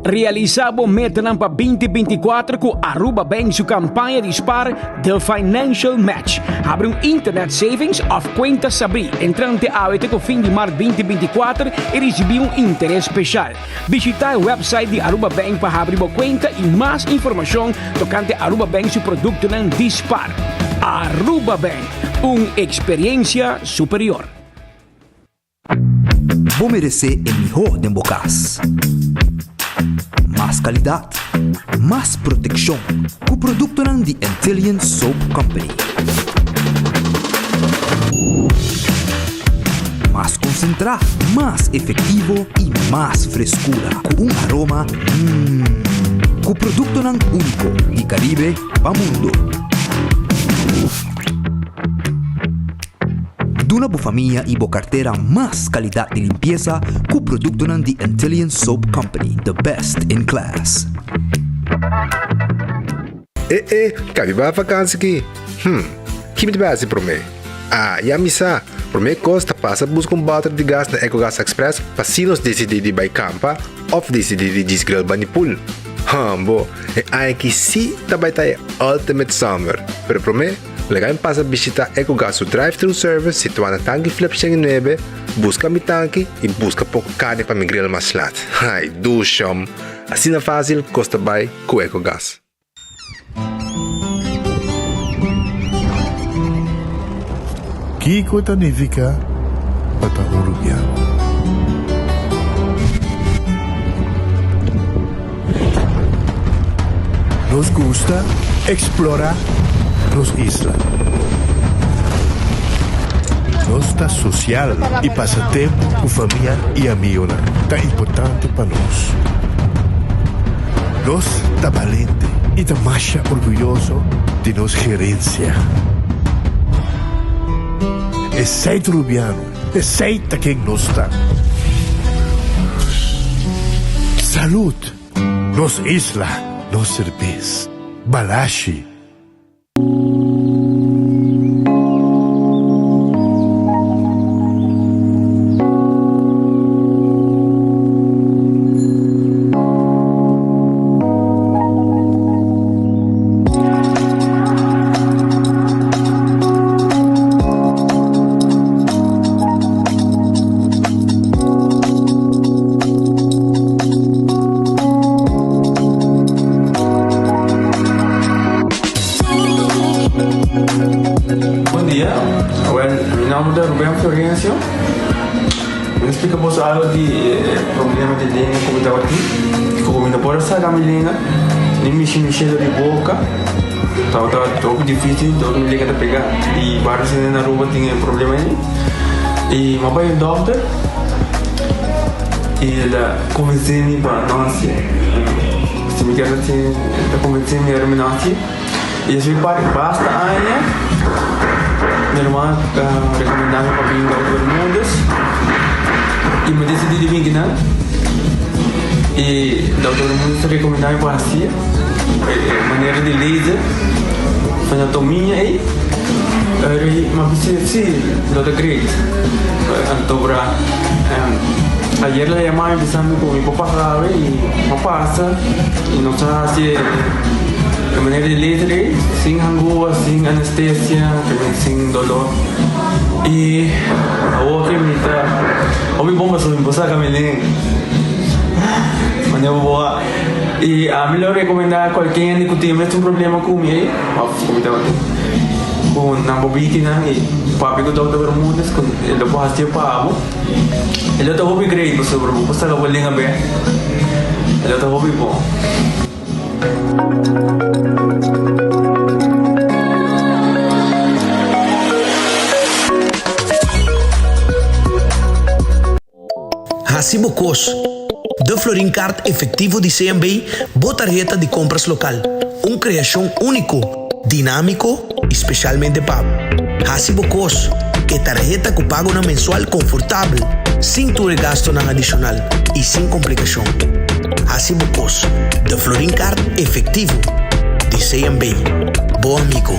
realizado metanam para 2024 com Aruba Bank sua campanha de SPAR del Financial Match. Abre internet savings of conta Sabri. Entrante até o fim de março 2024 e receber interesse especial. Visita o website de Aruba Bank para abrir uma conta e mais informação tocante Aruba Bank seu produto não dispar. Aruba Bank, uma experiência superior. Vou merecer o melhor de bocas. Mais qualidade, mais proteção. Com o produto de Antillean Soap Company. Mais concentrado, mais efetivo e mais frescura. Com aroma com o produto único de Caribe para o mundo. Duna boa família e boa carteira mais qualidade de limpeza com o produto de Antillean Soap Company, the best in class. Cabe para vacância aqui. Que me base para mim? Já me sabe. Para mim, Costa passa busca balde de gás na EcoGas Express para se nós decidir de ir campa ou decidir de desgrill banipul. Bom, é que sim, também está Ultimate Summer. Pero para mim, legal passa visitar EcoGas Drive-Thru Service situado na tanque Flip 9, busca mi tanque e busca pouco carne para me grill mais lat. Ai, do chão. Assim é fácil, Costa vai com EcoGas. Kiko significa Patagorubiano. Nos gusta explorar las islas. Nossa social e passatempo com família e amigos é importante para nós. Nós está valente e está mais orgulhoso de nossa gerência. É seito rubiano, é seita quem nós está. Saúde, nos isla, nos cerveza, balashi. Explicamos algo de problema de língua como estava aqui. Como não pode sair da minha língua, nem mexer de boca. Estava todo difícil, todo me liga a pegar. E vários na rua tinham problema aí. E meu pai é doutor. E ele convenceu-me para nascer. Se me quer assim, ele convenceu-me para nascer. E eu fui para basta ainda. Minha irmã recomendava para vir para todo mundo. E me decidi de vir aqui, e o doutor muito recomendava para assim, maneira de laser, anatomia e mas sim, doutor Grace, então para ayer la llamaba empezando con mi papá grave y me pasa y nos hace de manera de laser, sin angúa, sin anestesia, sin dolor. E a outra me está. Homem bomba sobre empossar camelinho. Mas eu vou. E a melhor recomendar a qualquer que tenha um problema com ele, com na bobina e papi que estou todo mundo, ele pode fazer para ele está hobby great, você vai postar a bolinha bem. Ele está hobby bom. Hacibocos, de Florin Card efetivo de CMB, boa tarjeta de compras local. Uma criação único, dinâmico, especialmente pago. Hacibocos, que tarjeta que paga na mensual confortável, sem tu gasto na adicional e sem complicação. Hacibocos, de Florin Card efetivo de CMB. Bom amigo.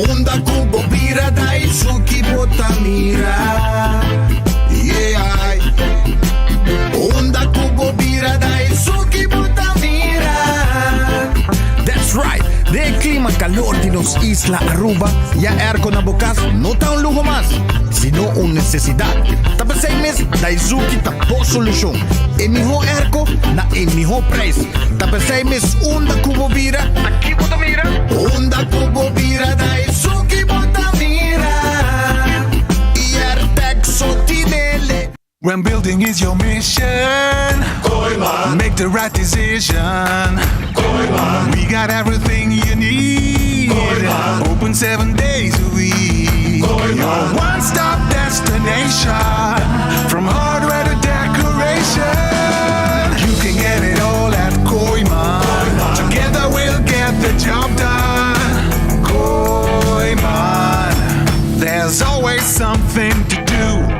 Onda cubo pira dai suki botamira. Yeah, el calor de los Isla Aruba, ya airco na bocas no está un lujo más, sino una necesidad. Tapos 6 meses, Daisuki tapó solución. El mejor airco na el mejor precio. Tapos 6 meses, onda cubo vira. Aquí bota mira. Onda cubo vira, Daisuki bota mira. Y Artex sotinele. When building is your mission, Koiman. Make the right decision. Koiman. We got everything you need. Koiman. Open 7 days a week. Koiman. Your one-stop destination. From hardware to decoration. You can get it all at Koiman. Together we'll get the job done. Koiman. There's always something to do.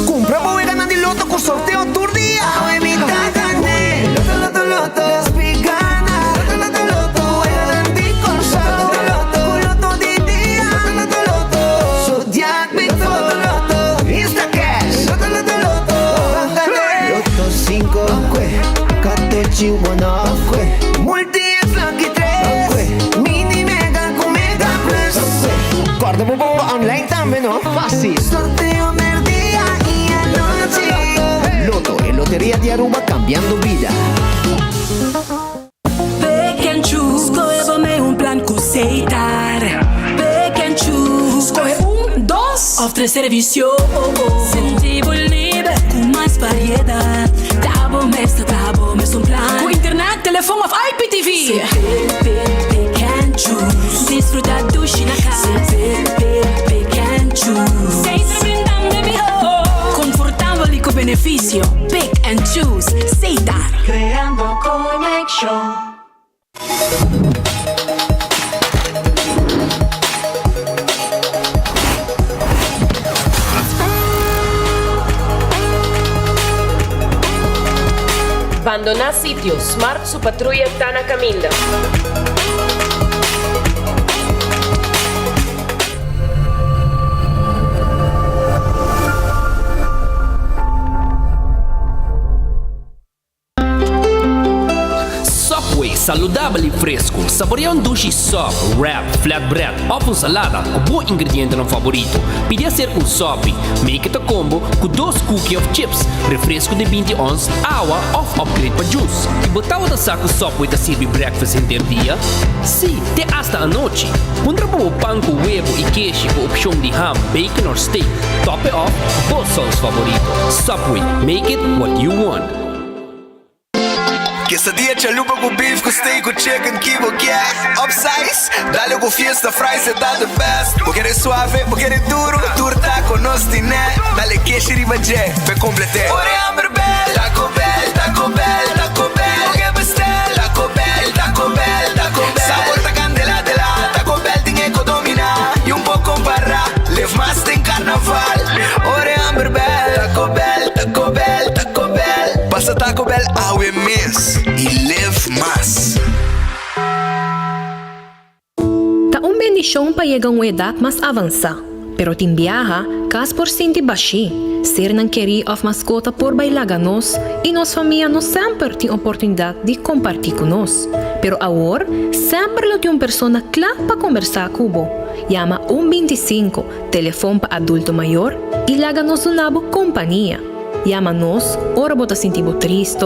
Compramos e ganando il lotto con sorteo tour di Aue Vita Cane. Lotto, lotto, lotto, spigana. Lotto, lotto, lotto, e ganando corso. Lotto, lotto, lotto di dia. Lotto, lotto, Zodiac Victor. Lotto, lotto, Insta Cash. Lotto, lotto, lotto, Lotto 5, 14, Multi-X Lucky 3, Mini Mega con Mega Plus. Guarda un po' online también, no? Fácil. Sorteo Lotto e Lotteria di Aruba cambiando vida. Pick and choose, escolhe un plan aceitar. Pick and choose, escolhe 1, 2 of 3 servicios. Sentimos libre com mais variedade. Tá bom mesmo um plan. Com internet, telefone of IPTV. Pick and choose, desfrutar do China casa. Pick and choose, sempre brindando mejor. Confortável e com benefício. Pick and choose, Seitar. Creando connection. Abandonar sitio. Smart su patrulla está na caminda. Saludabile e fresco, saboreia um duche soft, wrap, flatbread ou salada com bom ingrediente no favorito. Podia ser um sope, make it a combo com 2 cookies of chips, refresco de 20 ons, água ou upgrade para juice. E botar o saco sope para servir breakfast em dia? Sim, até hasta a noite. Pondra o pão com huevo e queijo com opção de ham, bacon ou steak. Top it off, both sauce favorito. Subway, make it what you want. Quesadilla chalupa com beef, com steak, com chicken, kibo, yeah. Upsize, dale com fiesta, fries, tá the best. Porque é suave, porque é duro, turta com nós tiné. Dale queijo e ribajé, pra completar. Ore hambre bell, Taco Bell, Taco Bell, Taco Bell. Porque bestel, Taco Bell, Taco Bell, Taco Bell. Sabor ta candela de la, Taco Bell tinha que dominar. E pouco para, live mais tem carnaval. Ore hambre bell, Taco Bell, Taco Bell, Taco Bell. Passa Taco Bell ao mês e live mais. Tá bendição para chegar a uma idade mais avançada, pero tem viaja, caso por cento baixi, ser não querer of mascota por bailar a nós e nossa família não sempre tem oportunidade de compartilhar com nós. Pero agora, sempre lo tem uma pessoa clara para conversar com você. Llama 125, telefone para adulto maior e laga-nos uma boa companhia. Llama-nos, ora bota sentir triste,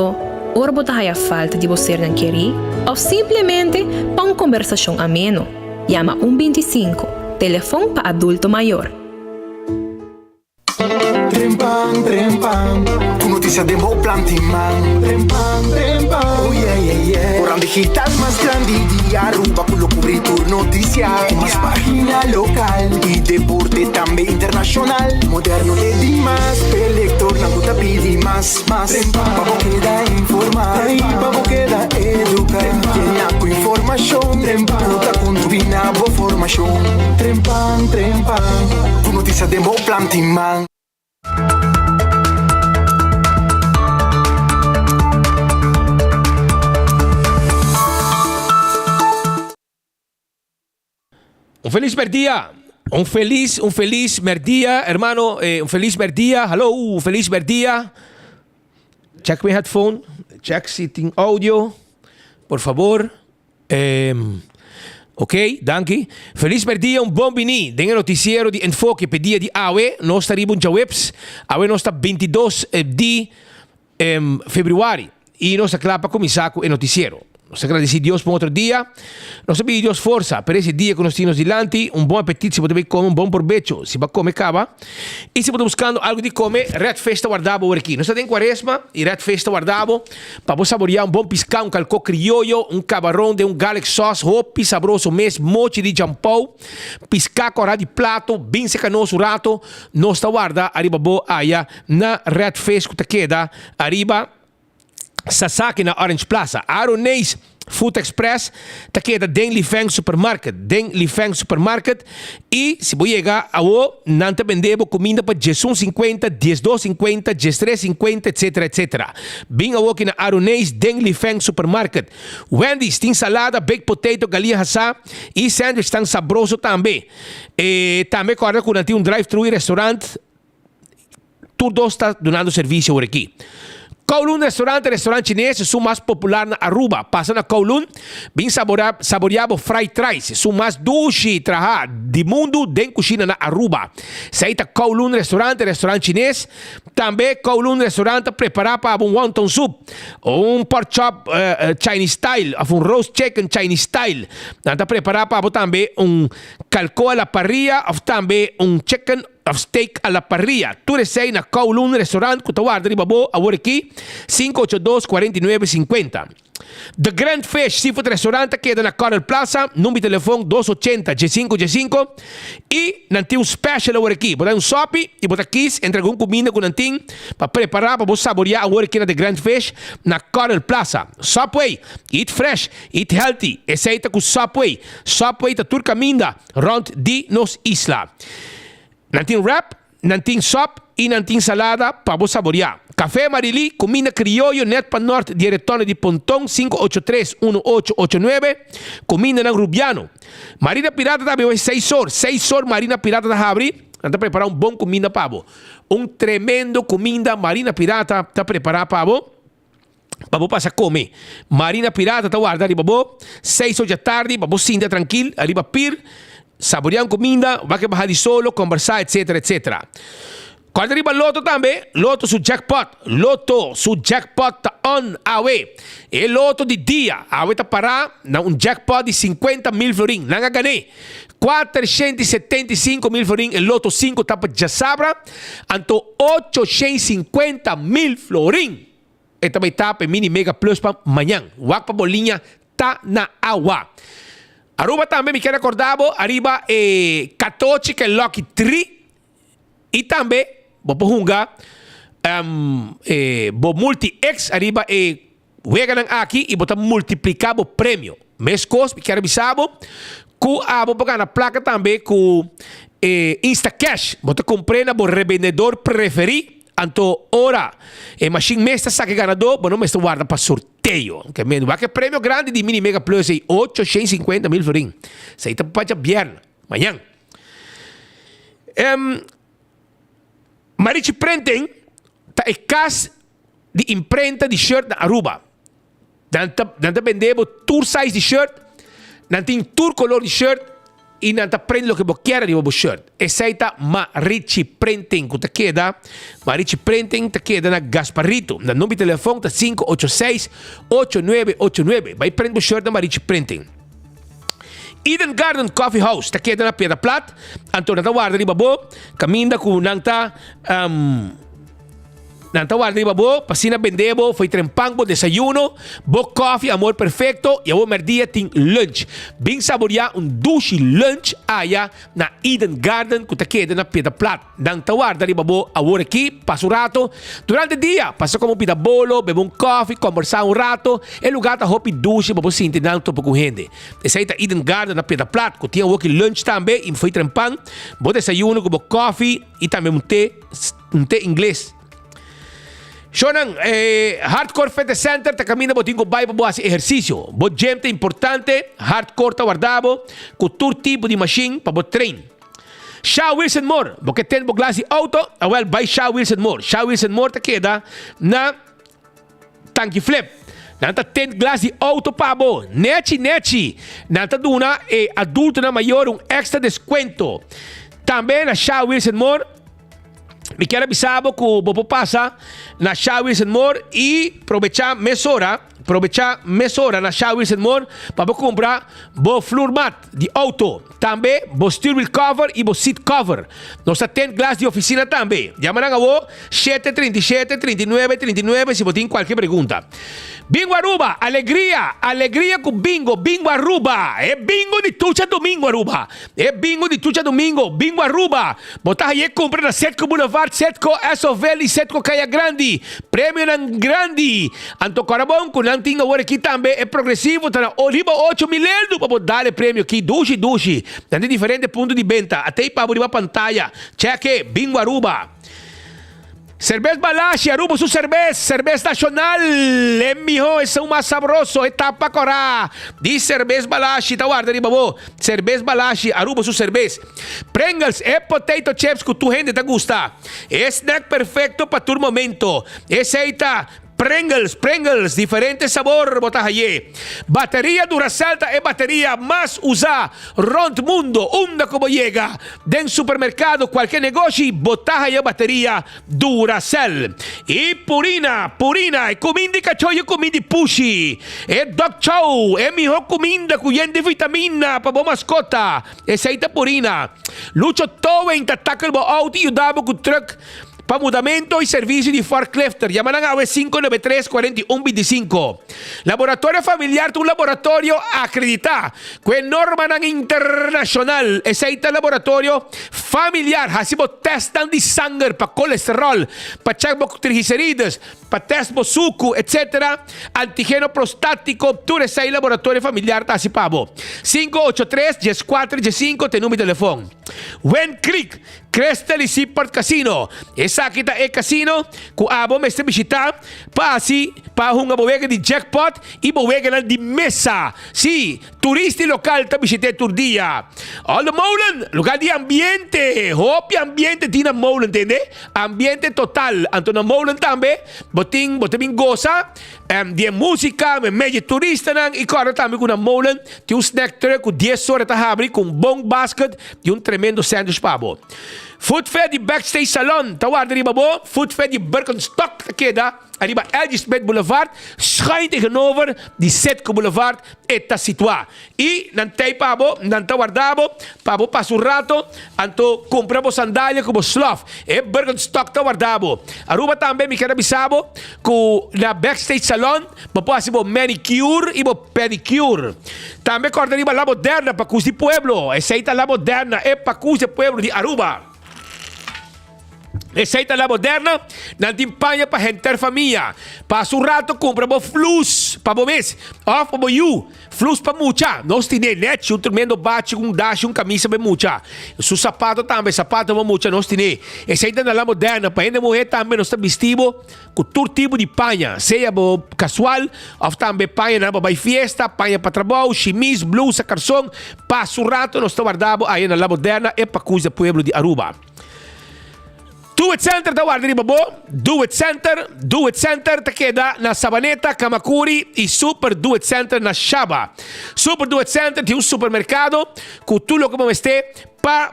ora bota a falta de você não querer, ou simplesmente para uma conversação ameno. Llama 125, telefone para adulto maior. Trempang, trempang, com notícia de bom plantiman. Trempang, trempang, oh yeah, yeah, yeah. Corão digital mais grande de Aruba, com lo cobertura notícia. Mais página local e deporte também internacional. Moderno de dimas, eleitor na luta pede mais. Vamos queda informar, vamos queda educar. Llena com informação, luta com turbina, boa formação. Trempang, trempang, com notícia de bom plantiman. Un feliz merdia. Un feliz merdia, hermano. Un feliz merdia. Hallo, un feliz merdia. Check my headphone. Check sitting audio. Por favor. Ok, danke. Feliz per dia, un buon bini. Dengan noticiero di Enfoque per dia di Awe. Nós estaremos em Webs. Awe nós está 22 de februari. E nós acaba começar com o noticiero. Nós agradecemos a Deus por outro dia. Nós pedimos a Deus força para esse dia que nós temos diante. Um bom apetite, se você comer, um bom provecho, se você comer, acaba. E se você buscando algo de comer, Red Festa guardado por aqui. Nós estamos em Quaresma e Red Festa guardado para você saborear um bom piscão, um calco criollo, um camarão de um garlic sauce, hopi sabroso, mês, mochi de jampão, piscar com de prato, bem secanoso rato. Nós estamos guardando, arriba boa, aí, na Red Festa que queda, arriba, Sasaki na Orange Plaza. Aronês Food Express tá queda Deng Lifeng Supermarket. Deng Lifeng Supermarket. E se você chegar a o, não te vendemos comida para 11,50, 12,50, 13,50, etc, etc. Bem a o aqui na Aronês Deng Lifeng Supermarket. Wendy's tem salada, baked potato, galinha assá e sandwich tão sabroso também. E também corre com um drive-thru e restaurante. Tudo está dando serviço por aqui. Kowloon restaurante chinês, é o mais popular na Aruba. Passa na Kowloon, bem saboreado fried rice, é o mais doce do mundo dentro da cozinha na Aruba. Saíta Kowloon restaurante chinês. Também Kowloon restaurante preparado para um wonton soup, um pork chop Chinese style, um roast chicken Chinese style. Está preparado para também calco à la parrilla, ou também chicken of steak à la parrilla. Tu recei na Kowloon Restaurant, que guarda riba bo, agora aqui, 582-4950. The Grand Fish Seafood Restaurant, que é na Coral Plaza, número de telefone 280-G5-G5. E não tem um special agora aqui. Botar um sopi e botar quis, entre algum comida com nantim, para preparar, para você saborear agora aqui na The Grand Fish, na Coral Plaza. Subway, eat fresh, eat healthy. Aceita com Subway. Subway da turca minda, rond de nos isla. Nantin wrap, nantin sop e nantin salada para você saborear. Café Marili, comida criollo, net para norte, diretone de Pontão, 583-1889. Comida na Rubiano. Marina Pirata também, 6 horas Marina Pirata da Habri. Está preparar um bom comida para você. Tremendo comida Marina Pirata está preparar para você. Para você passar a comer. Marina Pirata está guardando para você. 6 horas da tarde, para você sentir tranquilo, arriba pir. Saborear comida, vai que baixar de solo, conversar, etc, etc. Quando arriba Loto também, Loto su jackpot tá on away. É Loto de dia, away tá parar na jackpot de 50 mil florin. Não ganhei. 475 mil florin, o Loto 5 tá para Jasabra, anto 850 mil florin. E também tá para Mini Mega Plus para amanhã. Wak para bolinha tá na água. Aruba também me quero acordar, arriba 14 que é Lucky 3 e também vou jogar multi-X arriba juega aqui e botar multiplicar o prêmio. Mescos, me quero avisar, vou pegar na placa também com Instacash, vou comprar na revendedor preferido. Anto ora, machine mesta saque ganador, mas não me guarda para sorteio. Que menos, vai que prêmio grande de Mini Mega Plus aí, 850 mil florin. Isso aí tá para viernes, amanhã. Marichi Printing, tá é casa de imprenta de shirt na Aruba. Nanta vendemos tour size de shirt, nanta tour color de shirt, e não está prendendo o que você quer de o shirt. Essa é a Marichi Printing que está queda. Marichi Printing está queda na Gasparrito. No número de telefone está 586-8989. Vai prender o shirt da Marichi Printing. Eden Garden Coffee House está queda na Pedra Plat. Antônio está guardando de babo. Caminha com nanta guarda de babo. Passina vendebo. Foi trempang desayuno. Bo coffee, amor perfecto. E a bom dia tem lunch. Bem saborear douche lunch aí na Eden Garden que está queda na Pedra Plat. Nanta guarda de babo. Agora aqui, passa um rato. Durante o dia, passa como pida bolo, bebe coffee, conversar rato. E lugar está hopi douche, babo sinta nanto pouco gente. Essa é a Eden Garden na Pedra Plat. Que tinha aqui lunch também. E foi trempang. Bo desayuno, bo coffee. E também um té inglês. Shonan, Hardcore Fitness Center, te camina botingo vai para fazer exercício. Bo gente importante, Hardcore tá guardado, com todo tipo de machine para trein. Shaw Wilson Moore, porque tem bo classe auto, vai Shaw Wilson Moore. Shaw Wilson Moore te queda na Tanque Flip. Nanta 10 glass di auto pabo. Neci. Nanta duna e adulto na maior extra descuento. Também na Shaw Wilson More. Me quero avisar que o Bobo passa na Shaw Wilson More e aproveitar mesora na Shaw Wilson More para comprar o floor mat de auto. Também o steering wheel cover e o seat cover. Nós temos glass de oficina também. Chama na o 737-39-39 se você tem qualquer pergunta. Bingo Aruba, alegria com bingo Aruba. É bingo de tucha domingo Aruba. Bingo Aruba. Botar aí compra na Setco Boulevard, Setco SOVL e Setco Caia Grande. Prêmio nan grande. Anto Corabon, com não tinha agora aqui também é progressivo, tá na Oliva 8 milhões para dar prêmio aqui, dushi. Tem diferentes pontos de venda, até para abrir a pantalla. Cheque, Bingo Aruba. Cerveza Balashi, Aruba su cerveza nacional. É mijo, é o mais sabroso, é tapa corá. Diz cerveza Balashi, tá guarda ali, babo. Cerveza Balashi, Aruba su cerveza. Pringles, é potato chips que tu gente te gusta. É snack perfecto para tu momento. Esse aí tá. Pringles, diferente sabor, botas allí. Batería Duracell es batería más usada rond mundo. Onda como llega. Den supermercado, cualquier negocio, botas allí batería Duracell. Y Purina, comida cachoyo, comida pushi. Es Dog Chow, es mejor comida cuyente vitamina para mascota. Es ahí Purina. Lucho todo en tackle bo auto y ayudaba con truck. Para mudamento e serviço de forklifter. Llama na 593-4125. Laboratório familiar, um laboratório acreditado com norma internacional. Esse aí é laboratório familiar. Hasibo testam de sangue para colesterol, para checar triglicéridos, para testar suco, etc. Antígeno prostático. Tudo esse aí laboratório familiar tá se pabo. 583-14-15 tem número de telefone. Wen Creek, Crestel e Seaport Casino. Essa aqui é casino que abo me visitar para uma bodega de jackpot e bodega de mesa. Sim, turista local está visitando todo dia. Olha Molen, lugar de ambiente. Hope ambiente tem na Molen, entende? Ambiente total. Então na Molen também, botin goza de música, meio turista e agora também com na Molen tem snack truck com 10 horas tá abre com bom basket e tremendo sándwich pabo. Food Fair de Backstage Salon, tawag na babo. Food Fair de Birkenstock, takeda. Arriba Elgisbeth Boulevard, schuin tegenover die Setco Boulevard, está situado. E nantay pabo, nantawardabo, pabo passo rato, anto compramos sandália como sloth. E Birkenstock tawardabo. Aruba também me quero avisabo, que na Backstage Salon, mapuasibo manicure e pedicure. Também corta arriba La Moderna, para Cus de Pueblo. Essa aí tá La Moderna, é para Cus de Pueblo de Aruba. Receita La Moderna, na timpanha para renter família. Passa um rato, compra flus para o mês. Off para you, flus para mucha. Nós temos net, um tremendo bate, um dash, camisa para mucha. Su sapato também, sapato para mucha, nós temos. Receita da La Moderna, para ainda morrer também, nós estamos vestidos com todo tipo de panha. Seja casual, ou também panha para fiesta, panha para trabalho, chemise, blusa, calção. Passa um rato, nós estamos guardando aí na La Moderna, é para coisa do pueblo de Aruba. Do It Center, tawag din babo. Do It Center, takeda na Sabaneta, Kamakuri e Super Do It Center na Shaba. Super Do It Center tem supermercado com tudo como este para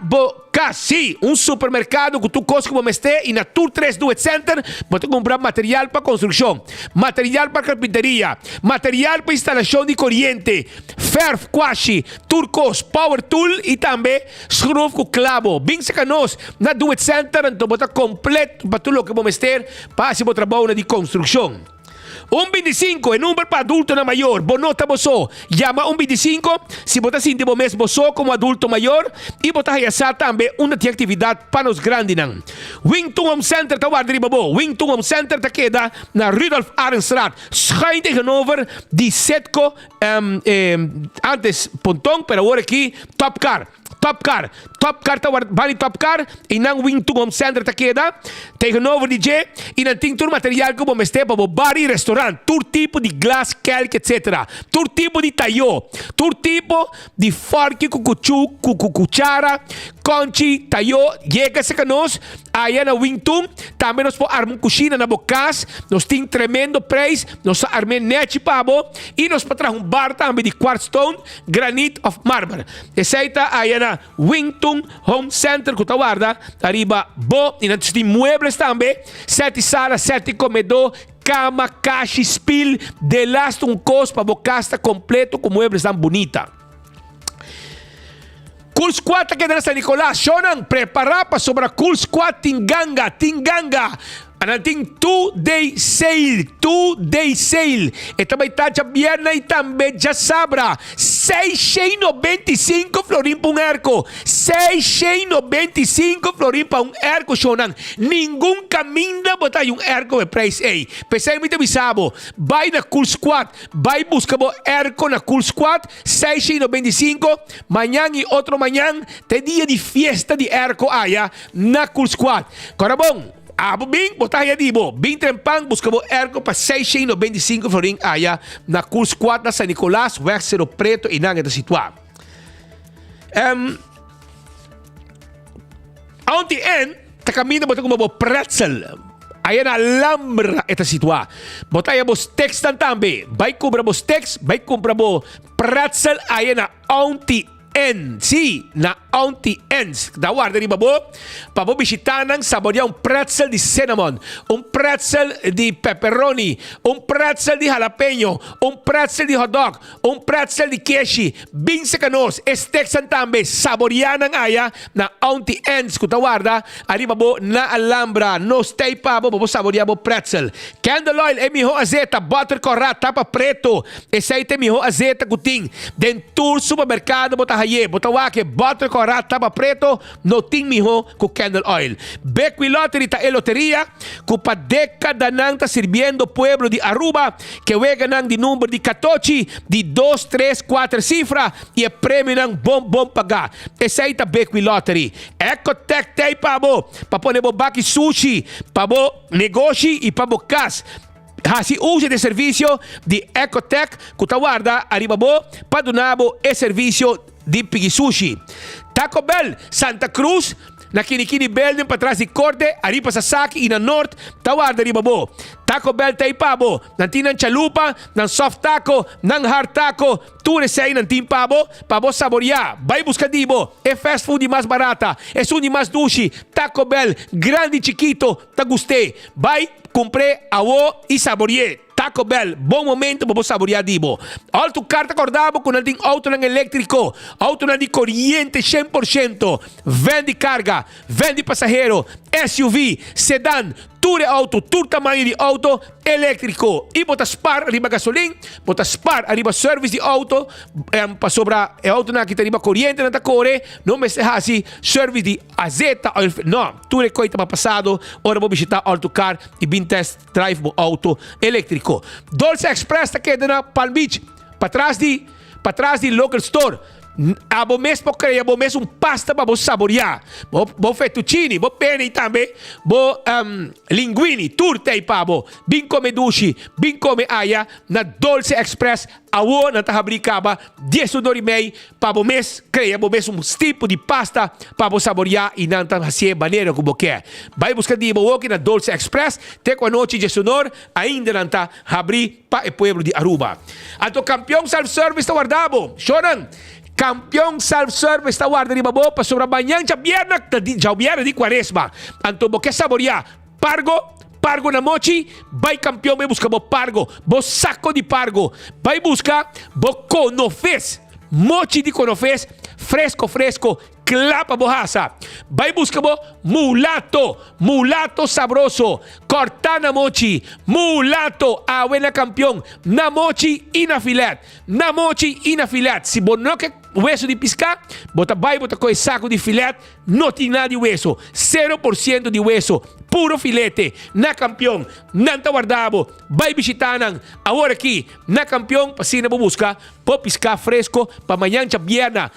Sim, um supermercado que tu costa como este e na Tour 3 Do It Center pode comprar material para construção, material para carpinteria, material para instalação de corrente, ferro, quashi, turcos, power tool e também screw com clavo. Bem sacanos na Do It Center, então bota completo para tudo que vamos ter para o trabalho de construção. 125 é número para adulto na maior. Bonota boso. Llama 125 se você sente mesmo boso como adulto maior e você realizar também uma atividade para os grandes. Wington Home Center está guardando babo. Wington Home Center está queda na Rudolf Arenstraat. Schijn tegenover die Setco antes Pontong, pero agora aqui Top Car, Bani Top Car e não Wington Home Center está queda tegenover DJ e não tem todo material como este para bar e restaurante. restaurante, todo tipo de glass, kelk, etc. Todo tipo de tayo, todo tipo de fork, cuchara, conchi, tayo, llega sa kanos, ayan na Wingtung, também nós po armam kusina na Bocas, nós tem tremendo preço, nós armem neti pabo, e nós patrás bar também de quartzstone, granite of marble. Essaita ayan na Wingtung Home Center, kutawarda, arriba bo, e nós tem muebles também, 7 salas, 7 comedor, cama, caixa, spill, de last um cos para Bocasta completo com muebles tão bonita. Cool Squad aqui na San Nicolás, Shonan, prepara para sobre Cool Squad Tinganga. Anating 2-day sale. Ito may tacha biyerna itambe dya sabra. 695 florin pong erko. 695 florin pa ang erko, Shonan. Ningún caminda bota yung erko e price A. Pesay mo ito bisabo. Buy na Cool Squad. Buy busca mo erko na Cool Squad. 695. Manyang y otro manyang. Te dia di fiesta di erko aya na Cool Squad. Korabong. Abo bing, botaya dibo. Bing trempang, busca mo erko pa 695 florin aya na Cool Squad na San Nicolás, Wexero Preto, inang ito sitwa. Auntie N, takamina mo ito kumabo pretzel. Ayan na Alhambra ito sitwa. Botaya mo steaks ng tambi. Bay kumpra mo steaks, bay kumpra mo pretzel. Ayan na Auntie N. Si, na Auntie N's. Dawar, di ba po? Pabobisitanan, saborya un pretzel di cinnamon, un pretzel di pepperoni, un pretzel di jalapeno, un pretzel di hotdog, un pretzel di keshi, binse kanos, steaks ang tambe, saborya ng aya na Auntie N's. Kutawarda, arriba po na Alhambra, no stay pa po, saborya po pretzel. Candle oil, miho azeta, butter corrat, tapa preto, aceite miho azeta kuting, den tour supermercado mo tahaye, botawake, butter corrat, tapa preto, no ting miho ku candle oil. Bequi Lottery ta eloteria, ku pa dekada nang ta sirviendo pueblo di Aruba, que wega nang di numero di 14, di 2, 3, 4 cifra, e premio nang bom paga. Esa ita Bequi Lottery. Ecotec tay pabo, paponebo baki sushi, pabo negoci e pabo kas. Si usa de servizio di Ecotec, kutawarda, arribabo, padunabo e servizio di Pigi Sushi. Taco Bell, Santa Cruz, na Kinikini Bell din patras di Corte, arriba sa Saki, ina North, tawarda ribabo. Taco Bell Taipabo, nanti ng chalupa, ng soft taco, ng hard taco, turesay ng team pabo, pabo saboria, bay buscadibo, fast food di mas barata, suni mas dushi, Taco Bell, grande chiquito, taguste, bay, compre, awo, y saborie. Taco Bell, bom momento para saborear dibo. Alto carta acordado con el auto ng eléctrico, auto ng corriente 100%, vende carga, vende pasajero, SUV, sedán, ture auto, tur tamanho de auto elétrico. E bota spar arriba gasolina, bota spar arriba service de auto, para sobra auto na kita arriba corriente na tacore, não me assim service de azeta, não, ture coita para passado, ora vou visitar auto car e bin test drive bo auto elétrico. Dolce Express ta queda na Palm Beach, para trás de local store. Abo mesmo creia, abo mesmo pasta para você saborear. Bo fettuccine, bo penne também, bo linguini, turte pabo, bin come dushi, bin come aya na Dolce Express, awo na tahabricaba, $10 pabo mes, creia, bo mesmo tipo de pasta para você saborear e não tão assim maneira como quer. Vai buscar de bo na Dolce Express, te com a noite de sonor, ainda não tá abrir para o pueblo de Aruba. Ato campeão self-service guardabo, Shonan. Campeão self-service ta guarda di babo pa sobra banyan sa biyernak di Quaresma. Anto mo ke saborear pargo na mochi, vai campeão me busca bo pargo, bo saco de pargo, vai buscar bo conofes, mochi di conofes, fresco, clapa bohasa. Vai busca bo mulato sabroso, cortana mochi, mulato, awena campeão, na mochi e na filet, si bono que hueso de piscar, bota com esse saco de filete, não tem nada de hueso, 0% de hueso, puro filete, na campeão, nanta guardabo, vai visitar agora aqui, na campeão, pasina po buscar, po piscar fresco, pa manhã cha bierna,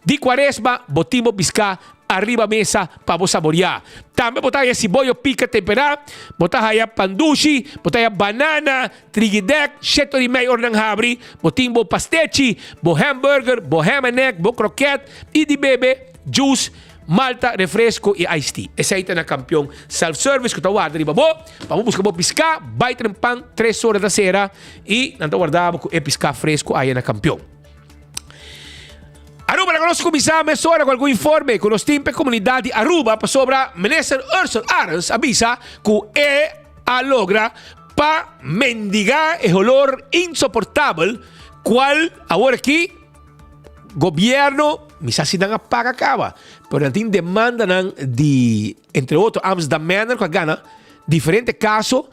di Quaresma, botimo piscar, arriba mesa para vos saborear. Também botar aí cebola pica temperada, botar aí pandushi, botar aí banana, trigidek, cheto de meio orang habri, botim bo pastechi, bo hamburger, bo ham and egg, bo croquette, e de bebê, juice, malta, refresco e iced tea. Esse aí tá na campeão self-service, que tá guardando riba bo, para buscar bo piscar, baita em pan, 3 horas da sera, e não tá guardado com piscar fresco aí na campeão. Aruba, nós começamos a hora com algum informe com os times da comunidade Aruba sobre o ministro Ursula Arens avisa que logra para mendigar o olor insuportável qual agora aqui governo misa se não paga acaba, pero tem demanda de entre outros Amsterdam Manor com a Gana diferentes casos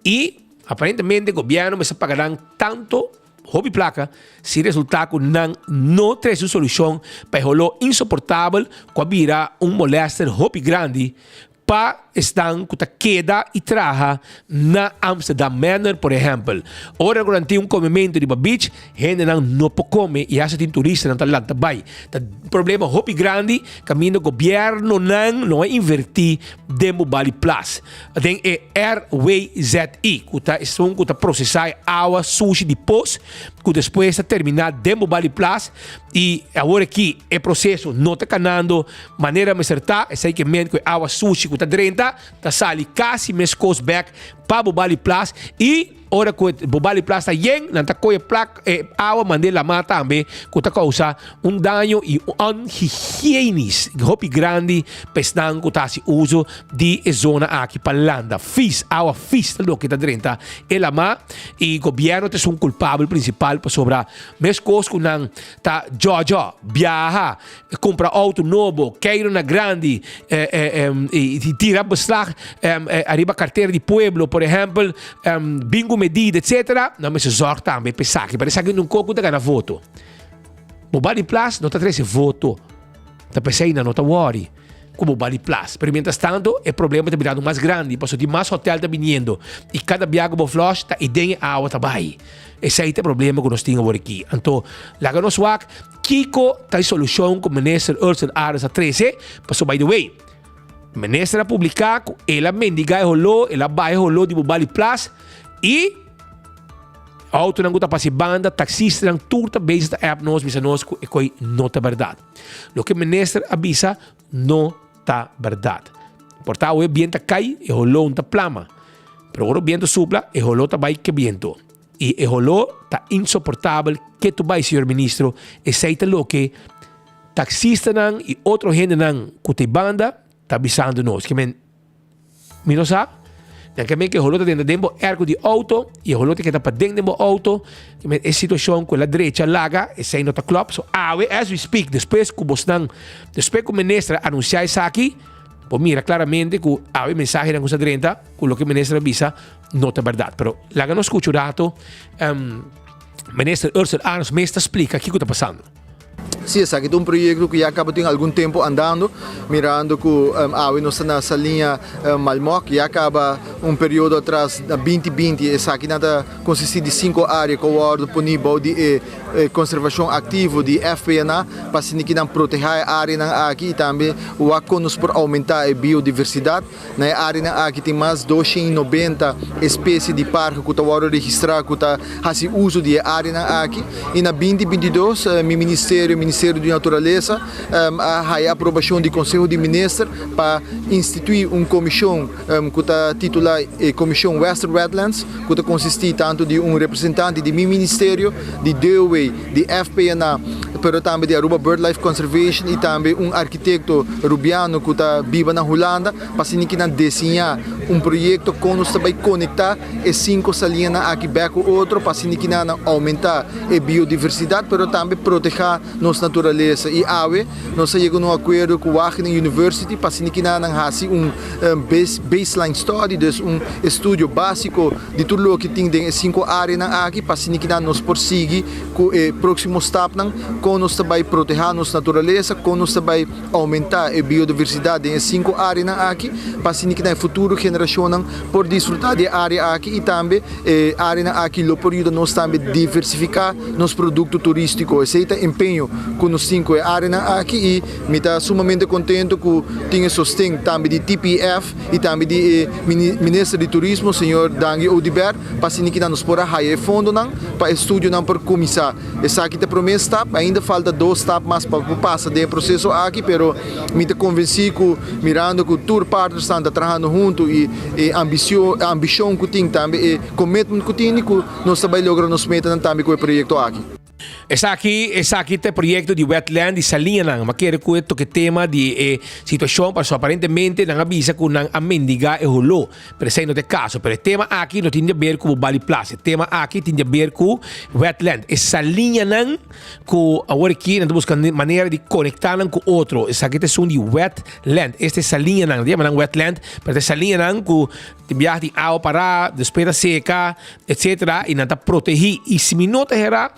e aparentemente o governo misa pagarão tanto hobby placa se resultar que não traz solução para o olor insuportável que vira molester hobby grande para estar com a queda e traja na Amsterdam Manor, por exemplo. Ora, quando tem comimento de beach, gente não pode comer e essa tem turista não está lá também. O problema hobby grande, caminho do governo não invertir demo Bali Plus. Tem Airway ZI, que está processar água sushi depois, que depois está terminar demo Bali Plus e agora aqui o processo não está canando maneira de acertar, é aí que mente que água sushi que está dentro tá sali quase mes cost back para o Bali Plus e ora que o Bali Plus está yen não tá coi placa água mandela mata também que tá causa dano e unhigienis hobby grande pestan que tá se uso de zona aqui para landa fiz água fiz lo que tá dentro ela ma e governo é um culpável principal para sobrar mes cost que não tá Jojo viaja compra auto novo queiro na grande e tira beslag arriba carteira de pueblo por exemplo bingo medida etc não me se zorg também pensar que parece que não coco da ganha voto o Bali Plus não está trazendo voto tá pensando não tá worry como o Bali Plus pero mientras tanto o problema está virando mais grande porque de mais hotel está vindo e cada viagem bo flush tá idem a água também esse aí é o problema que nós temos aqui então lá que nós wak Kiko tá solução com o ministro Ursula Arens a 13 passou by the way o ministro publicar ela mendiga o olor ela vai o olor de Bali Plus e auto não está para banda taxista não turta base da app nós bisa nós que coi não tá verdade o que o ministro avisa não tá verdade portanto o viento cai e o olor não tá plama pero agora o viento supla e o olor tá vai que viento e o olor tá insuportável que tu vai senhor ministro e seita lo que taxista não e outro gente não que te banda tá avisando nós que men não sabe que o rolo dentro do ergo de auto e o rolo que está para dentro do auto é situação com a direita laga e sem nota club so as we speak depois que o ministro anunciar isso aqui mira claramente que a mensagem na coisa direita com o que o ministro avisa não é verdade pero laga não escuta o dato ministro Ursula Arens me explica o que está passando. Sim, esse aqui é um projeto que já acaba tem algum tempo andando, mirando que a nossa nessa linha Malmoc já acaba período atrás da 2020, esse aqui nada consiste de 5 áreas que o disponível de conservação ativa de FPNA para que não proteger a área aqui e também o aconos por aumentar a biodiversidade na área aqui tem mais 290 espécies de parque que está registrado que está fazendo uso de área aqui e na 2022 o Ministério de Natureza a aprovação do Conselho de Ministros para instituir uma comissão que está titulada Comissão Western Redlands que está consistir tanto de representante do Ministério de DOE, de FPNA, pero também de Aruba BirdLife Conservation e também arquiteto rubiano que está vivo na Holanda para que desenhar projeto que nos vai conectar e 5 salinas aqui com outro para que aumentar a biodiversidade, pero também proteger nossa natureza e ave. Nós chegamos a acordo com o Wageningen University para que fazer baseline study, dus estudo básico de tudo o que tem em 5 áreas aqui para que nós prosseguir com o próximo step com nós também proteger a nossa natureza, com nós também aumentar a biodiversidade em 5 áreas aqui, para que na futuro geração por desfrutar de área aqui e também a área aqui lo período nós também diversificar nos produtos turísticos. Esse é o empenho com os 5 áreas aqui e me está sumamente contente que tenha sustento também de TPF e também de Ministro de Turismo, senhor Dangi Odiber, para que nos porá higher fundo para estúdio por começar. Essa aqui é a primeira step, ainda falta 2 steps mais para passar do processo aqui, pero me está convencido que mirando que o tour partners estão trabalhando junto e a ambição que tem também e commitment que tem que nós também logramos meter também com o projeto aqui. Essa aqui é projeto de wetland de salinha nang makere ko ito ke tema de situação para aparentemente nang avisa ko nang amendiga e holo pero sei no te caso pero tema aqui no tinha ver com Bali Place tema aqui tinha ver com wetland essa linha nang ko agora aqui nang buscando maneira de conectar nang com outro essa aqui é de wetland essa linha nang dia nang wetland pero essa linha nang ko viaja de água para despesa seca etc e nanta proteger e se me nota era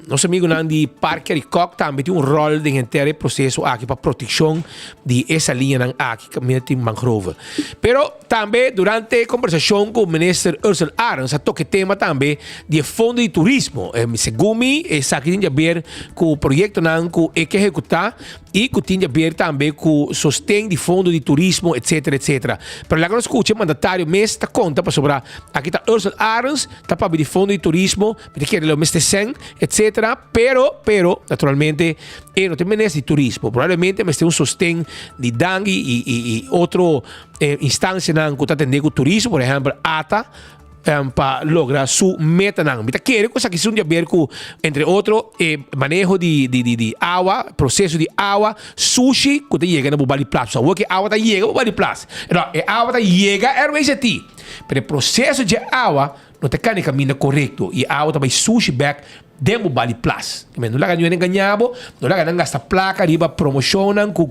nosso amigo de Parque Aricoc também tem rol de inteiro processo aqui para proteção de essa linha aqui que mangrove. Pero também durante a conversação com o ministro Ursula Arons, toque tema também de fundo de turismo. Segundo essa aqui tem a ver com o projeto que executar e que tem a ver também com o sustento de fundo de turismo, etc, etc. Pero lá que nós escutamos, o mandatário mesmo está conta para sobre aqui está Ursula Arons, está para de fundo de turismo, porque ele é o mestre etc. Pero, naturalmente, não tem menos de turismo. Provavelmente, mas tem sustento de Dangi e outra instância que está atendendo o turismo, por exemplo, ATA, para lograr sua meta. Então, quero coisa que tem a ver com, entre outros, manejo de água, processo de água, sushi, que chega no Bali Place. O que a água chega no Bali Place. Então, a água chega é o RWT. Mas o processo de água não tem que caminhar correto. E a água também sushi back dentro do Bali Place. Não lá ganhou enganhado, não lá ganhou esta placa, riba promocionam, com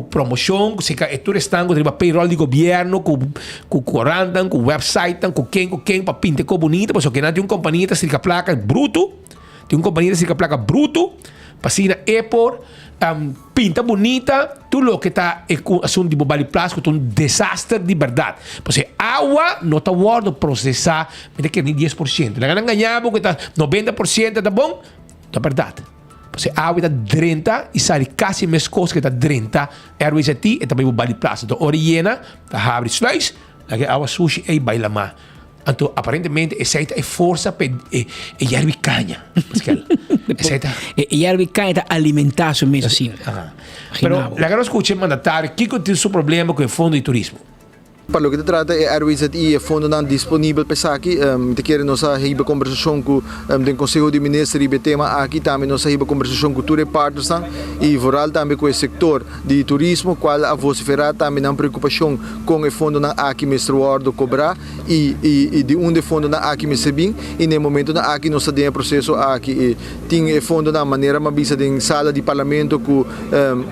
promoção, se que é tudo estando, riba payroll de governo, com corandam, com website, com quem, para pintar com bonita, porque não tem uma companhia que fica placa bruto, tem uma companhia que fica placa bruto, para assim na airport, pinta bonita, tudo o que está assunto de Bali Place, que é desastre de verdade. Porque água não está guardo processar, mas é que nem 10%. Lá não ganhamos, que está 90%, tá bom? Não é verdade. Porque água está 30% e sai quase mais coisa que está 30%, Airways aqui e também Bali Place. Então, oriena, está abre sluis, a água sushi e baila mais. Então, aparentemente, essa é força para a canha. E a canha está alimentar-se mesmo assim. Pero, lá que nós escutamos mandatário, o que é o seu problema com o fundo de turismo? Para o que se trata é RWZI, é fundo disponível para aqui. Queremos nossa riba conversação com o Conselho de Ministros e tema aqui também nossa riba conversação com o Tour Partners e voral também com o setor de turismo, qual a vociferar também na preocupação com o fundo aqui Mr. Ward cobrar e de onde fundo aqui Mr. Bing e no momento aqui nós temos o processo aqui tem o fundo na maneira mais vista em sala de parlamento que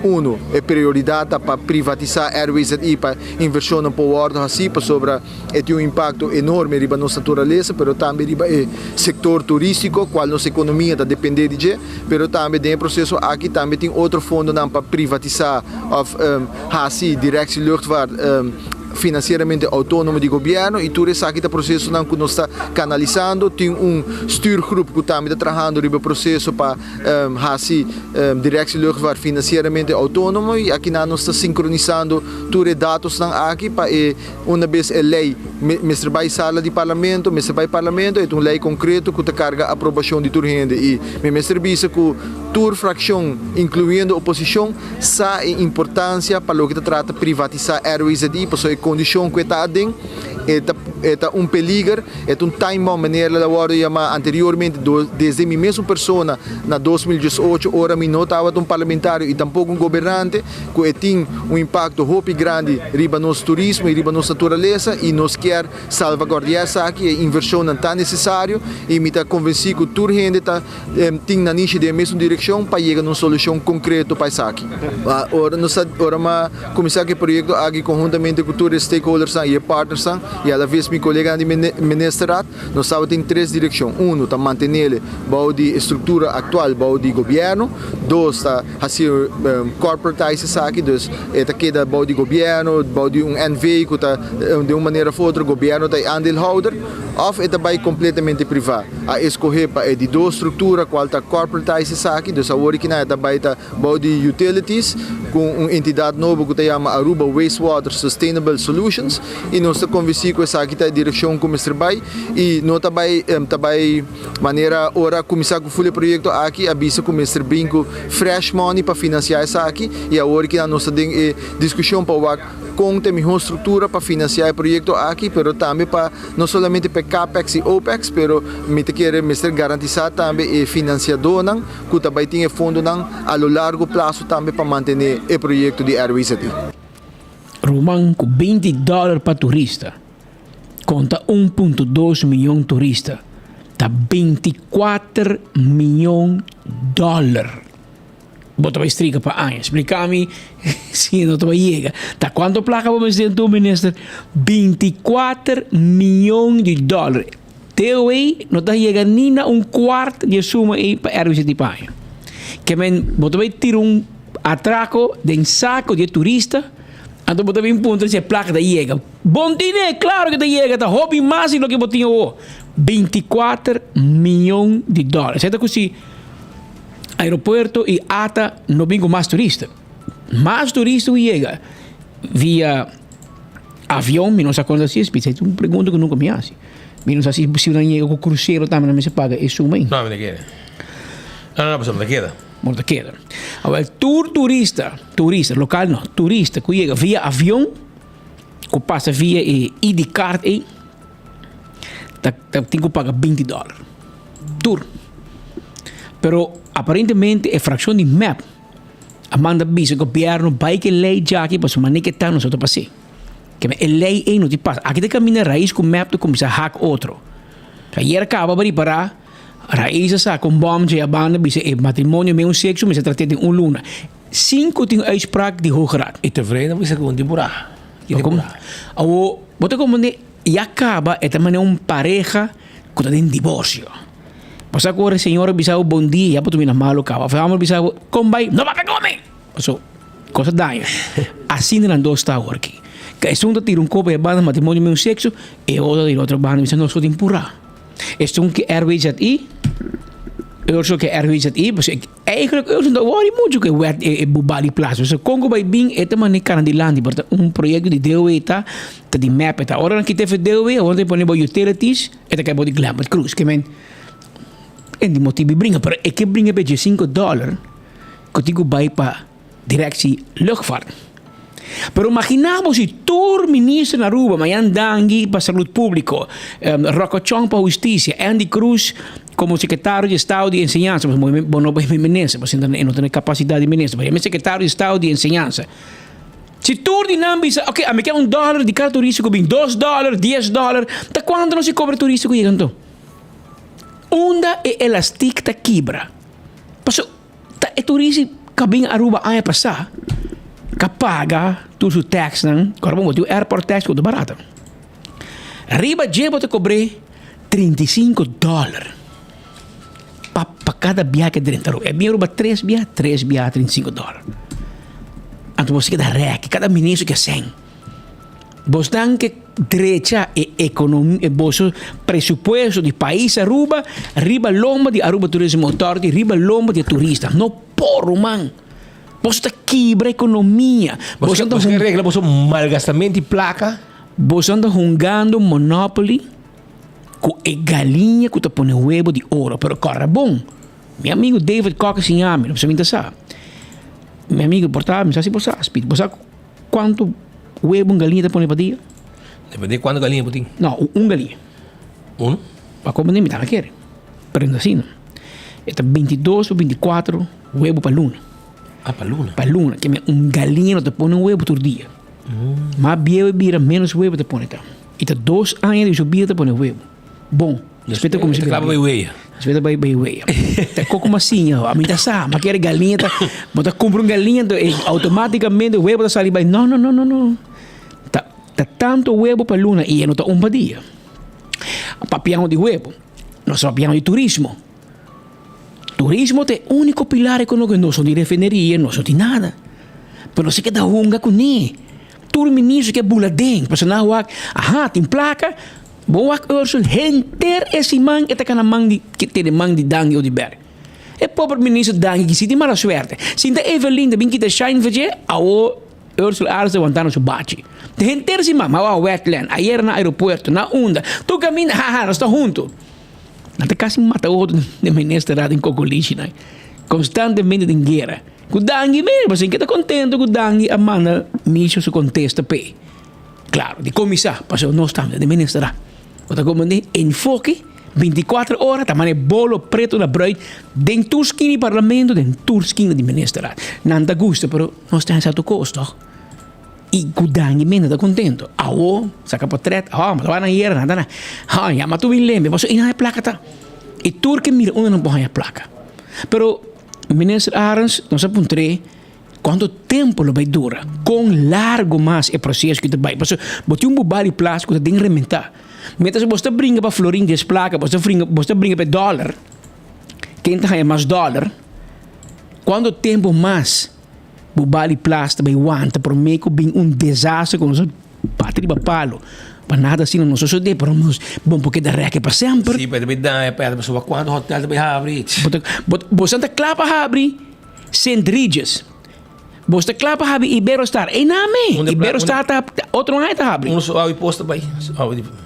uno é prioridade para privatizar RWZI para inversão no power assim para sobre tem um impacto enorme riba nossa natureza, pero também riba setor turístico, qual nossa economia está dependendo de, pero também tem processo aqui também tem outro fundo para privatizar of assim direção luchtvaart financeiramente autônomo de governo e tudo isso aqui está processo que nós está canalizando, tem stuurgroep que também está trabalhando no processo para direção luchtvaart financeiramente autônomo e aqui nós está sincronizando tudo dados aqui para uma vez a lei mestre vai sala de parlamento, mestre vai parlamento é uma lei concreta que está carga a aprovação de tudo gente e mestre visa que toda fração incluindo oposição sa importância para o que trata privatizar RWZI para condição que está dentro é peligro, é time bomb maneira da hora chamar anteriormente desde minha mesma pessoa na 2018 ora me não estava parlamentário e tampouco governante que tem impacto muito grande riba nosso turismo e riba nossa natureza e nós quer salvaguardar essa aqui a inversão não está necessário e me está convencido que toda gente tem na niche da mesma direção para chegar a uma solução concreta para isso aqui. Ora nós começar que projeto aqui conjuntamente com todos os stakeholders e partners e a la vez meu colega de ministerat, nós estamos em 3 direções. Um, está manter a estrutura atual do governo. 2, está fazer corporatize essa aqui, então está queda do governo, de NV, que está de uma maneira ou outra, o governo está andeelhouder, ou está vai completamente privado. A escolher é de 2 estruturas, qual está corporatize essa aqui, então agora que está vai de utilities, com uma entidade nova que se chama Aruba Wastewater Sustainable Solutions, e nós estamos conversando com essa aqui a direção como se trabalha, e nós também maneira ora começar com o projeto aqui, avisa com o Mr. Brinco fresh money para financiar essa aqui, e agora que nós temos discussão para com a melhor estrutura para financiar o projeto aqui, mas também para não somente para CAPEX e OPEX, mas me quer garantizar também o financiador que também tem fundo a largo prazo também para manter o projeto de RWCT. Roman, com $20 para turista, conta 1,2 milhão de turistas, está $24 milhões. Bota vai estriga para anos. Explica-me se não vai chegar. Tá quanto placa vamos dizer tu, ministro? $24 milhões. Teu aí não está chegando nem a quarto de suma aí para RWCT Paia. Que men bota vai tirar atraco de saco de turista. Então bota vai ponto se placa da chega. Bom dia, claro que da chega. Tá hobby mais do que botinho o $24 milhões. Certo que se aeroporto e ata não vem com mais turista. Mais turista chega via avião, me não sei quando assim, é uma pergunta que nunca me hace. Me não sei se possível chega com cruzeiro também, não se paga isso bem. Não, me queda. Não, mas me queda. Muito queda. Agora, turista local não, turista que chega via avião, que passa via ID card aí, tem que pagar $20. Tour. Pero aparentemente é fração de map. A manda bisa o governo vai que lei já aqui para se maniquetar nós outro passei. Que a lei aí não te passa. Aqui tem caminho raiz com map tu começa a hack outro. Aí acaba para parar raiz essa com bom já a banda bisa é matrimônio meio sexo mas se trata de luna. 5 tem uitspraak de hooggraad. E tevreden bisa gewoon temporada. Ou bota como ne e acaba é também pareja que tem divórcio. Pasa agora, senhora, bisao, bom dia, para tu minas malo, cava. Vamos, bisao, combai, não vai comer. So, coisa daia. Assim não andou está agora aqui. Que é um tira copo de banda, matrimônio, meu sexo, e outra de outra banda, bisao, não sou de empurrar. Este que RWCT, eu sou que RWCT, mas eigenlijk, eu não worry muito que é bubali plazo. So, Congo vai bem, é também cara de land, porque projeto de DOE tá de map, tá. Ora que teve DOE, onde põe utilities, é que é de Glamour Cruise, que men en die motivo brengen, maar ik breng een beetje $5 que digo vai para directie luchtvaart. Pero imaginamos si tour ministro na Aruba, Mayan Dangi para salud público, Rocco Chong para justicia, Andy Cruz como secretario de Estado de enseñanza, pues no es ministro, pues no tiene capacidad de ministro, pero es secretario de Estado de enseñanza. Si tour di Nambi, ok, a me queda $1 di carro turístico, $2, $10, ¿ta cuándo no se cobra turístico llegando? Onda e elastic ta quebra. Paso, ta e turisi kabing Aruba ay pasa. Kapaga tu su tax nang, korbo mo tu airport tax ko barato. Riba jebo te cobre $35. Pa cada viaje dentro. E mi Aruba 3 viajes $35. Anto você queda rec, cada ministro que sem. Vos dan que derecha e economia e vosso presupuesto di país Aruba, riba lomba di Aruba Tourism Authority, riba lomba di turista. No porro, man. Vos está quebra economia. Vos anda com regra, vos malgastamento de placa. Vos anda jugando Monopoly com a galinha que te põe huevo de ouro. Pero corre bom. Meu amigo David Cocker se chama, não precisa saber. Meu amigo portava, me sabe se você sabe. Você sabe quanto huevo galinha te põe para dia? Depende de quanto galinha putin. Não, galinha. Para comer nem me tá querer. Prenda assim, não. Está 22 ou 24 huevo para luna. Ah, para luna? Para luna, que galinha não te põe huevo todo dia. Mas bia menos huevo te põe. E está 2 anos de subida te põe huevo. Bom. Respeita como se clava bem hueia. Respeita bem hueia. Tá como assim, a mim tá sá, mas quer galinha, tá, bota compra galinha, automaticamente o huevo tá salindo. Não. Tá Tá tanto huevo para luna y no está un día. Papiano de huevo. Nosotros papiano de turismo. Turismo es el único pilar económico que no son de refinería, no son de nada. Pero no se queda hunga con ni. Todo el ministro que es buladén. Pero na wak, tem placa. Boak Ursula, henter esse man que tá man que tem man de dangue ou de berg. E pobre ministro dangue que se tem mala suerte. Se ainda Evelyn de binki de shine veje, ao Ursula Arce vantando su bachi. De henter esse man, mau wetland, ayer na aeroporto, na onda. Tu camina, nós está junto. Até quase mata outro de ministro em Cocoliche, né? Constantemente em guerra. O dangue mesmo, você que tá contente com o dangue, a manda micho se contesta pe. Claro, de comissário, passou nós estamos de ministro. Wat como de enfoque 24 horas, tamane bolo preto na bruid, den Turskini parlamento, den Turskini di ministerato. Nanta gusto, pero non sta in stato costo. I gudangi meno da contento. Saca potret, ma va na iera, nada. Ya ma tu vin lembe, ma so ina e placa ta. I turque mira una non può a placa. Pero ministro Arens, non sa puntre quanto tempo lo vai dura, con largo mas e processo que te vai. Mas boti un bubali plástico de rementar. Mentre você brinca para florim de placa, você brinca para dólar. Quem tem mais dólar? Quanto tempo mais bubali plástico vai aguanta para mim que bem desastre com nosso patria para palo. Para nada assim não sou de, para nós bom porque da reca para sempre. Sim, para dar para pessoa quando hotel vai abrir. Você tá clapa abrir Centriges. Você clapa abrir Iberostar. E name. Iberostar tá outro aí tá abrir. Só ao posto vai.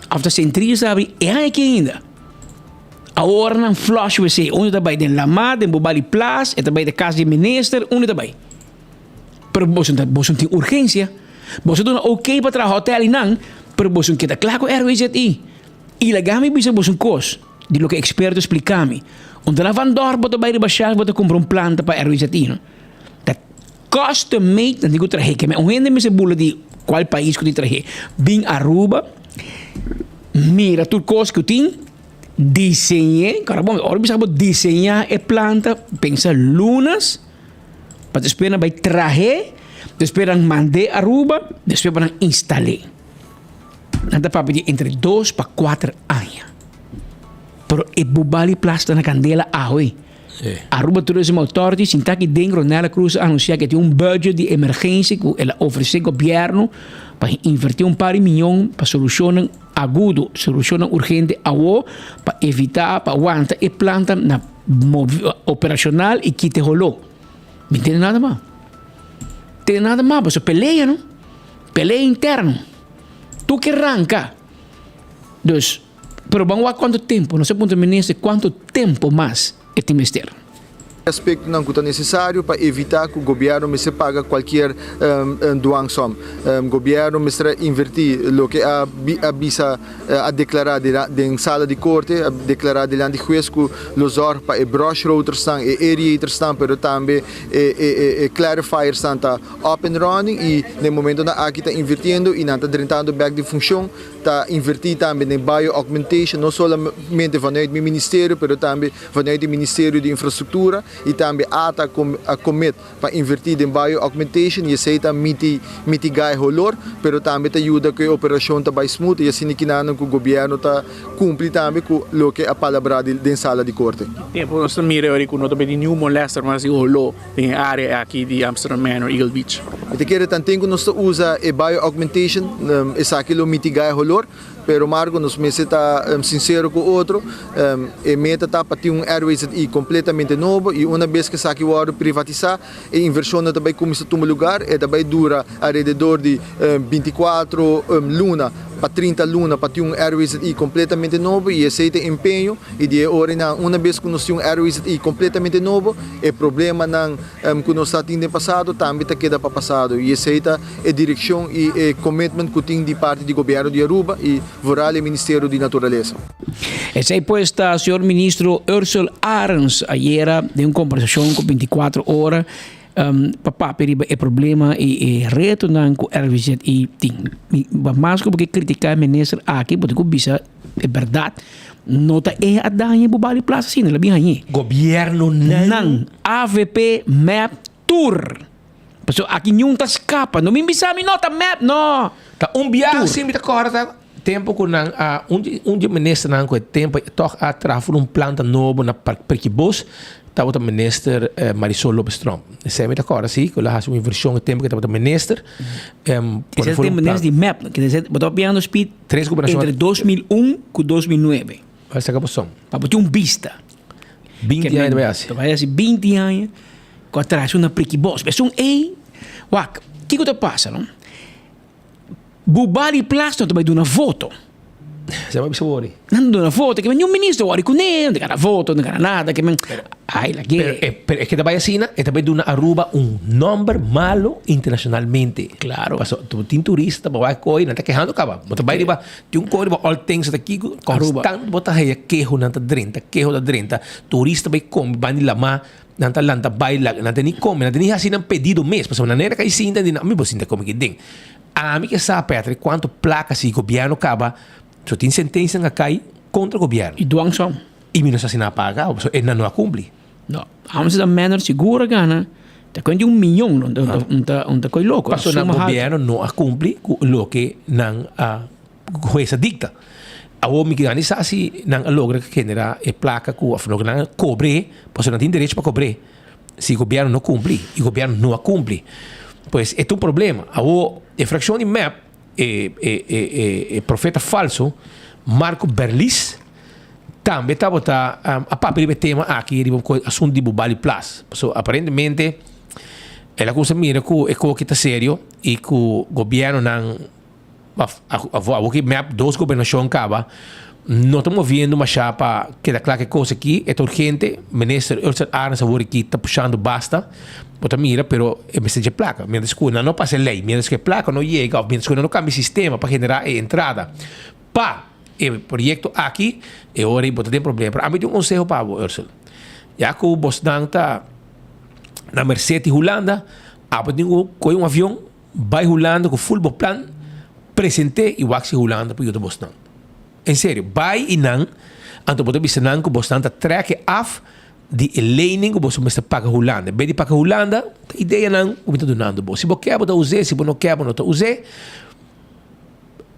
After Centriges abrir é aqui ainda. Agora não flush você, onde tá vai den Lamar, den Bobali Plus, e também da casa de minister, onde tá vai. Pero você tem urgência. Você dá ok para tra hotel e não, pero você quer tá claro com RWZI. E legami bisa você cos, de lo que experto explicami. Onde lá van door bota bij de baixar, bota comprar planta para RWZI, no? Custom made, dan digo traje que me ungende me se bula di qual país que traje. Bing Aruba. Mira tu cos que tin diseñe, caramba, ahora bisa diseñar e planta, pensa lunas. Para esperar by traje, esperar mande Aruba, esperar instalar. Nada para pedir entre 2 para 4 anos. Pero e bubali plasta na candela ahoy. Aruba Tourism Authority, sinta que dentro nela Cruz anuncia que tem budget de emergência que ela oferece ao governo para invertir par de milhão para solucionar agudo, solucionar urgente para evitar, para aguantar e planta na operacional e que te rolou. Não tem nada mais. Tem nada mais, você peleia, não? Peleia interno. Tu que arranca. Dus, pero vamos a quanto tempo, não sei ponto ministro, quanto tempo mais este ministério. Aspecto não é necessário para evitar que o governo me se paga qualquer doação. O governo me será invertir o que avisa a declarar em sala de corte, a declarar diante do juiz que os órgãos para o brush road estão, e area estão, mas também o clarifier está up and running e no momento na aqui está invertindo e não está tentando back de função, está invertindo também em bio-augmentation, não somente vanuit o ministério, mas também vanuit o Ministério de Infraestrutura. E também a comet para invertir em bio-augmentation e aceita mitigar o valor, mas também ajuda que a operação está mais smooth e assim que o governo está cumpre também com o que a palavra da sala de corte. Tempo nós mira agora com nota de New Molester, mas o rolo em área aqui de Amsterdam Manor, Eagle Beach. E te quero tanto que nós usa a bio-augmentation, essa aquilo mitigar o valor. Pero Marco, nos meses está sincero com o outro, a meta está para ter RWZI completamente novo e uma vez que saque o ouro privatizar, a inversão também começa a tomar lugar e também dura alrededor de 24 luna para 30 luna para ter RWZI completamente novo e aceita empenho e de hora uma vez que nós temos RWZI completamente novo, o problema não que nós está tendo passado também está queda para passado e aceita a direção e o commitment que tem de parte do governo de Aruba e Vorale Ministério de Natureza. Esse aí pues está o senhor ministro Ursula Arens ayer de uma conversação com 24 horas para periba o problema e reto não com RWZI e tem mas porque criticar o ministro aqui porque bisa é verdade nota é a danha bubali plaza sim ela bem aí governo não AVP Map Tour So, aqui nenhum tá escapa. Não me bisami nota map, não. Tá viagem sempre tá corta. Tempo que nang dia minister nang ko tempo toch atrás planta novo na Parque Bos. Tava o minister Marisol Lopes Trump. Sempre tá corta sim, que lá uma versão de tempo que tava o minister. Esse tempo nesse map, que dizer, botou piano speed entre 2001 e 2009. Vai ser capção. Para botar vista. 20 anos vai assim. Vai assim 20 anos. Com atrás uma Parque Bos. Mas wak, que te passa, não? Bubali plástico também dá uma voto. Você vai me não dá uma voto, que nenhum ministro olha com ele, não dá voto, não dá nada, que ai la que é que também assim, é também dá Aruba nome malo internacionalmente. Claro. Passo tu tem turista, vai coi, não tá quejando acaba. Mas também riba, tem coi all things aqui constant, bota aí quejo não tá drenta, turista vai come, vai lá não tá lanta baila, não tem nem come, não tem nem assim pedido mesmo, porque maneira que aí sim, não me você como que tem. A mim que sabe, Petra, quanto placas o governo acaba, só tem sentença que cai contra o governo. E doang só. E não se não paga, ele não cumpre. Não. Vamos dar menor segura, gana. Te quando 1 milhão, não tá coi louco. Passou no governo não cumpre o que não a jueza dicta. A homem que ganha assim não logra generar a placa que o não cobre, porque não tem direito para cobrir. Se o governo não cumpre, e o governo não cumpre. Pois é um problema. A infração de MAP, profeta falso, Marco Berlis, também está botando a papel de tema aqui, assunto de Bubali Plus. So, aparentemente, ela coisa mira que é coisa que está sério e que o governo não. A MAP, 2 governações acaba. Não estamos vendo uma chapa que dá claro que coisa aqui é urgente. O ministro Elsa Arnes aqui está puxando basta. Bota mira, pero é mensagem placa. Mientras que não passa lei, mientras que placa não chega, mientras que não cambia sistema para generar a entrada. O projeto aqui, é hora de tem problema. A mim tem conselho para o Ursula. Já que o Bosdan está na Mercedes Holanda, com avião, vai Holanda com full plan, presente e waxi Holanda para o Bosdan. Em sério, vai e não, então pode ver não que o Bosdan está trekke af de lening que você está paga Holanda. Bem de paga Holanda, a ideia não, o que está donando. Se você quer, você usa, se você não quer, você não usa.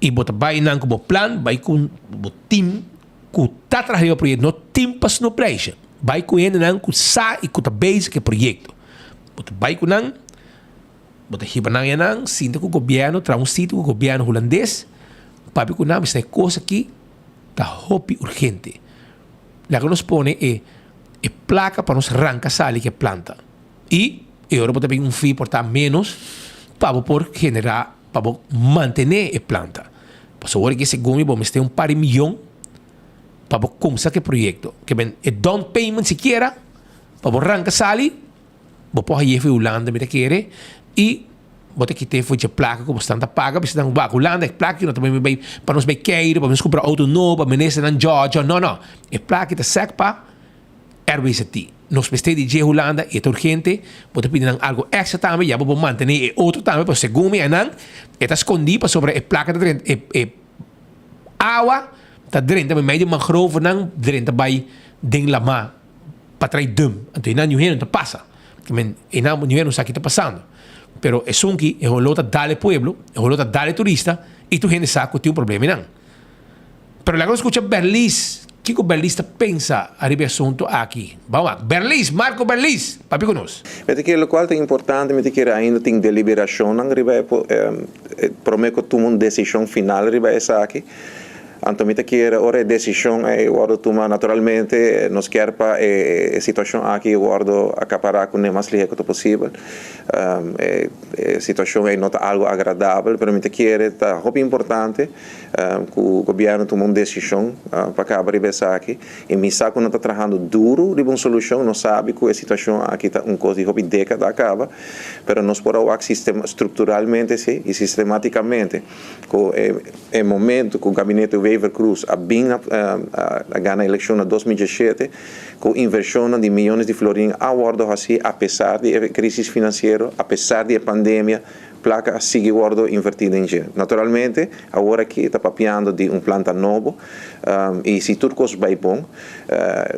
E você vai não com o plano, vai com o time que está trabalhando o projeto, não time para no preço. Vai com ele não com sa e com a base que projeto. Você vai com não, você riba não, sinta que o governo traz sítio com o governo holandês, para que não, essa coisa aqui está urgente. Lá que nos põe é placa para nos arrancar sali que planta. E agora pode ter fee por estar menos para por generar, para manter a planta. Por isso, agora que esse gumi vamos ter par de milhão para começar que projeto. Que bem, é down payment sequer para arrancar sali, vou pôr aí a Holanda, me querer, e vou ter que ter foi de placa como está paga, porque não vai Holanda, é placa que não também vai para nos querer, para nos comprar auto novo, para minister na Georgia, não. É placa que está para RBCT. Nos pestedi de Holanda é urgente, pode pedir algo extra também, já vou manter outro também, para segundo me não, está escondido para sobre a placa da dentro, água está dentro, mas meio de mangrove não dentro vai dentro lá má para trair dum, então não não passa, que men não não sabe o que está passando, pero é sunki é rolota dale pueblo, é rolota dale turista e tu gente sabe que tem problema não, pero lá quando escuta Berlis que o Berlista pensa a assunto aqui? Vamos lá. Berlis, Marco Berlis, papi conosco. Mas que o qual é importante, mas que ainda tem deliberação, não riba prometo que uma decisão final riba essa aqui. Então, que ora decisão é guardo toma naturalmente nos quer para a situação aqui guardo acaparar com o mais ligeiro possível. A situação é não algo agradável, mas que é muito importante que o governo tome uma decisão para acabar essa aqui. E me sabe não está trabalhando duro de uma solução, não sabe que a situação aqui está coisa de década acaba, mas nós podemos sistema estruturalmente sim, e sistematicamente com o momento que o gabinete Wever Cruz a ganhar a eleição em 2017 com inversão de milhões de florins a guardo assim, apesar da crise financeira, apesar da pandemia, placa sigue guardo invertida em dinheiro. Naturalmente, agora que está papiando de planta novo e se tudo coisa vai bom,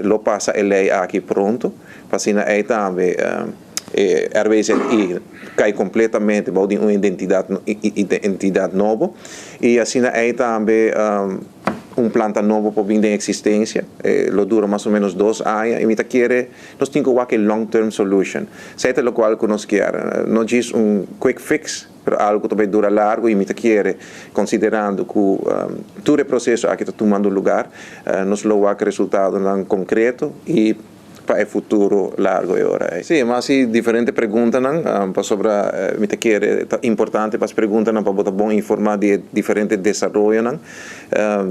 lo passa a lei aqui pronto, assim aí também a veces cai completamente para uma identidade nova e assim aí também planta novo para vir em existência, lo dura mais ou menos 2 anos e me quer nós temos que long term solution, seja o qual que nós quer, não diz quick fix, mas algo que dura largo e me quer considerando que todo o processo aqui está tomando lugar, nós lo vai resultado não concreto e para o futuro largo e ora. Sim, mas diferentes perguntas sobre me quer importante para as perguntas para poder bom informar de diferentes desenvolvimentos,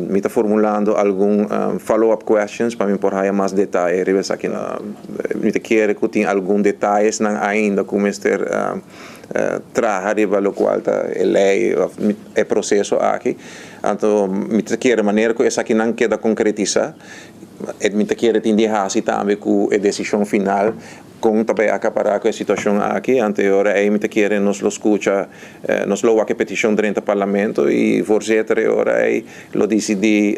me está formulando algum follow-up questions para me porrar mais detalhes aqui, me quer que tem algum detalhes ainda como este trabalhar o qual a lei é processo aqui, então me quer maneira que essa aqui não queda concretizar. E me quer entender assim também com a decisão final com também acaparar com a situação aqui anterior aí me quer nos lo escuta nos lo que petição dentro do parlamento e voorzitter ora aí lo decidi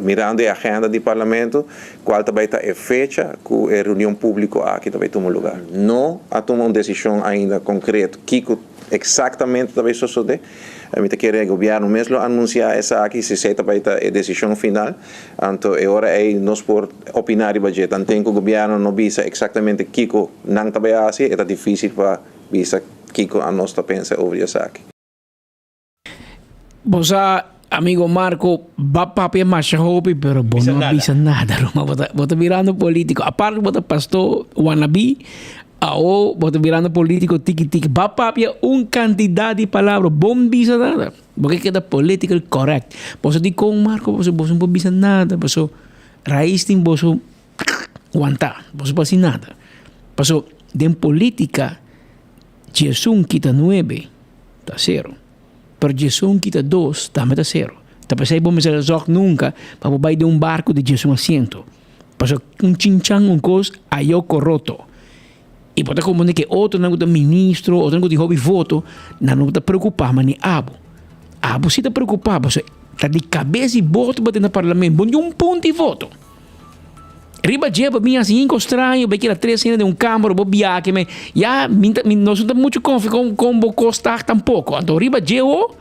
mirando a agenda do parlamento qual também está a fecha com a reunião pública aqui também toma lugar não a tomar uma decisão ainda concreta que exatamente também sucede me quer o governo mesmo anunciar essa aqui se sai também a decisão final então agora aí nós por opinar e budget então o governo não visa exatamente Kiko não também assim é difícil para visa Kiko a nós pensa sobre essa aqui. Bosa amigo Marco va papi mais hope pero bom não avisa nada bota virando político a parte bota pastor wannabe ou bota virando político tiki va papi candidato de palavra bom visa nada porque queda political correct bosa di com Marco bosa não visa nada bosa raiz tem bosa aguantar bosa pasi nada bosa den política Jesus kita 9 tá 0 pero Jesus kita 2 também tá 0 tapi saya bom misalnya zok nunca para babai de barco de Jesus asiento bosa chinchang cos ayo coroto e pode comunicar que outro não é ministro outro não é hobby voto não está preocupado mas nem abo se está preocupado está de cabeça e voto para no parlamento bom de ponto de voto riba jeba minha assim estranho bem que era 3 cenas de câmara vou biar me já nós não estamos muito confiantes com costar tampouco então riba jebo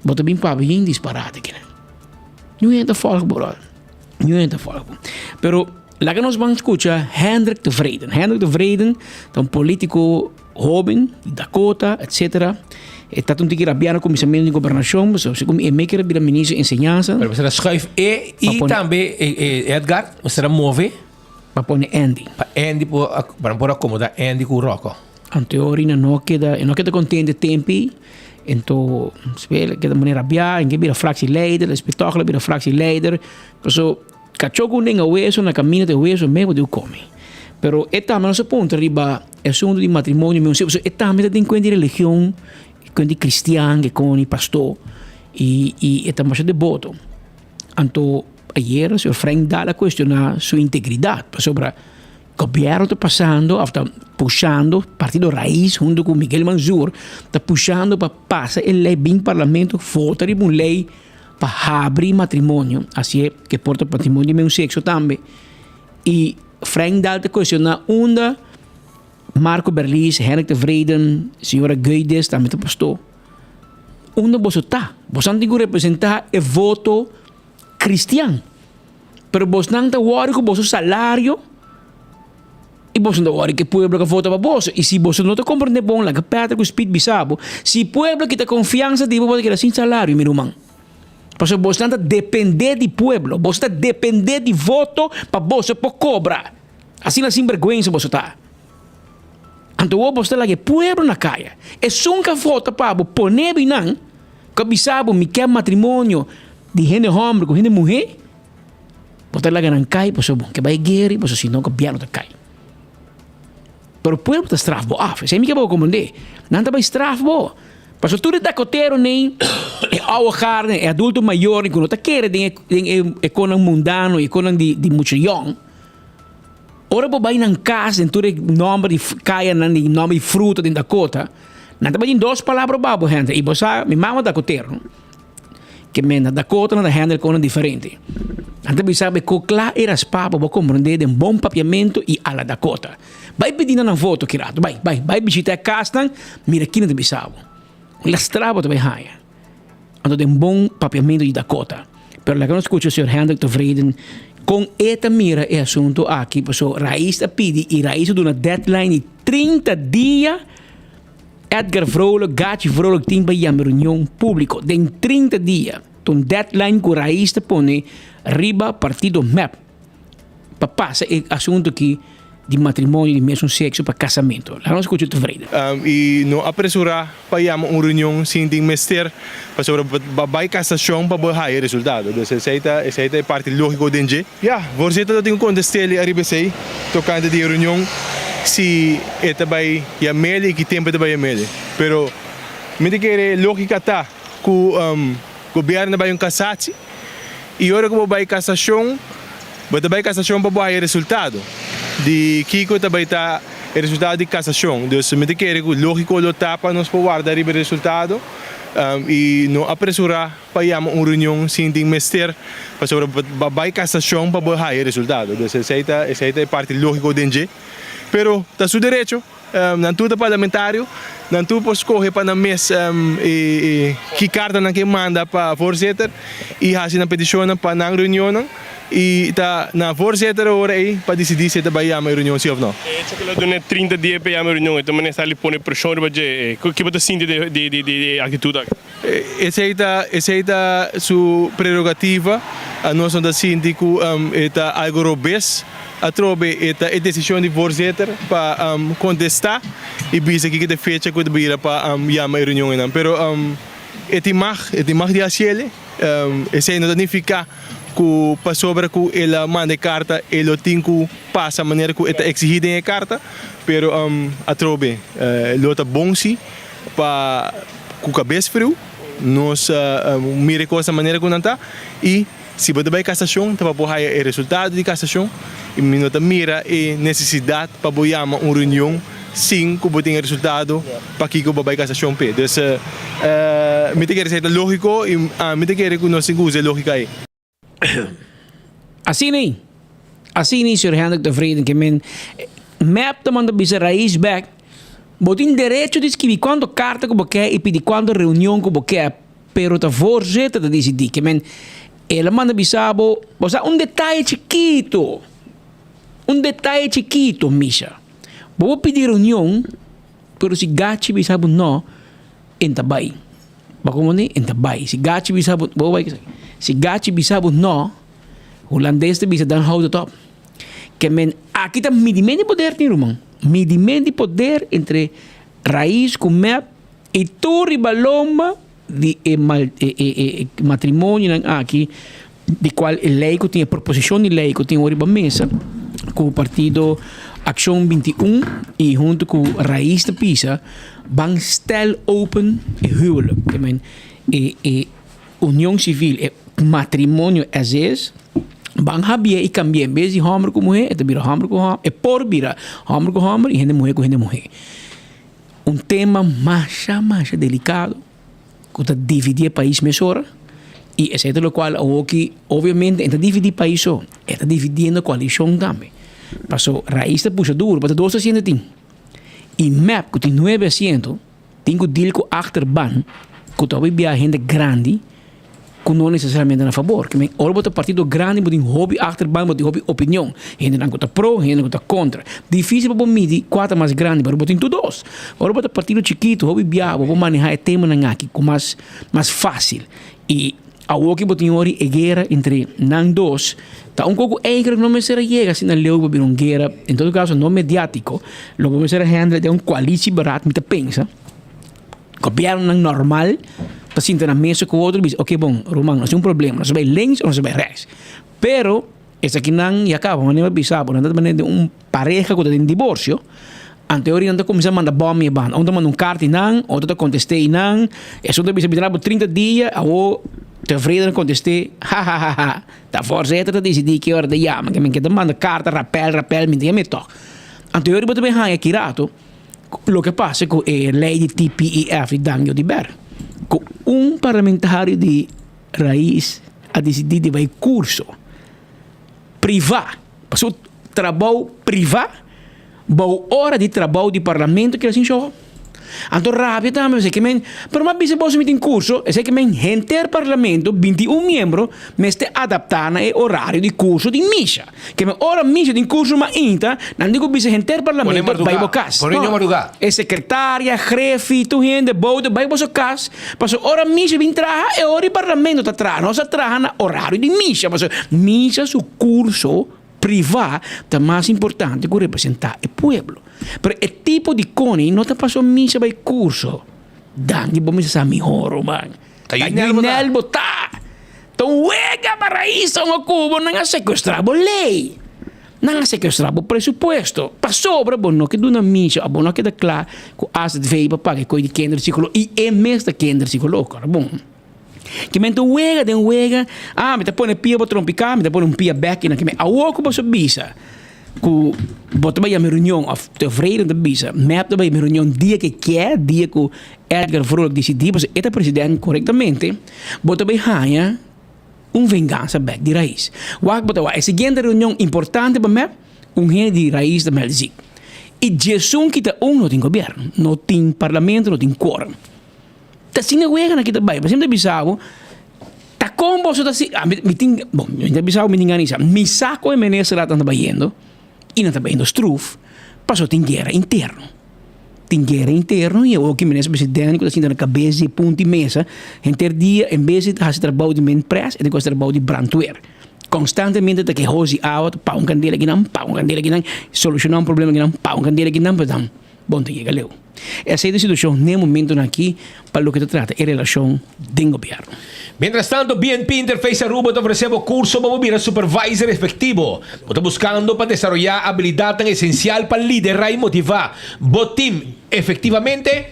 bota bem para bem disparate que não é da folga bro não é da folga pero lá que nós vamos escutar Hendrik de Vreden é político jovem Dakota etc está um tigre rabiano comissário de governação mas como é meio que era ministro de enseñanza mas será schuif e também Edgar será move para pôr Andy para acomodar Andy com o Rocco anteori não queda contente tempo então se queda maneira rabiar em que vira fractieleider espetáculo vira fractieleider então cachoco nem a hueso na caminho de hueso mesmo de come pero etama nosso ponto riba é assunto de matrimônio meu se etama tem conta de religião com cristiano que com pastor e etama de voto então ayer o senhor Frank Dalla questionar sua integridade sobre o governo está passando está puxando partido raiz junto com Miguel Manzur está puxando para passar a lei bem parlamento votar uma lei para abrir matrimônio, assim que porta patrimônio mesmo sexo também. E Frank Dalla questiona onde Marco Berlis, Hendrik de Vreden, senhora Guedes também te postou. Onde você está? Você não tem que representar o voto cristiano. Pero você não está worried com o seu salário e você não está worried que o povo que vota para você. E se você não está compreendendo bom, like Pedro com o Espírito Bisabo, se o povo que tem confiança de você que é sem salário, meu irmão. Porque você não está depender do povo, você está depender de voto para você poder cobrar. Assim na sinvergüenza você está. Então você está lá que povo na caia. É só que vota para pôr e não, que bisabo me quer matrimônio de gente homem com gente mulher, você está lá que não cai, você bom que vai guerra, você se não que piano está cai. Pero o povo está straf bo af. Você me quer vou compreender? Não está straf bo. Porque tudo está coteiro nem é oude carne, é adulto maior, e quando está querendo é conan mundano, é conan de muito young. Ora por vai na casa, em tudo nome de caia, nome de fruta de Dakota. Não está bem 2 palavras babo, gente. E você me mama da coteiro. Que me na Dakota na handle conan diferente. Então você sabe que claro era papo para compreender de bom papiamento e alla Dakota. Vai pedire una foto, Kirato. Vai visitare Castan, mira aqui na Bissau. La strada vai haia. Ando tem bom papiamento de Dakota. Pero la que não escuta o senhor Hendrik tevreden com esta mira e assunto aqui, pessoal. Raiz a pedi e Raiz de uma deadline de 30 dias. Edgar Vrolijk, Gatti Vrolijk, tem para uma reunião pública. Tem 30 dias. Een deadline que Raiz te pone riba partido MEP. Para passar o assunto aqui de matrimônio de mesmo sexo para casamento. Lá não escuta tevreden. E não apressurar para uma reunião sem ter mestre para sobre a cassação para botar o resultado. Então, essa é a parte lógica do NG. Você tem que contestar a RBC, tocando de reunião, se é também a mele e que tempo também a mele. Pero, me tem que lógica tá que o governo vai cassar e a hora que vai cassação, vai cassação para botar o resultado. De Kiko também está o resultado de cassação. Então, me tem que lógico lo tá para nós guardar o resultado e não apressurar para uma reunião sem ter mestre para sobre a cassação para botar o resultado. Então, essa é a parte lógica do NG. Pero está seu direito, não tudo parlamentário, não tudo pode escolher para na mesa que carta não que manda para a voorzitter e fazer uma petição para na reunião e tá na voorzitter hora aí para decidir se vai a reunião sim ou não. Se aquilo dona 30 dias para a reunião, então maneira ali põe pressão para que você sente de atitude. Essa é a sua prerrogativa, a nossa da síndico é algo robusto. A trobe é a decisão de voorzitter para contestar e bisa que de fecha que de para a reunião não. Pero é timar de asiele, esse não significa que para sobre que ela manda carta, ela tem que passar a maneira que é exigida em carta, pero a trobe lota bom se para com cabeça frio, nós mira coisa maneira que não está e se você vai cassação, tá para borrar o resultado de cassação e minuta mira e necessidade para boiar uma reunião sim que tem resultado para que vai cassação pe. Então, me tem que ser lógico e me tem que nós usa lógica aí. Assim nem, senhor Hendrik tevreden que men map te manda bisa Raiz back. Botin direito de escrever quando carta que você quer e pedir quando reunião que você quer, pero tá voorzitter de decidir que men ela manda bisabo, você um detalhe chiquito. Misha. Vou pedir reunião, pero se gachi bisabo não, entabay. Como nem entabay. Se gachi bisabo, se gachi bisabo não, holandês te bisa dan hold it up. Que men aqui tá medimento de poder ni rumang. Medimento de poder entre Raiz com MEP e Torre Baloma de matrimônio aqui, de qual a lei que tinha proposição de lei que tinha oriba mesa com o partido Ação 21 e junto com Raiz de Pisa van stel open e huwelijk. E união civil e matrimônio às van habia e cambia em vez de homem com mulher, é vira homem com homem, é por vira homem com homem e gente mulher com gente mulher. Um tema mais delicado que está dividir o país mesora e é certo o qual aqui obviamente está dividir o país só, está dividindo a coalição também. Passou Raiz está puxa duro para 200 tem e MEP que tem 900 tem que deal com achterban que talvez a gente grande que não necessariamente a favor que ora bota partido grande tem hobby achterban tem hobby opinião gente não está pro gente não está contra difícil para medir quatro mais grande para botar tudo dois ora bota partido chiquito hobby biabo para manejar o tema na aqui com mais fácil e a o que botin ori e guerra entre nan dos tá pouco que não me será chega assim na leu para uma guerra em todo caso não mediático lo que me será handle de coalição barat me te pensa copiar normal para sentar na mesa com o outro diz ok bom Romano não é problema nós vai links ou nós vai rechts pero essa aqui não e acaba não é bisabo não é de pareja que tem divórcio en teoria não começa a mandar bomba e ban onde manda carta não outro contestei não isso deve ser por 30 dias ou tevreden contestei da voorzitter te decidir que hora de jama que me queda manda carta rappel me me toch en teoria moet ben gaan kirato lo que passa con lei di TPIF di Daniel Di Ber con un parlamentario di Raiz a decidir de vai curso privato passou trabalho privado, boa hora de trabalho de parlamento que assim show. Então rápido também, sei que men, pero mas bisa bolso meeting curso, sei que men enter parlamento 21 membros, mas te adaptar na horário de curso de missa. Que men hora missa de curso ma inta, não digo bisa enter parlamento vai bocas. Porém não madrugar. É secretária, chefe, tu gente, bode, vai boso cas. Passo hora missa vem traha e hora parlamento tá traha, nossa traha na horário de missa, passo missa su curso privado é mais importante que representar o povo. Pero o tipo de cone não está passando missa para curso. Dani, vamos a melhor, man. Ayunel botar. Então, uega para isso, um cubo, não é sequestrado lei. Não é sequestrado presupuesto. Para sobra, bom, não que do na missa, bom, não que da claro, que as veio para pagar coisa de kinderpsicólogo e é mesmo da kinderpsicólogo, bom. Que mento uega, me tá põe pia para trompicar, me tá põe pia back na que me awoco para subisa. Que bota vai a minha reunião, a freira da bisa, map da vai a minha reunião dia que quer, dia que Edgar Vrolijk decidiu, porque é presidente corretamente, bota vai ganhar vingança back de raiz. Wak bota vai, a seguinte reunião importante para mim, gene de raiz da Melzik. E Jesus que tá não tem governo, não tem parlamento, não tem quórum. Tá assim na uega na kita vai, mas sempre bisau, tá combo so tá assim, bom, ainda bisau me ninguém sabe, me saco e menesa lá tá trabalhando, e não tá bem dos truf, passou tem guerra interno. Tem guerra interno e eu que menesa presidente que tá assim na cabeça e ponto de mesa, dia em vez de fazer trabalho de men press, e de trabalho de brandweer. Constantemente tá que hoje out, pau candela que não, solucionar problema que não, pau candela que não, então, bom tem que leu. Essa é a situação, nesse momento aqui, para o que se trata, é a relação do governo. Mientras tanto, BNP Interface Aruba te ofrece curso para mover a supervisor efectivo. Está buscando para desarrollar habilidad tan esencial para liderar y motivar. Vos team, efectivamente,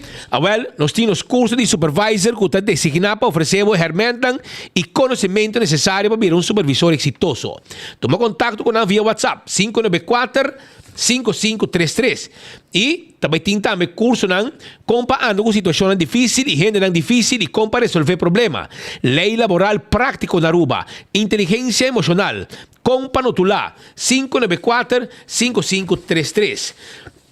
nos tenemos cursos de supervisor que está designado para ofrecer herramientas y conocimiento necesario para ser un supervisor exitoso. Toma contacto con nosotros vía WhatsApp 594-5533 e também tem curso comparando com situações difíceis e gente difícil e como para resolver problemas. Lei laboral prático na Aruba, inteligência emocional, compa no Tulá, 594-5533.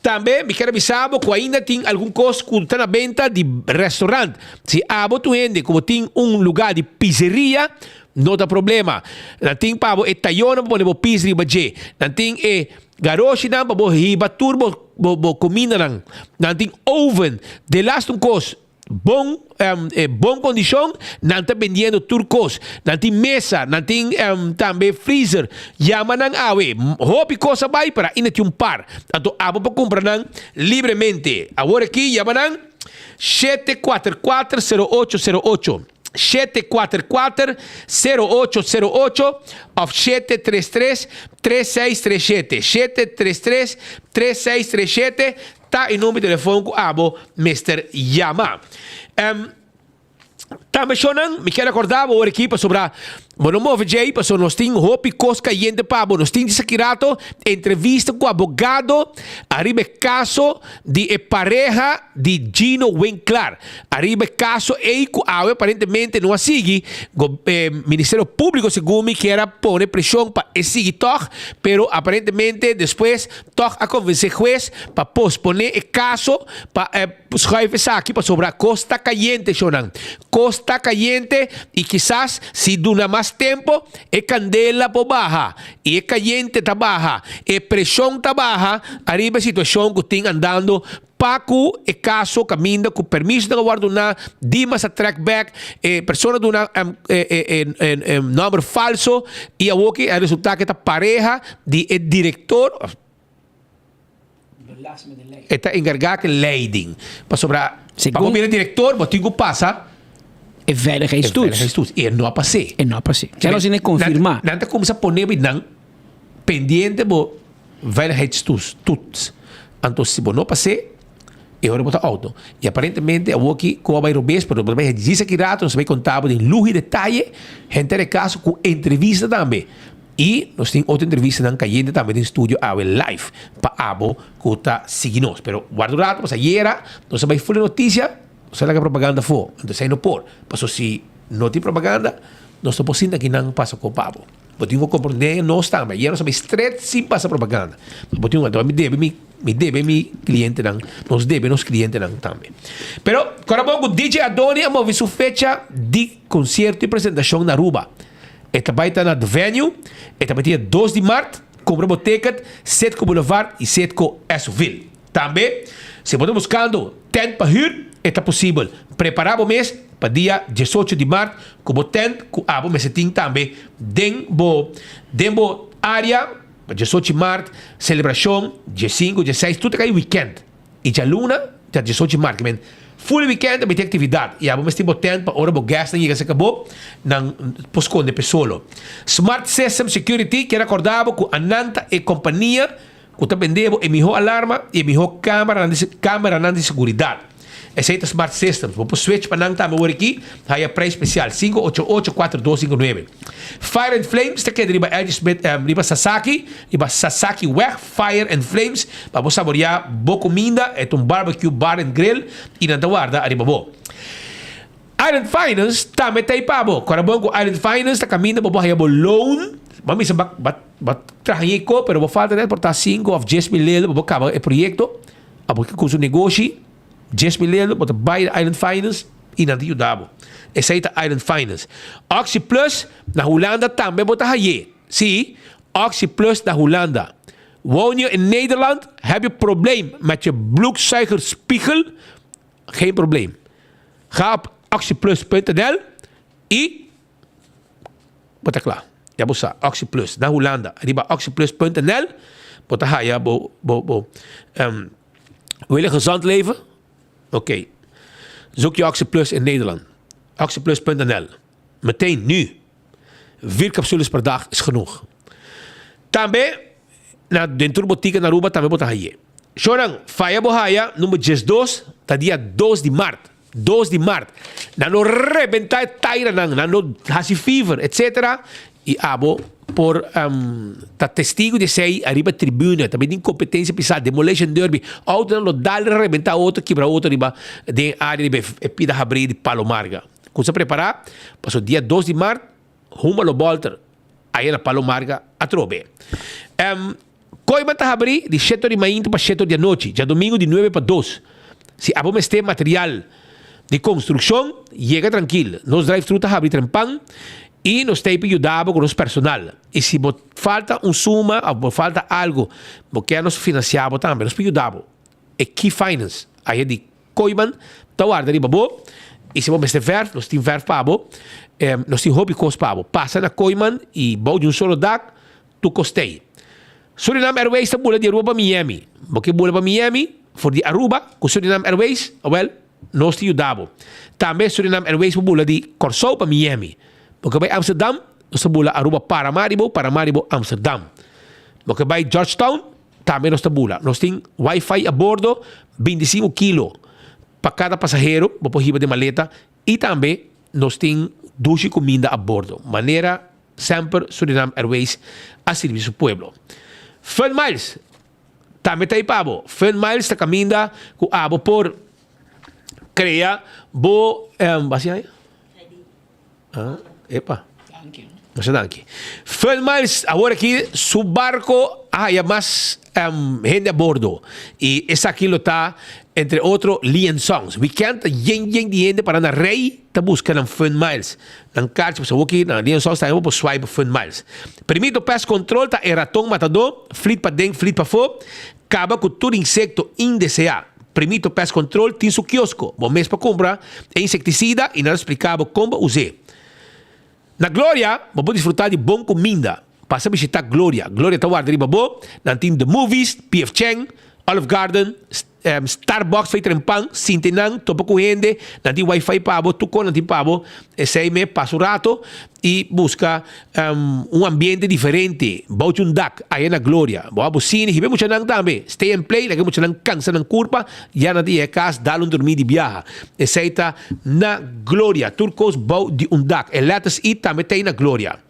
Também me quero avisar que ainda tem algum custo que está na venda de restaurante. Se tu gente como tem lugar de pizzeria, não tem problema. Não tem para o etaiona para o pizzeria baje. Não tem garoshi para o riba turbo comida não tem oven de last cost bom condição não está vendendo turcos não tem mesa não tem também freezer chama não awe hobby coisa vai para ainda tem par então abo para comprar livremente agora aqui chama não 744-0808 744-0808 ou 733-3637 733-3637 tá em número de telefone com abo Mr. Yama. Também me quero acordar a equipe sobre a Monomove J, para nós temos hopi cosca yente pabo, nós temos secreto entrevista com o abogado, arriba caso de pareja de Gino Winkler, arriba caso eico aparentemente não sigue, Ministério Público segundo me quer pôr pressão para seguir toque, pero aparentemente depois toque a convencer juez para posponer o caso para escrever aqui para sobre a Costa Caliente, Costa Caliente e quizás se dura mais tempo e candela po baja e caliente tá baja e pressão tá baja arriba a situação que tem andando paco e caso caminho com permisso de guardar dimas a trackback e pessoa do número falso e a o que é resultado que tá pareja de diretor está encarregado de leiding para sobrar para o diretor mas tem que passar é veiligheidstoets. E não passei. Já não se nem confirmar. Não tem como se poner pendente do veiligheidstoets. Então, se não passei, eu vou botar auto. E aparentemente, eu aqui com a Bairobês, mas também diz aqui rato, nós vamos contar em luxo e detalhe, gente de caso com entrevista também. E nós temos outra entrevista na Caliente também no estúdio live para abo que está seguindo nós. Mas guarda o rato, mas ayer nós vamos fazer notícia. Será que a propaganda for? Então, se não por. Mas se não tem propaganda, nós estamos sentindo que não passa com o pavo. Botinho vou compreender nós também. E eu não sabia estreito sim passa propaganda. Botinho me deve mi cliente não, nos deve nos clientes não também. Pero agora bom o DJ Adoni amou sua fecha de concerto e apresentação na Aruba. Esta vai estar na The Venue. Esta vai ter 2 de março. Compra o ticket, Setco Boulevard e Setco Esoville. Também, se você buscando tent para huir, é possível. Preparar o mês para dia 18 de março, como tent, com a mês também. Dembo área, 18 de março, celebração, dia 5, dia 6, tudo aí weekend. E dia luna, dia 18 de março, full weekend vai ter atividade. E a mês tem tent para hora o gas não se acabou, não posconde pessoa. Smart System Security, que recordava com a Nanta e companhia, que também devo é melhor alarma e melhor câmera de segurança. Esse é o Smart System. Vou switch para não estar aqui. Aí a preço especial 588-4259. Fire and Flames, está aqui riba Sasaki, riba Sasaki Weg, Fire and Flames, para você saborear boa comida, é um barbecue bar and grill e na guarda arriba bo. Iron Finance também tem pabo. Quando bom com Iron Finance, está caminhando para o loan. Mami se bat trabalhei ko, pero falta de portar 5 ou 10 mil para acabar o projeto. Abo que com o negócio 10 mil para buy Iron Finance e não te ajudava. Esse é Iron Finance. Oxy Plus na Holanda também bota haye. Sim, Oxy Plus na Holanda. Woon je in Nederland, heb je probleem met je bloedsuikerspiegel? Geen probleem. Ga op oxyplus.nl e bota klaar. Ja, bossa, Oxyplus, na Holanda. Riba oxyplus.nl. Bota haya, wil je gezond leven? Oké. Zoek je Oxyplus in Nederland. Oxyplus.nl. Meteen, nu. 4 capsules per dag is genoeg. Também, dentro da botica na Aruba, também bota haya. Chorang, faya bohaya, número 12, tá dia 2 de março. 2 de março. Não rebentar taira, não hasi fever, etc. E abo por tá testigo de sei arriba tribuna, também tem competência pisar demolition derby, outro não dá rebentar outro, quebra outro riba de área de pida abrir de Palomarga. Quando se preparar, passou dia 2 de março, rumo ao Bolter, aí na Palomarga a trobe. Coima tá abrir de 7 de manhã para 7 de noite, já domingo de 9 para 2. Se abo este material de construção, chega tranquilo. Nos drive-thru tá abrir trempang e nos tem ajudado com o personal. E se falta suma ou falta algo, porque nós financiamos também, nos ajudamos. É Key Finance, aí é de Coiman, tá guarda ali, babo. E se você ver, nós temos ver pabo, nós temos hobby cost pabo. Passa na Coiman e bom de solo dak, tu costei. Suriname Airways tá bula de Aruba para Miami. Porque bula para Miami, for de Aruba, com Suriname Airways, well, nós te ajudamos. Também Suriname Airways bula de Corsou para Miami. Porque vai Amsterdam, nós bula Aruba para Paramaribo, Amsterdam. Porque vai Georgetown, também nós bula. Nós temos Wi-Fi a bordo, 25 kg para cada passageiro, para riba de maleta. E também nós temos ducha e comida a bordo. Maneira sempre Suriname Airways a serviço do pueblo. Fun Miles, também está aí pabo. Fun Miles está caminhando com abo por criar bo assim epa. Danke. Fun Miles agora aqui su barco há mais gente a bordo e esse aqui está entre outros liaisons. Weekend yen de gente para na rei tá buscando Fun Miles. Nan carta para aqui na liaisons está por swipe Fun Miles. Permito pest control tá ratão matador, flit para dentro, flit para fora, acaba com todo insecto indesejado. Permito pest control tem seu quiosco, bom mês para comprar, é inseticida e não explicava como usar. Na Glória, você pode desfrutar de boa comida. Passa a visitar Glória. Glória está guardada riba bo. Não tem The Movies, P.F. Chang, Olive Garden, Starbucks, feito em pão, Sintenang, topa corrente, não tem Wi-Fi pabo, tu não tem pabo, esse me passa o rato e busca ambiente diferente. Bote duck, aí na Glória. Boa bocina, hibe mucha nang também. Stay and play, lagi mucha nang cansa nang curva, já não tem casa, dá dormir de viaja. Esse está na Glória. Turcos, bau de duck. E latas e também tem na Glória.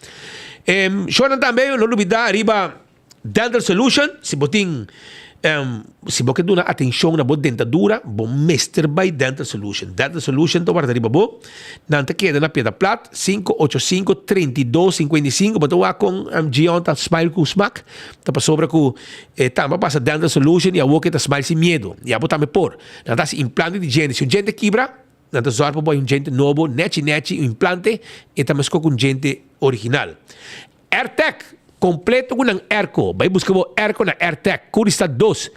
Shonan também, não olvidar, arriba Dental Solution, se botin se você dá atenção na boa dentadura, bom Mr. by Dental Solution. Dental Solution, tu guarda riba bo, não te queda na pieda plat, 585-3255, mas tu vai com Gion, tá smile com smack, tá para sobra com, tamba passa Dental Solution e a boca tá smile sem medo, e a boca me por, não tá se implante de gente, se o gente quebra, não tá zorpa boy um gente novo, neti, o implante, e tá mesco com gente original. AirTech, completo com um Airco. Vai buscar o Airco na AirTech. Curista 2.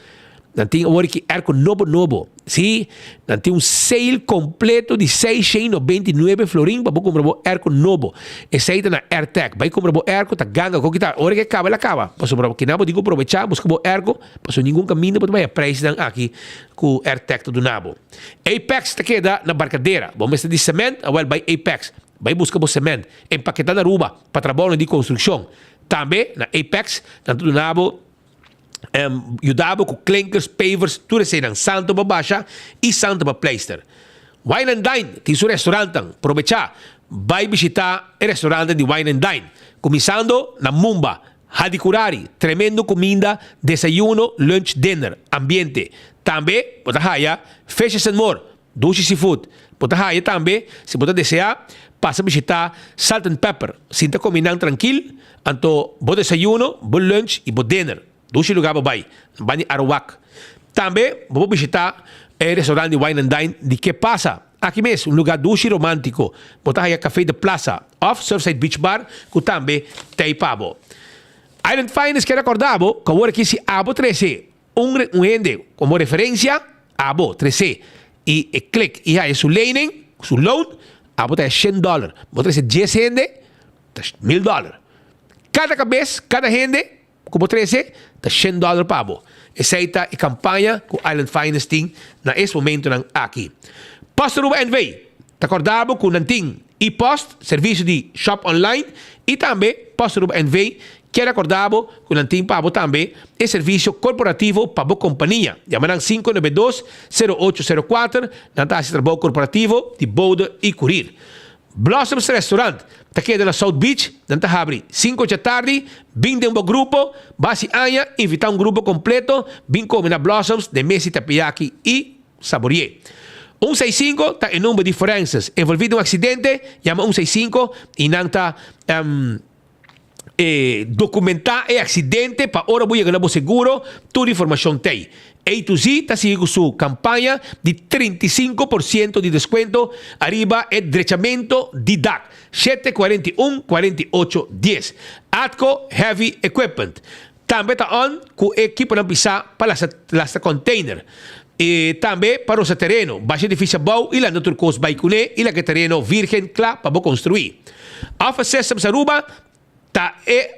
Não tem agora que Airco novo. Sim, não tem sale completo de 699 florim para comprar o Airco novo. Esse aí está na AirTech. Vai comprar o Airco, tá ganga. Com que tá, hora que acaba, ela acaba. Passou para que não pode aproveitar, buscar o Airco. Passou nenhum caminho para vai preço aqui com o AirTech do nabo. Apex está queda na barcadeira. Vamos de cimento, well, vai Apex. Vai buscar o cimento. Empaquetar na Aruba para trabalho de construção. Também na Apex, na tudo nabo, ajudava com clinkers, pavers, tudo isso em Santo para baixa e Santo para pleister. Wine and Dine, tem seu restaurante, aproveitar, vai visitar o restaurante de Wine and Dine, começando na Mumba, Hadikurari, tremendo comida, desayuno, lunch, dinner, ambiente. Também, pode haya, Fishes and More, Dushi Seafood, pode haya também, se pode desejar, passa a visitar Salt and Pepper, sinta combinando tranquilo, anto bom desayuno, bom lunch e bom dinner. Dois lugares vai, vai em Arawak. Também vou visitar o restaurante de Wine and Dine de que passa. Aqui mesmo, um lugar doce romântico. Botar aí a café de plaza, off Surfside Beach Bar, que também tem pabo. Island Finance quer acordar, que agora aqui se abo 13, um rende como referência, abo 13. E clique, e aí su lening, su loan, abo é $100. Botar esse 10 rende, $1,000. Cada cabeça, cada rende, como 13, está $100 pabo. Essa é a campanha que o Island Finance tem nesse momento aqui. Post Aruba NV, está acordado com o Nanting e-post, serviço de shop online, e também Post Aruba NV, que é acordado com o Nanting pabo também, é serviço corporativo para a companhia. Chamarão 592-0804, na taxa de trabalho corporativo de Bode e Curir. Blossoms Restaurant, está aqui na South Beach, está abre 5 da tarde, vem de um grupo, base anha, invitar um grupo completo, vem comer na Blossoms de Messi Tapiaki e Saborier. 165 está em número de diferenças, envolvido em um acidente, chama 165 e não está documentar o acidente para hora voy a ganar seguro, toda informação tem. A2Z está seguindo sua campanha de 35% de desconto arriba e direchamento de DAC 741-4810. Atco Heavy Equipment. Também está on com equipo na pisar para las container. E também para o terreno. Baixa difícil bau e lá no turcos baicune e lá que terreno virgem claro para construir. Office Systems Aruba ta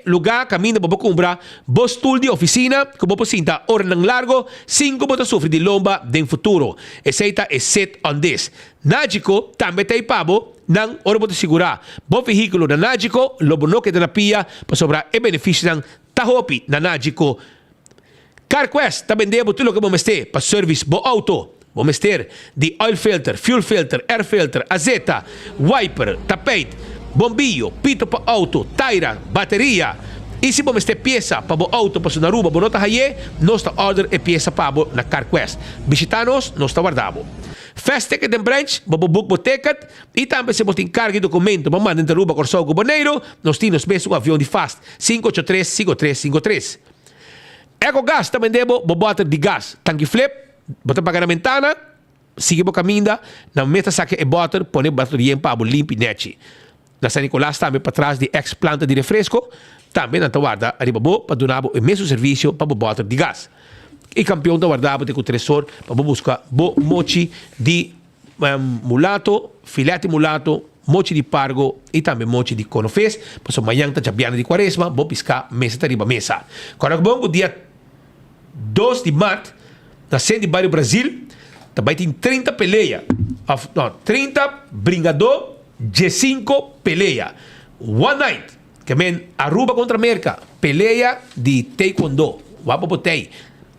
lugar caminho para comprar bostul de oficina que você sinta hora ng largo 5 para sofrer de lomba no futuro. Essa é set on this. Nagico também tem pabo ng hora para segurar. Bom veículo na Nagico, lobo no que na pia para sobrar e benefício ng tahopi na Nagico. CarQuest também deve tudo que vamos ter para service bo auto. Vamos ter de oil filter, fuel filter, air filter, azeta, wiper, tapete, bombillo, pito para auto, taira, bateria. E se vamos ter peça para o auto para sua Aruba, bonota haye, nossa order é peça para na CarQuest. Visita-nos, nós está guardado. Fast Ticket and Branch, book o ticket, e também se você encarga documento para mandar Aruba Corsão Boneiro, nós temos mesmo um avião de Fast 583-5353. EcoGas também debo botar de gás, tanque flip, botar pagar na ventana, siga o caminho, na meta saque e botar, põe bateria para limpo e net. Na San Nicolás também para trás de ex-planta de refresco, também na guarda arriba para donar o mesmo serviço para botar de gás. E campeão da guarda de tresor para buscar mochi de mulato, filete mulato, mochi de pargo e também mochi de conofes, para so manhã tá jabiana de quaresma, vou piscar mesa arriba mesa. Quando bom dia 2 de março, na Centro de Bairro Brasil, também tem 30 peleia, 30 bringador, G5 peleia. One night, que men Aruba contra América, peleia de taekwondo. Wapa botei.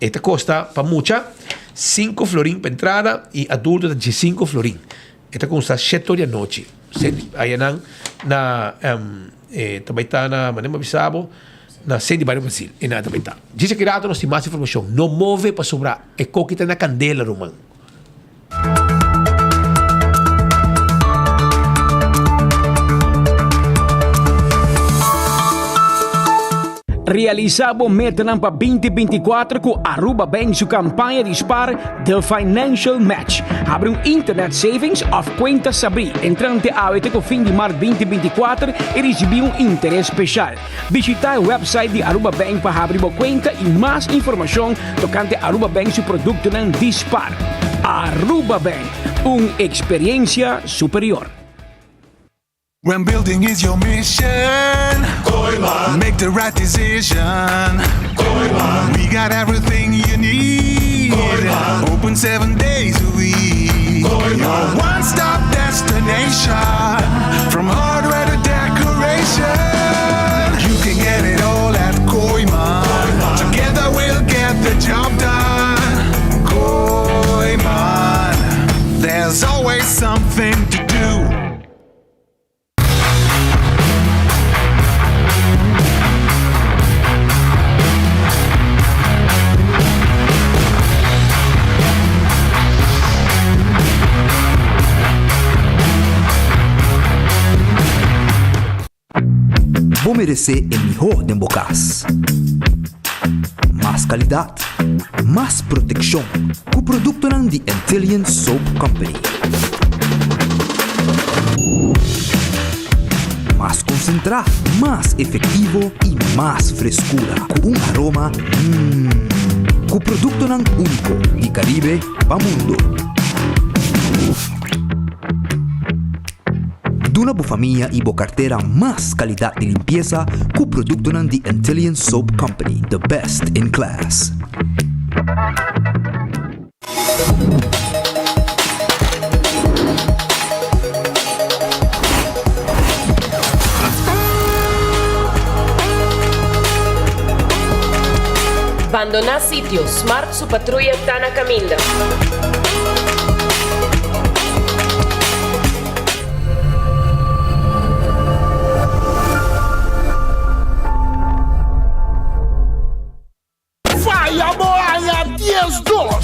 Esta custa para mucha 5 florin para entrada e adulto de 5 florin. Esta custa 7 horas da noite. Aí na também está na Manema Bissabo, na Sandy Barrio Brasil. E nada bem tá. Diz que nós temos mais informação. Não move para sobrar. É coquita na candela, Roman. Realizamos meta para 2024 com Aruba Bank sua campanha de SPAR del Financial Match. Abre internet savings of Cuenta Sabri. Entrante até o fim de março 2024 e receber interesse especial. Visita o website de Aruba Bank para abrir uma conta e mais informação tocante Aruba Bank seu produto não dispar. Aruba Bank, uma experiência superior. When building is your mission, make the right decision. We got everything you need. Open 7 days a week. Your one-stop destination, from hardware to decoration. You can get it all at Koiman. Together we'll get the job done. Koiman, there's always something to do. Vou merecer o melhor de bocas. Mais qualidade, mais proteção. Com o produto de Intelligent Soap Company. Mais concentrado, mais efetivo e mais frescura. Com aroma com o produto único de Caribe para mundo. Duna boa família e boa carteira mais qualidade de limpeza com o produto de Intelligent Soap Company, the best in class. Abandonar sitio. Smart su patrulla está na caminda.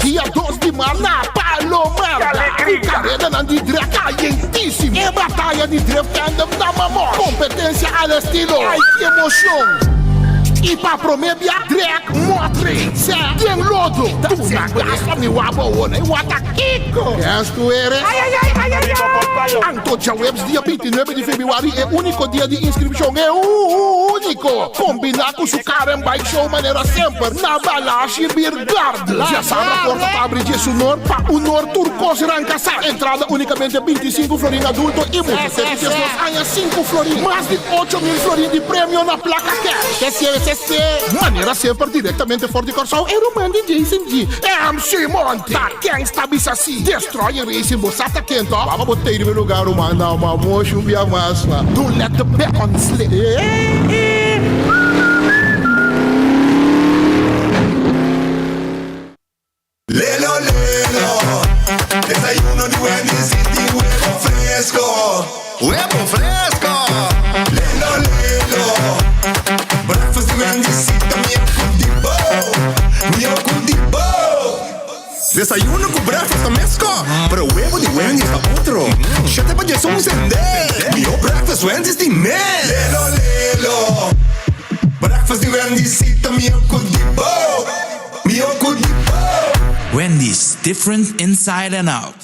Dia 2 de março na Palomar. Carreira na de Drake quentíssimo. É batalha de Drake Fandom da mamor. Competência al estilo. Ai, que emoção. E pra promebia, Drake Motre. Tem lodo. Tu na gasta me wabo e wata kiko. És tu eres? Antocha Webs, dia 29 de fevereiro é o único dia de inscrição. É o único. Combinar com o Karen Bike Show maneira sempre. Na Balashi Birgard. Já sabe a porta para abrir de sonor para o Nor Turcos Rancasar. Entrada unicamente 25 florim adulto e muitos serviços nos ganha 5 florim. Mais de 8 mil florim de prêmio na placa cash. Maneira sempre diretamente fora de Corsol. Era o man de Jason G. MC Monte. Tá quem está assim. Destrói o Racing Bossata quente. Vamos botar ele no lugar, o man. Não, uma mocha, massa. Don't let the back on slip. Lelo, lelo. Desayuno de Wendy's y huevo fresco. Huevo fresco. Lelo, lelo. Breakfast de Wendy's y también con dipo. Desayuno con breakfast mesco. Pero huevo de Wendy's pa' otro. Ya te vayas a encender. Mio breakfast Wendy's de mel. Lelo, lelo. Breakfast de Wendy's y también con dipo. Wendy's, different inside and out.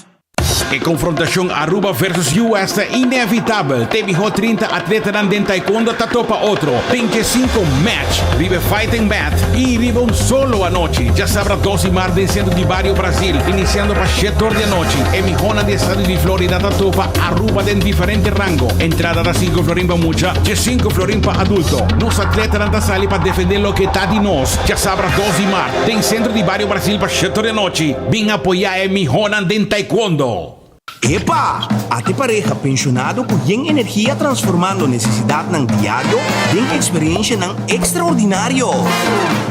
A confrontação Aruba versus US é inevitável. Teve 30 atletas de taekwondo topa outro. 25 match, ribe fighting bat e ribe solo a noite. Já sabrá 12 mar descendo de Barrio Brasil, iniciando para 7 horas da noite. E mijona de estado de Florida topa Aruba em diferente rango. Entrada da 5 florim para mucha, de 5 florim para adulto. Nos atletas da sali para defender lo que está de nós. Já sabrá 12 mar, tem centro de Barrio Brasil para 7 horas da noite. Vem apoiar a mijona de taekwondo. Epa! Ate pareja pensionado com energia transformando necessidade ng diário em experiência ng extraordinário.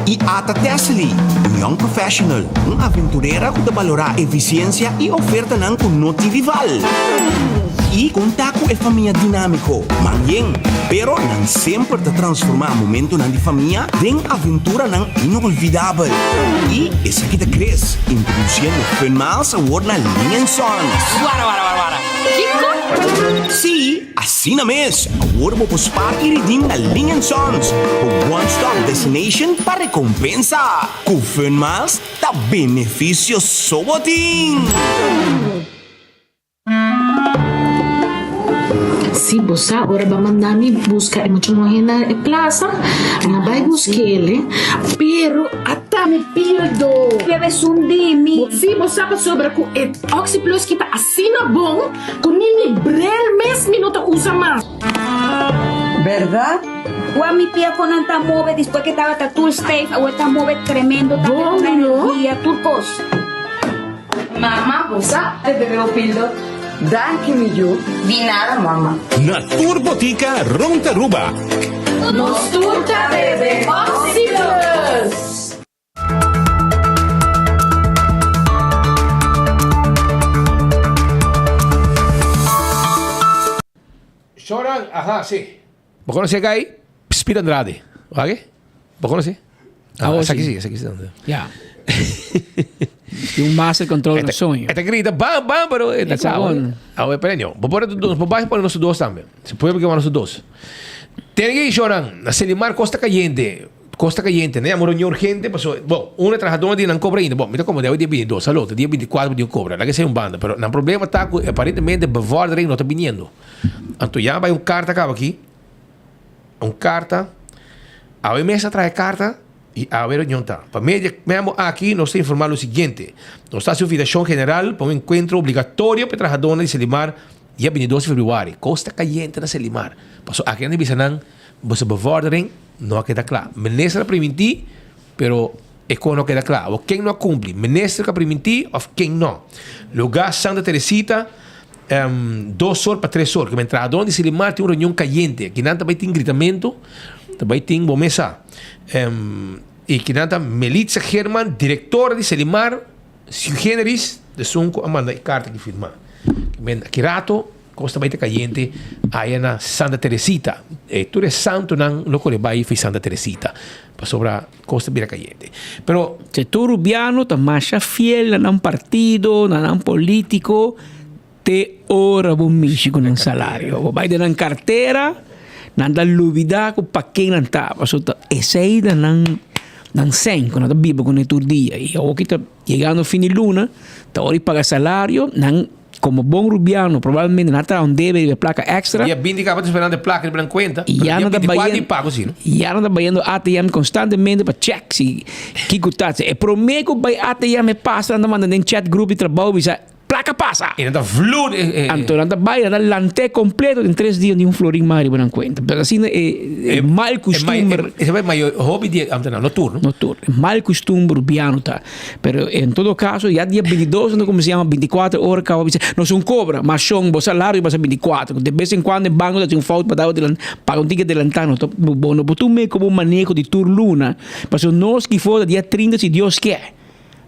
E Ata Tesli, young professional, aventureira que valorar eficiência e oferta ng Noti Vival. Y contato é família dinâmico, manhã, pero não sempre te transformar momento na de família em aventura não inolvidável. E essa aqui te cresce, introduzindo Funmals Award na Linha Sons. Guara. Kiko? Sim, assim na mesma. Award mo pospar e redeem na Linha Sons. O one-stop destination para recompensa. Com Funmals, tá benefício soboting. Si bosa, ora ba mandami busca mucho na plaza, na vai busquele, pero até me pildo. Debes un dimi. Si bosa pa sobra com Oxyplus que tá assina bom, com nini brel mes minuto usa mais. ¿Verdad? O a mi tía con anta move después que estaba tour safe, o esta move tremendo, Bom, no? energía, turcos. Mamá, bosa, te bebeu pildo. Danke mi yo. Di nada, mamá. Na Turbotica Rontaruba. Nos turta bebe Oxyplus. Shoran, ajá, sí. ¿Vos conocés acá ahí? Spira Andrade. ¿Vale? ¿Vos conocés? Esa aquí sí, esa aquí sí. Ya. Tiene un máster control del sonho. Esta grita, bam, pero esta sabon. Ahora, espera, vos vais poner nossos dois também. Se puede porque nossos dois. Tem que chorar. A Selimar Costa Caliente, né? Amor urgente, passou. Bom, uma trabajadora de não cobra ainda. Bom, me como dia 22, a outra dia 24 de cobra. Lá que ser banda, pero o problema está que aparentemente bevordering não está vindo. Então já vai carta acaba aqui. Carta. A mesa traz carta. E a ver onde está. Para mim, mesmo aqui, nós temos informado o seguinte: nós está a convidação general para um encontro obrigatório para trabajadores de Selimar dia 22 de fevereiro. Costa Caliente na Selimar. Passou aqui na Bisanang, você bevordering, não queda claro. Ministra permitir, pero não queda claro. Ou quem não cumpre, ministra que permitir, ou quem não. Lugar Santa Teresita, 2 horas para 3 horas. Que trabajador de Selimar tem uma reunião caliente. Aqui não também tem gritamento. Também tem uma mesa. E que nada, Melitza German, diretora de Selimar, sui generis, de Sunco, manda carta que firma. Que rato, Costa Baita Caliente, aí na Santa Teresita. Tu é santo, não, loco le vai foi Santa Teresita. Para sobra Costa Baita Caliente. Pero, se tu rubiano, ta masha fiel, na partido, na político, te ora bom mishi con un salario. Vai de na carteira, nanda lubida ko paking nanta paso esa ida nan sen con la bibo con el turdia y o que está llegando fin de luna ta ori paga salario nan como bom rubiano probablemente nata un debe de placa extra e a 20 capas esperando de placa de blanco cuenta e já não tá pago sim e já não tá bayando ATM constantemente para check se que cutate e prometo vai ATM me passa anda mandando em chat group de trabalho bisa placa passa. E não flor. Então, anda vai dar lante completo em 3 dias de um florim mais de boa conta. Pero assim é mal costume. Esse é maior hobby de noturno. Noturno. Mal costume rubiano tá. Pero em todo caso, já dia 22, não como se chama 24 horas que não são cobra, mas são o salário vai ser 24. De vez em quando o banco tem um falta para dar pagar um ticket de lantano. Bom, não botou me como manejo de tur luna. Mas nós que for dia 30 se Deus quer.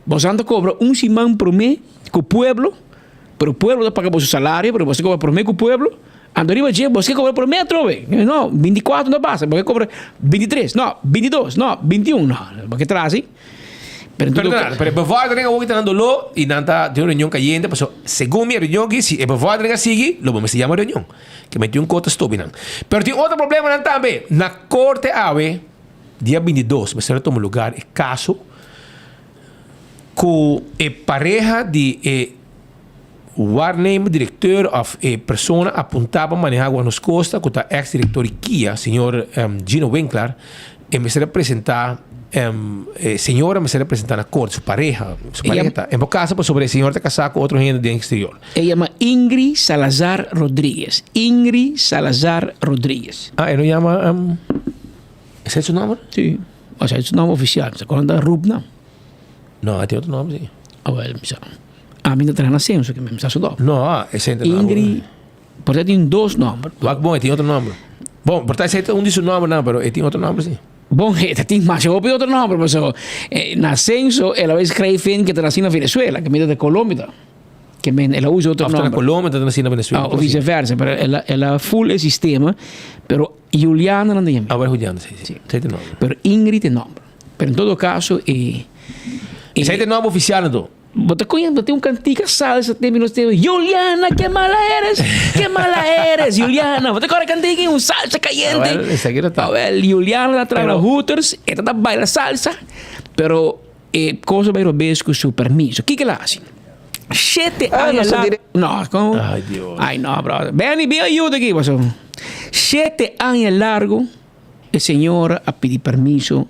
Você anda cobra simão por mês com o pueblo, pero o pueblo paga por seu salário, pero você cobra por mês com o pueblo. Ando arriba, você cobra por mês, trove. Não, 24 não passa, você cobra 23, não, 22, não, 21, não, porque traz, hein? Pero bevordering ook está dando lo y nanta de una reunión caliente, pues según mi reunión que si bevordering sigue, lo vamos a llamar reunión, que metió un cota estupinan. Pero tiene otro problema también, na corte ave dia 22, me será tomar lugar el caso com pareja de waarnemer, diretor of persona apuntava manejar Guanos Costa com a ex-diretor IKEA, senhor Gino Winkler, e me será apresentar senhora me será apresentar na corte, sua pareja está em casa sobre a senhora está casada com outro gente do exterior. Ela chama Ingrid Salazar Rodrigues. Ingrid Salazar Rodrigues. Ah, ele chama esse é seu nome? Sim. O sea, é seu nome oficial. Você conhece Rub, não? Não, tem outro nome, sim. A mim está nascendo, que me está sudando. Não, esse é Ingrid. Porque tem 2 nomes. Bom, tem outro nome. Bom, portanto, esse é um de seus nomes, não, mas tem outro nome, sim. Bom, tem mais outro nome, mas nascenso, ela vai escrever que está nascendo na Venezuela, que me de Colômbia. Que ela usa outro Of na nome. Colômbia, tanto assim na Venezuela. Ou vice-versa, pero ela full é sistema, pero Juliana não tem. Agora Juliana, sim. Sei de nome. Pero Ingrid tem nome. Pero em todo caso, Sei de nome oficial, então. Bota tem cantica salsa, tem Juliana, que mala eres, Juliana. Bota agora cantica salsa caliente. Juliana la trae los hooters, esta da baila salsa, pero cosa vai robesco su permiso. Que ela hace? 7 anos lá. No, como? Ai, Deus. Ai, no, brother. Ven ajuda aqui, pastor. 7 anos largo, a senhora a pedir permiso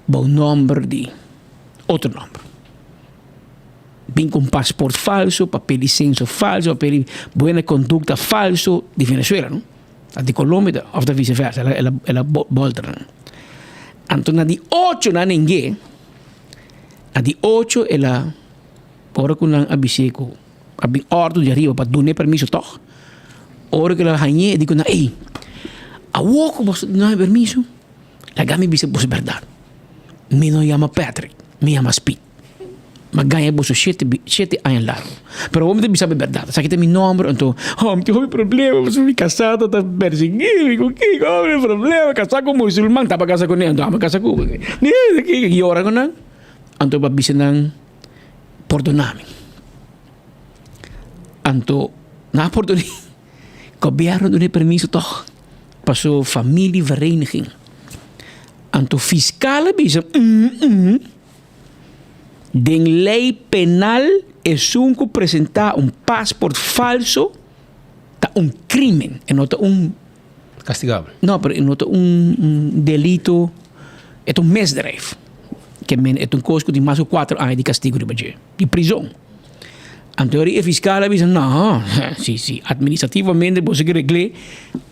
para um nome de outro nome. Vim com passaporte falso, papel licença falso, papel boa conduta falso de Venezuela, não? A de Colômbia, ou da vice-versa, ela volta. Então, na de 8 na ninguém, a de 8 ela ora com a biseco, a bem ordem de arriba para dar permiso toch. Ora que ela ganhe, digo na, ei, a woco você não é permiso, la gami bise você verdade. Me não chama Patrick, me chama Speed. Mas ganha você 7 anos largo. Pero vamos ter saber verdade. Sabe que tem meu nome, então, tenho problema, você me casado, tá perseguindo, o que é o problema? Casar com muçulmano, tá para casar com ele, então, casar com ele. E ora com ele, então, para bise não perdoname. Então, na perdoname, governo não permiso toch para sua família vereniging. Então, fiscal bise, de lei penal é sunco apresentar passaporte falso, tá crime, é nota castigável. Não, pero é nota delito, é misdrijf, que é coisa de mais de 4 anos de castigo de prisão. Então, a fiscal diz, não, sim, administrativamente você quer regler,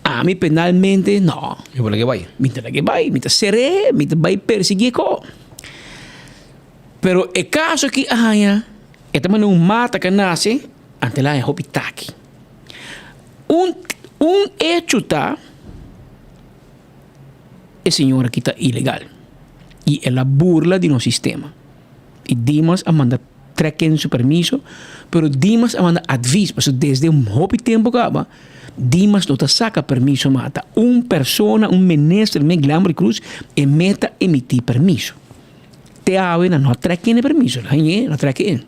a mim penalmente, não. Eu vou lá que vai. Me seré, me vai perseguir com. Pero o caso que há, é também mata que nasce, ante lá é hopitaki. Hecho tá, a senhora que está ilegal. E ela burla de nosso sistema. E Dimas a manda trekken su permiso, pero Dimas a manda adviso. Porque desde hopi tempo acaba, Dimas não saca permiso mata. Persona, ministro, Glambre Cruz, e meta emitir permiso. Te ave não trekken o permiso, não trekken.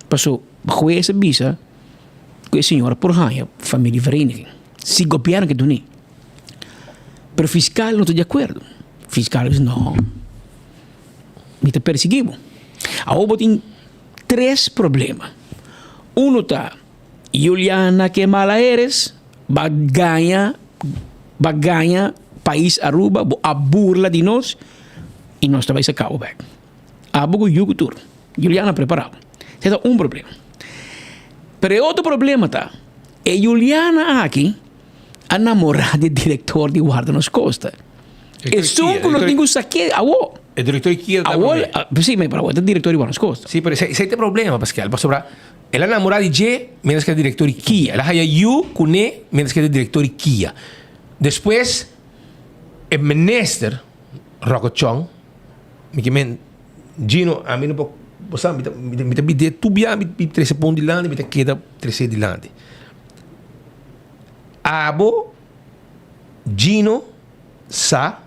Passou, juez visa, que a senhora por ganha, família vereniging. Se governo que tu nem. Pero fiscal não está de acordo. Fiscal diz, não. Me te perseguimos. Agora tem 3 problemas. Está, Juliana, que mala eres, vai ganhar país Aruba, a burla de nós, e nós também se acabou bem. Abugo Yugutur. Juliana preparado. Esse é problema. Pero outro problema está, Juliana aqui, a namorada do diretor de Guarda nos Costa. E só que não tenho saque, O diretor Kia da Sim, mas para o diretor de Guarda nos Costa. Sim, mas esse é o problema, Pascal. Ela é namorada de J, menos que é diretor Kia. Ela é you, Kune, menos que é diretor Kia. Depois, o ministro, Rocco Chong, me Gino, a mim não pode, você me tem tu bem, me 13 pontos de lande, me tem queda 13 de lande. Abo, Gino, sa,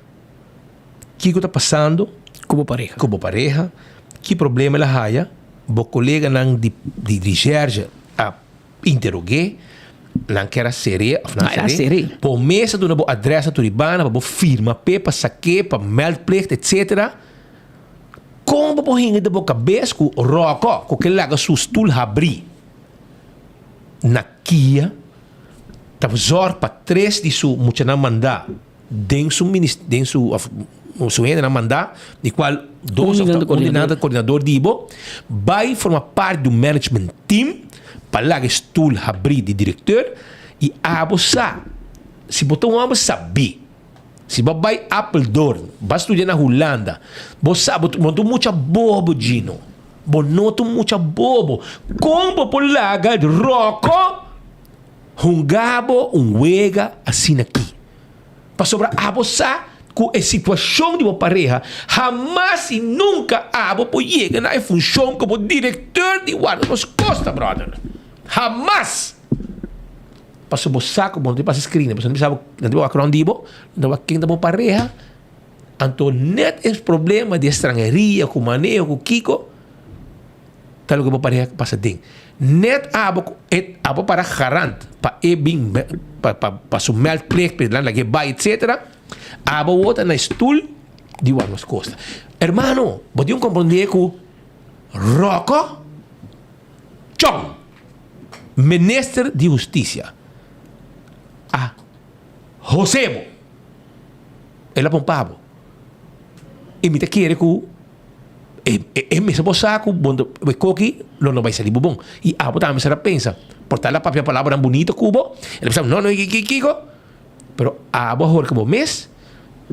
que está passando como pareja, que problema ela há, o colega não de recherche a interroguei, não quer ser, por mesa de uma adressa turibana, para firma, para saque, para meldplicht, etc. Como por hinga de boca cabeça com o roco, com que laga sustul abrir na Kia, tava zor para 3 de su mucha na mandar, den su enda na mandar, de qual 2 coordenador de Ibo, vai formar parte do management team, para laga stul abrir de diretor, e abo sa, se botou abo saber. Se babai Apple Door, vas estudar na Holanda, você sabe, montou muita bobo, Gino. Bonoto muita bobo. Como por laga de roco, gabo, wega, assim aqui. Para sobrar a você, com a situação de uma pareja, jamais e nunca abo por chegar na função como diretor de Guarda nos Costa, brother. Jamás! Paso mo saco, mo pasa screen, paso não sabe acrondibo, não vai quem da pareja. Anto net é problema de estrangeria, com manejo, com kiko. Tal que mo pareja passa ding. Net abo para garant, pa bing, pa su melkplek, pa lang lagi ba, etc. Abo wota na stoel, di warnos costa. Hermano, pode compreender que Rocco Chong, ministro de Justiça, a Josebo, ele apontava. E me te quer que é mesmo saco, bom, o coque não vai sair bom. E a botar me será pensa, portar a própria palavra bonita cubo, ele pensa, não, kiko, pero a bo horcabo mes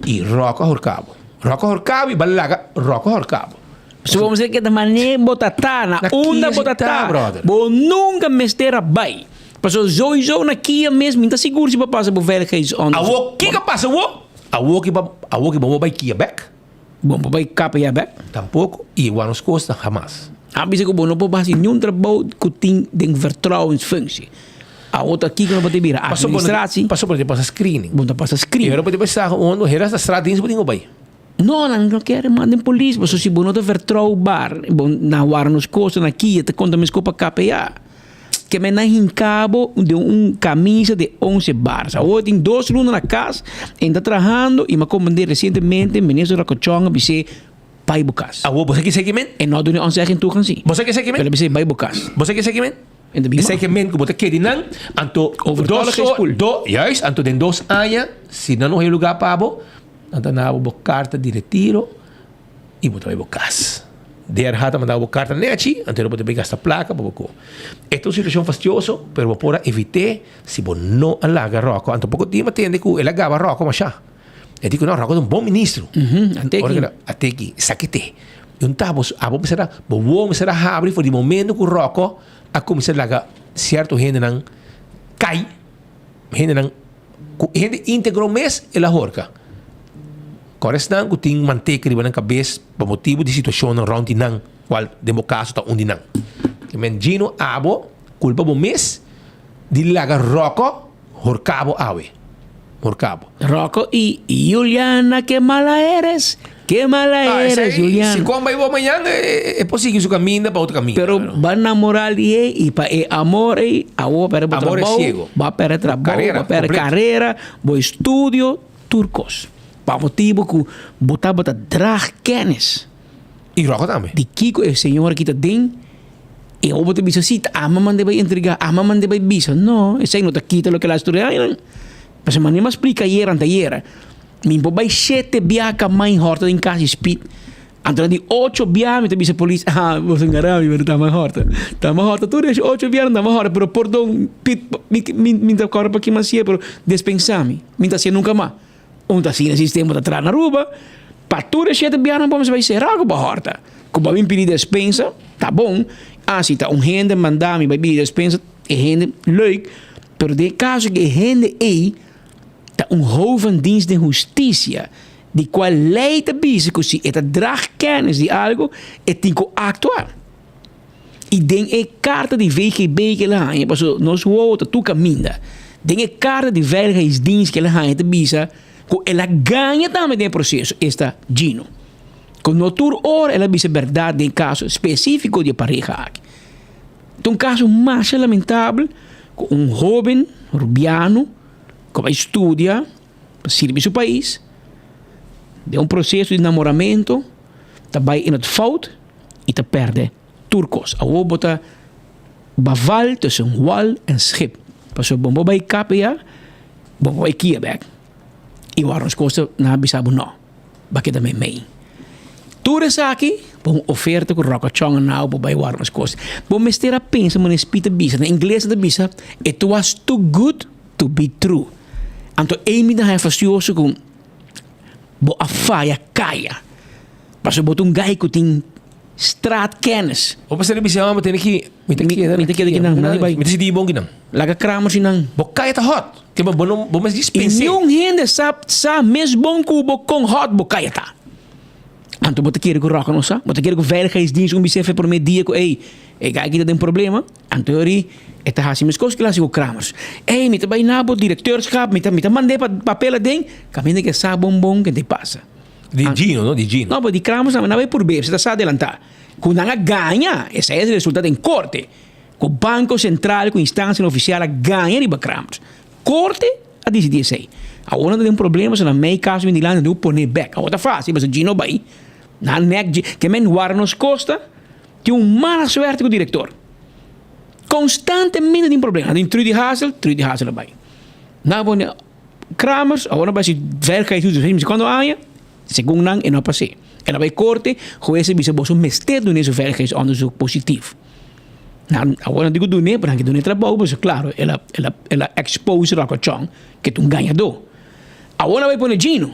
e Rocco horcabo. Rocco horcabo e balaga Rocco horcabo. So vamos dizer que da maneira botatá, na onda botatá, brother. Bo nunca mestera bai. Paso sowieso na kia mesmo, não tá seguro se passa por veiligheidsonderzoek. Awo, kika passa wo? Awo que bom vai kia back? Bom vai capa ya back? Tampouco. E o anos costa jamás. Habis ik não pode fazer nenhum trabalho que tem de vertrouwensfunctie. A outra aqui que não pode vir a administratie. Passou por depois screening. Bom, passa screening. E agora pode pensar onde o resto da estrada não pode vai. Não quero mandar polícia, mas se não te vertrouwbaar, na waar nos kosten aqui, te conta mes copa KPA. Que me na em cabo de camisa de 11 bars. Hoje tem 2 alunos na casa, ainda trabalhando e me comandei recentemente, ministro da Cochonga, disse, vai bucas. Você quer seguimento? E não deu onde é que tu can sim. Você quer seguimento? Ele disse, vai bucas. Você quer seguimento? Seguimento que você quer dinan, anto juist, anto den 2 anos, se não é lugar para bo, anto na bo carta de retiro e botar vai bucas. Der hata mandar uma carta neti, anterior pode pegar esta placa, bobo. Esta é uma situação fastidiosa, pero para evitar se você não alaga Rocco, anto pouco tempo entende que ele agava Rocco, mas já. Eu digo não, Rocco é bom ministro. Até aqui, saquete. Então, abo será, bobo será abre por de momento que Rocco a começar a lagar certo gente não cai, gente íntegro mês ela horca. Correstan que tem manteca na cabeça por motivo de situação não round não, qual demo caso tá onde não. Que menino abo culpa bom mês de lagar Rocco horcabo awe. Horcabo. Rocco e Juliana, que mala eres. Que mala eres, Juliana. Se como vai amanhã é possível isso caminho para outro caminho. Pero va namorar e para amor e amor para amor trabalho, é cego. va para trabalho, va para carreira, va estudio turcos. Para motivo que botar drag kennis. E Rocco também. De Kiko é senhor que tá dentro. E eu vou te dizer assim, a mamãe deve entregar, a mamãe deve bisa. Não, esse aí não tá quita o que ela estuda. Mas a mamãe me explica ayer anteayer. Me vai 7 biaca mais horta em casa speed. Antara de 8 biaca, me dice polícia, você engarami, mas tá mais horta. Tá mais horta, tudo é 8 biaca, tá mais horta, pero perdão, me tá corpo aqui mas pero dispensame. Me tá nunca mais. Onde assim o sistema da trás na ruba, para tudo esse biar não vamos vai ser algo para horta. Como vai pedir dispensa, tá bom. Se tá gente mandar me vai pedir dispensa, é gente leuk. Pero de caso que gente aí tá hoofdendienst de justiça, de qual lei te bisa que se eta drag kennis de algo, tem que actuar. E den é carta de VGB que ela há, passo nós outra tu caminha. Den é carta de veiligheidsdienst que ela há, te bisa que ela ganha também no processo, esta Gino. Com notur hora ela bisa verdade em caso específico de pareja aqui. Então, um caso mais lamentável, com jovem rubiano que vai estudar para servir seu país, de processo de namoramento, vai in het fout e te perde turcos. A bota baval tussen wal en schip. Pas op bombo bij KPA, bombo bij Kiebeck. E o arroz costa na bisabu no. Bakit também mei. Tudo isso aqui, bom oferta com Rocco Chong na o bij warmas costa. Bom mestera pensa man espita bisa. Na inglês da bisa, it was too good to be true. Anto emi da hai fastioso com bo a faia caia. Pas op um gai que tem straatkennis. Op as bisa maar meteen aqui, meteen nang vai. Meteen di bom ginang. Laga kramer sinang. Bo caia tá hot. Que bom mas dispensa. E nenhum gente sa mes bom cubo com hot bo caia tá. Anto bota querer com Rocco não sa. Bota querer com veiligheidsdienst um bisa por meio dia com ei gai que tem problema. Anto ori Esta hasi mis coisas que lá sigo Kramers. Ei, me trabalho na diretorschap, me mandei papel dentro, caminho que sabe bom que te passa. Di Gino, no? Di Gino. No, mas di Kramers não vai por ver, você está a adelantar. Quando ela ganha, esse é o resultado em corte. Com o Banco Central, com a instância oficial, ganha de Kramers. Corte, a decidir sei. Agora tem um problema, se na meio caso, de lá, não pôr back. A outra fácil, mas o Gino vai. Na neck, que men nos costa, tem mala sorte com o diretor. Constantemente tem problema. Tem Trudy Hassel vai. Na boa, Kramers, agora vai se verga e tudo, quando há, segundo não, e não passei. Ela vai corte, juez bisa boso mestedo nesse verga é onderzoek positivo. Agora digo do ne, porque do ne trabalho, mas claro, ela expose a cochão que tu ganhador. Agora vai pôr Gino.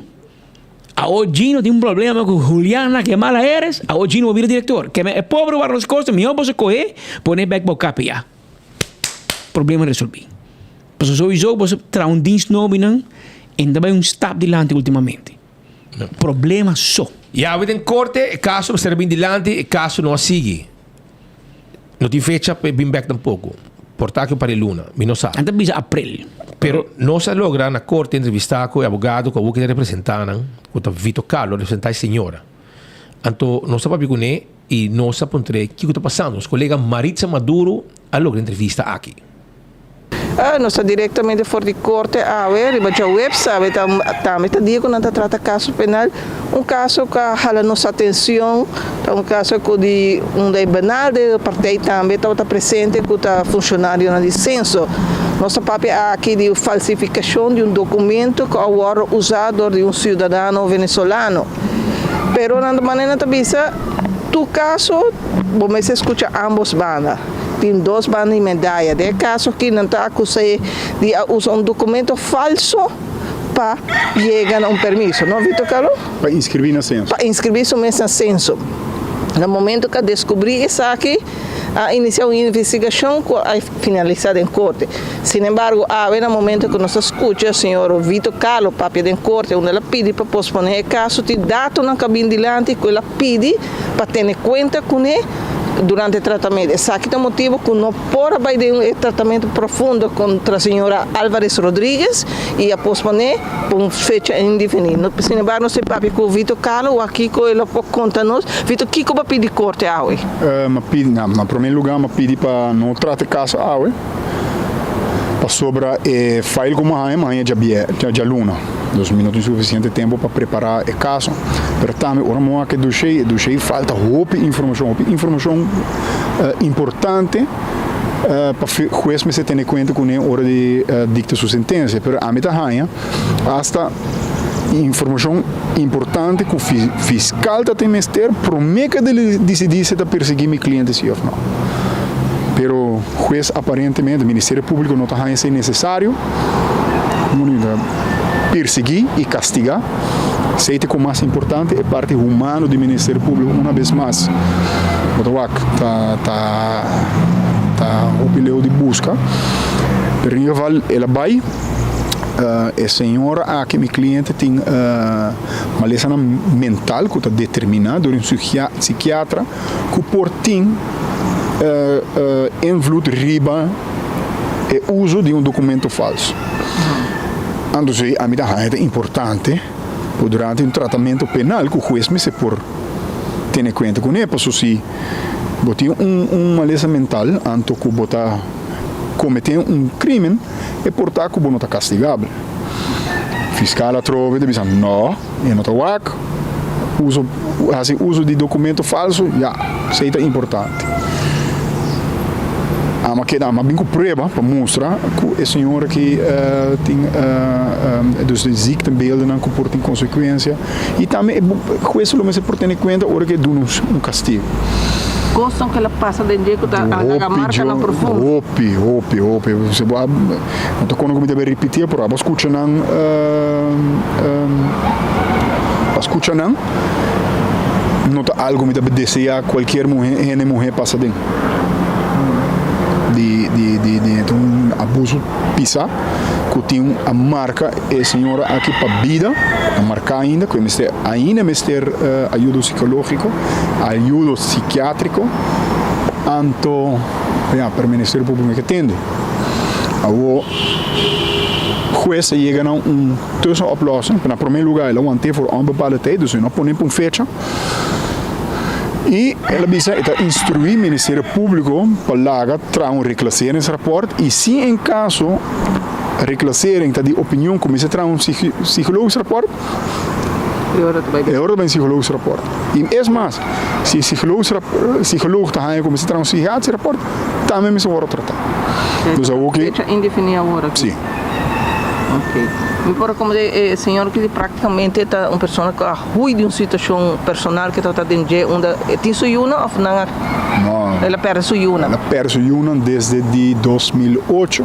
Agora Gino tem problema com Juliana, que mala eres. Agora Gino vai vir diretor. Que é pobre para as costas, melhor você correr, pôr back para o KPA. Problema resolvido. Mas sowieso, você traz dienst novo, ainda vai stap dilante ultimamente. Problema só. E a in corte, caso serve in dilante, e caso não sigue. Não tem fecha para vir back tampouco. Portaque para a luna, mi não sabe. Então bisa april. Pero não se logra na corte entrevistar com o advogado com o que representam, com o Vito Carlo, representar a senhora. Então, não sabe para picuné e não sabe para o que está passando. Os colegas Maritza Maduro a logra entrevista aqui. Não está diretamente fora de corte, mas a web sabe, também está dizendo que não trata caso penal, caso que hala nossa atenção, caso que de banal de partido também está presente, que está funcionário na licença. Nosso papel aqui de falsificação de documento que agora usado de cidadão venezuelano. Pero na maneira também, tu caso, vamos escutar ambos bandas. Tem 2 bandas de medalha. De caso que não está acusado de usar documento falso para chegar a permisso. Não, Vitor Carlos? Para inscrever no censo. Para inscrever-se no censo. No momento que descobri isso aqui, a iniciar uma investigação a finalizada em corte. Sin embargo, no momento que nós escuta o senhor Vitor Carlos, papel em corte, onde ela pede para posponer o caso, tem dado na cabine dilante que ela pede para ter conta com ele durante o tratamento. Esse aqui é o motivo que não pode haver um tratamento profundo contra a senhora Álvarez Rodrigues e a posponer por uma fecha indefinida. Sin embargo, não sei para o Vitor Carlos, aqui que ele pode contar-nos. Vitor, o que vai pedir corte hoje? Na primeiro lugar, eu pedi para não tratar caso hoje. Para sobrar file como amanhã de luna. 2 minutos suficiente tempo para preparar o caso. Mas também, ora que do cheio falta informação importante para o juez se ter conta com a hora de dictar sua sentença. Mas a meta hasta informação importante que o fiscal tem que promete de decidir se está perseguindo meu cliente sim ou não. Pero o juez aparentemente, o Ministério Público não está se necessário perseguir e castigar. Sei que o mais importante é a parte humana do Ministério Público, uma vez mais. Tá o pileu de busca. Pero em geval, ela vai. A senhora que meu cliente tem uma lesão mental que está determinada por um psiquiatra que por tem invloed riba e uso de documento falso. Então, a mim é importante durante tratamento penal que o juez me se por ter conta com ele, porque se botar uma lesão mental antes que botar cometer crime, é portar que não está castigável. Fiscal trova e diz não, não está wack. Uso de documento falso, isso é importante. Mas bem com prova para mostrar que a senhora que tem dos ziektebeelden não comportam consequência e também o juez se por ter conta hora que dá um castigo. Gostam que ela passa de dia que a marca na profunda. Opi. Você não estou como deve repetir, por a escuta não tá algo que deve desejar qualquer mulher passa dentro. De um abuso pisa que tem a marca a senhora aqui para vida a marca ainda que ainda ter ajuda psicológico ajuda psiquiátrico anto Ja, para o Ministério Público que atende. O juez chega a tussenoplossing. Na primeiro lugar, ela vai ter por uma bepaalde tijd, dus não põe uma fecha. E ela bisa instruir o Ministério Público para lá trazer reclasseringsrapport. E se em caso reclassering de opinião como se traz psicologisch rapport, é hora de um psicologisch rapport. E é mais, se psicólogo está como se traz psiquiátrico rapport, também se vai tratar. Então, fecha indefinida agora. Sim. Ok. Me por como o senhor que praticamente é uma pessoa que arrui de uma situação personal que está dentro de onde tem sua yuna ou não? Não. Ela perde sua yuna. Ela perde sua yuna desde 2008.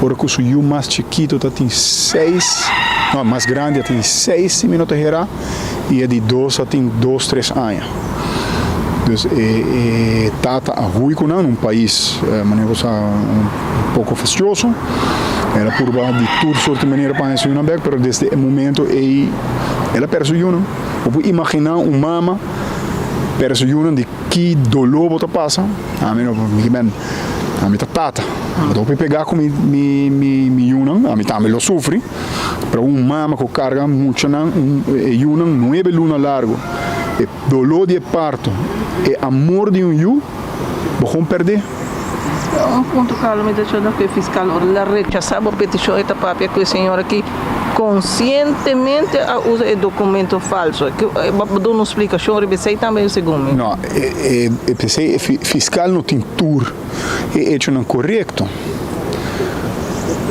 Porque o seu mais chiquito tem 6, não, mais grande tem 6 minutos era e é de 2 tem 2, 3 anos. Então, está ruim num país um pouco fastidioso. Ela por de toda sorte de maneira para isso mas desde o momento ela perde sua yuna. Vou imaginar mama perde sua yuna de que dolor você passa. A mim tá tata. Eu vou pegar com mi yunang, a mim também lo sofre. Para mama que carga muito yunang 9 lunas largo. E dolor de parto, e amor de yu, vou perder. Ponto que me deixou da fiscal, ela rechazava a petição da papia que o senhor aqui conscientemente usa o documento falso. Vou dar uma explicação, eu pensei também o segundo. Não, eu pensei fiscal não tem tour, é hecho não correto.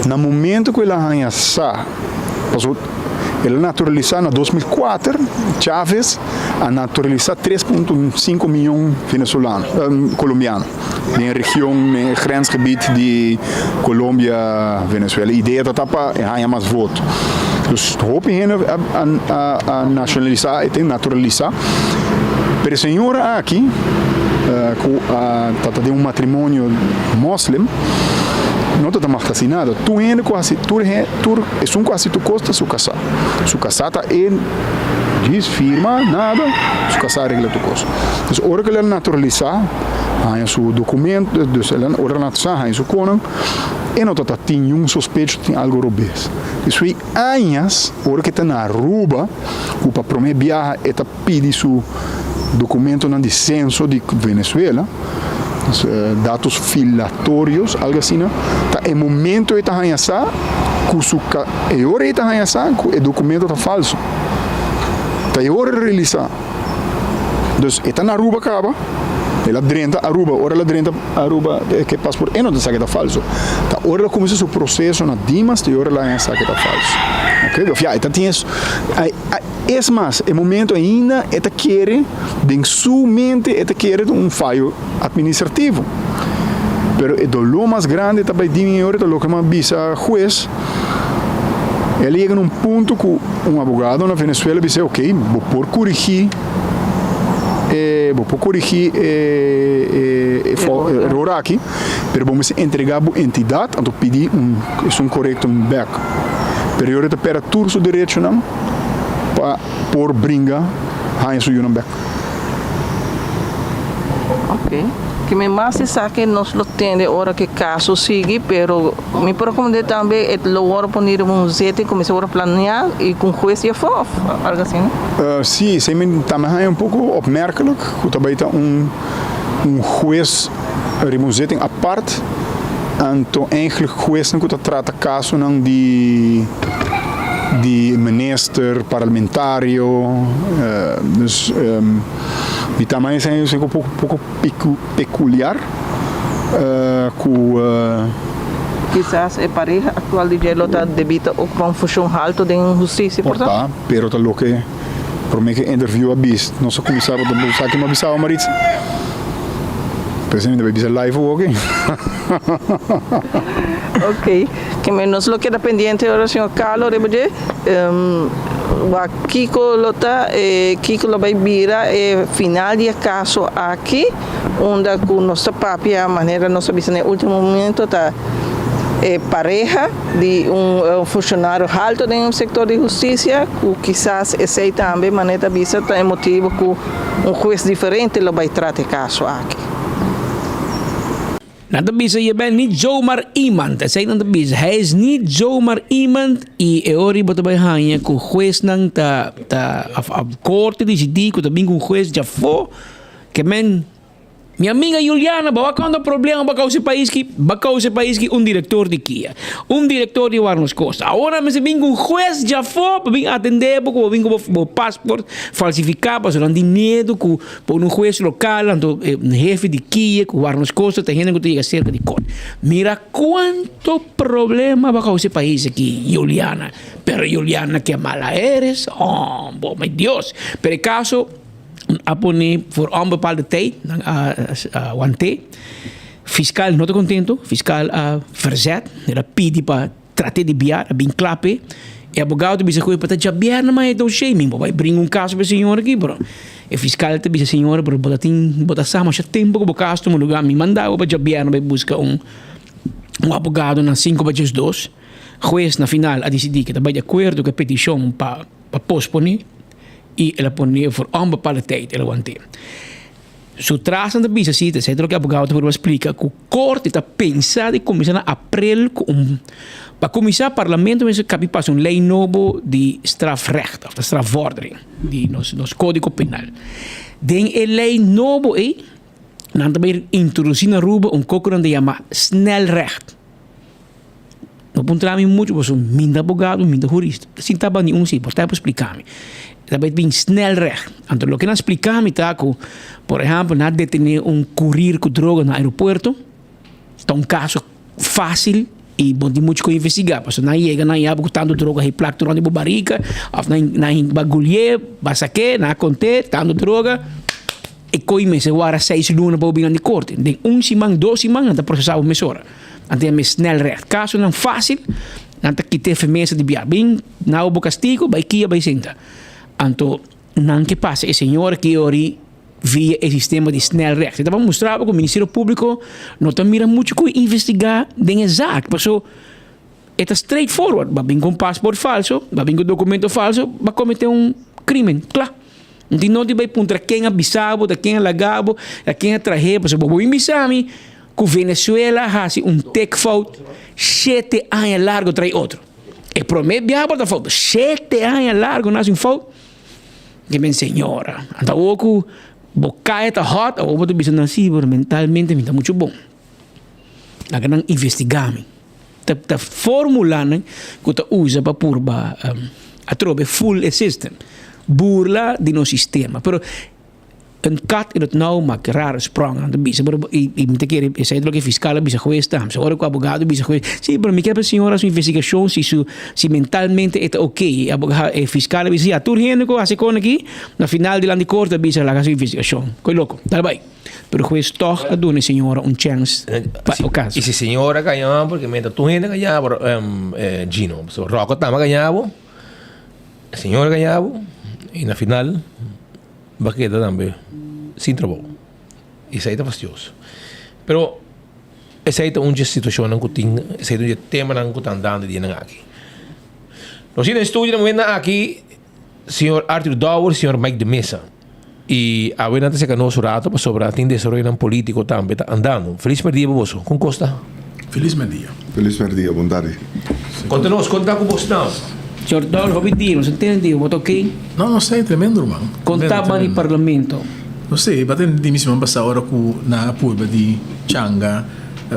No momento que ela ganha passou ela naturalizou em 2004, Chávez a naturalizar 3,5 milhões venezuelanos, colombianos, na região, no grensgebied de Colômbia-Venezuela. A ideia é para ganhar mais votos. Então, hoop a nacionalizar e naturalizar. Mas a senhora aqui, que tem um matrimônio muslim, não está mais assinado. Tu ainda quase, é quase tu custa sua casa. Sua casa está diz firma nada, sua casa arregla tu custa. Então, hora que ela naturalizar, há seu documento, ela hora naturalizar, há seu conang, e não está tem suspeito tem algo robês. Isso aí anos, hora que está na Aruba, o para prometer viajar, está pedir seu documento na censo de Venezuela. Dados filatórios, algo assim, é momento que está ganhando, é hora que está ganhando, o documento está falso. É hora de realizar. Então, está na Aruba, acaba, ela drenta Aruba, ora ela drenta Aruba, que passaporte, e não está que está falso. Então, ora ela começa o processo na Dimas, e ora ela ganha que está falso. Ok? Então, tem isso. É mais, é momento ainda, ela quer, em sua mente, ela quer fallo administrativo. Pero o dolor mais grande também de hora, o que me avisa juez, ele chega num ponto que um advogado na Venezuela diz, ok, vou corrigir erro aqui, mas vamos entregar a entidade, então pedir um correto back. Pero eu espero todo o seu direito não por brincar a isso back. Ok. Que me mais se sabe nós não temos hora que caso sigue, pero me procurei também é logo poner jeito começar a planear e com juiz já foi algo assim, né? Sim, também é um pouco opmerkelijk, que também tem juiz remuzeting apart, então eigenlijk juiz que trata caso não de minister parlamentario, e também é um pouco peculiar, quizás a pareja atual de Gelo está debita a confusão alta de injustiça, portanto. Pero tá lo que por mim que interview a bis, nosso comissário do Bolsa que me avisava Maritza. Presidente vai dizer live ok. Ok, que menos lo que era pendiente ahora señor Carlos, Kiko lo vai virar final de caso aqui, onde com nossa papia maneira nós sabemos no último momento tá pareja de funcionário alto de setor de justiça, que quizás esse também maneira visa tá motivo que juiz diferente lo vai tratar caso aqui. Nou, dat is, je bent niet zomaar iemand. Dat zijn dat is. Hij is niet zomaar iemand. I ori bota bij hanya ku juez nang ta korte die ku tabing ku juez já fo que men minha amiga Juliana, ba quando problema ba causa país que diretor de Kia, diretor de Warnos Costa. Agora me se bingo um juez já foi para vir atender porque bingo o passport falsificar para não dinheiro com por um juez local, então jefe de Kia, com Warnos Costa, tem gente que tem cerca de corte. Mira quanto problema ba causa país aqui, Juliana. Pero Juliana que mala eres. Oh, meu Deus. Per caso apone voor onbepaalde tijd, wante, fiscal not contento, fiscal verzet, era pidi para tratar de biar, bem clape, e abogado bisa coisa para jabiar na mais do shaming, vai bring caso para senhor aqui, bro. E fiscal te bisa senhor, bro, bota sama já tempo que o caso no lugar me mandava para jabiar, vai buscar abogado na 5/2, juez na final a decidir que está de acordo com a petição para posponer. E ela ponia voor onbepaalde tijd ela wante. Zo tras aan de bisa zitten, zei er ook abogado te explicar que o corte está pensado e começar em abril para começar o parlamento mas cabe para uma lei nova de strafrecht of de strafvordering die nos código penal. Den a lei nova não também introduzir na Aruba coco de chama snelrecht. No puntrami muito, você minder abogado, minder jurista. Assim tá bem sim, portanto explicar-me. Daarbij bem snelrecht. Então, lo que não explicar-me tá que, por exemplo, na detener courier com droga no aeroporto, tá caso fácil e bom de muito investigar. Porque não chega, não há tanto droga, placa durante a barriga, ou não bagulhe, basaque, não conte, tanto droga, e coime se guarda 6 lunas para o bem de corte. De 1 semana, 2 semanas, está processado uma hora. Então, é snelrecht. Caso não fácil, não está quitando firmeza de biar. Bem, não há castigo, vai kia, vai senta. Então, não que passa, o senhor que ori via o sistema de snelrecht. Então, vamos mostrar que o Ministério Público não está mirando muito com investigar den zaak. Porque é straightforward. Vai vir com passaporte falso, vai vir com documento falso, vai cometer crime. Claro. Não vai contra quem é bisabo, de quem é lagabo, de quem é traje. Porque vou imisami que Venezuela faz tech fault 7 anos largo trai outro. E promete biabo da fault 7 anos largo nasce fault. Que bem senhora. Então o bocaia tá hot, o outro bisa nasci, mentalmente está muito bom. Agora não investigar-me. Tá fórmula que tu usa para purba a trobe full system. Burla de no sistema. Pero een kat in het nauw maakt rare sprongen aan de bisa. E muita keer é sei que fiscal bisa geweest tam. Se ora com abogado bisa geweest. Sim, pero me quer a senhora sua investigação se mentalmente está ok. Abogado fiscal bisa turhendo ko assim con aqui. Na final de de corte bisa la sua investigação. Coi louco. Tá bem. Pero juez toch a dona senhora chance para o caso. E se senhora ganhava porque me turhendo ganhava Gino. So Rocco tama ganhava. A senhora ganhava e na final Baqueta também sem trabalho. Isso aí está fastidioso. Pero essa aí é uma situação que tem, esse é um tema que está andando de aqui. Nós temos estúdio aqui, senhor Arthur Dauer, senhor Mike de Mesa. E a ver antes que nós rato sobre a desenvolvimento político também está andando. Feliz dia para você. Com Costa. Feliz dia. Feliz dia, bom tarde. Conta-nos, conta com você não. Senhor Dauer, o dia, não entende, o ok? Não sei, tremendo, irmão. Contava no parlamento. Não sei, batendo de mim passar hora com na purba de Changa,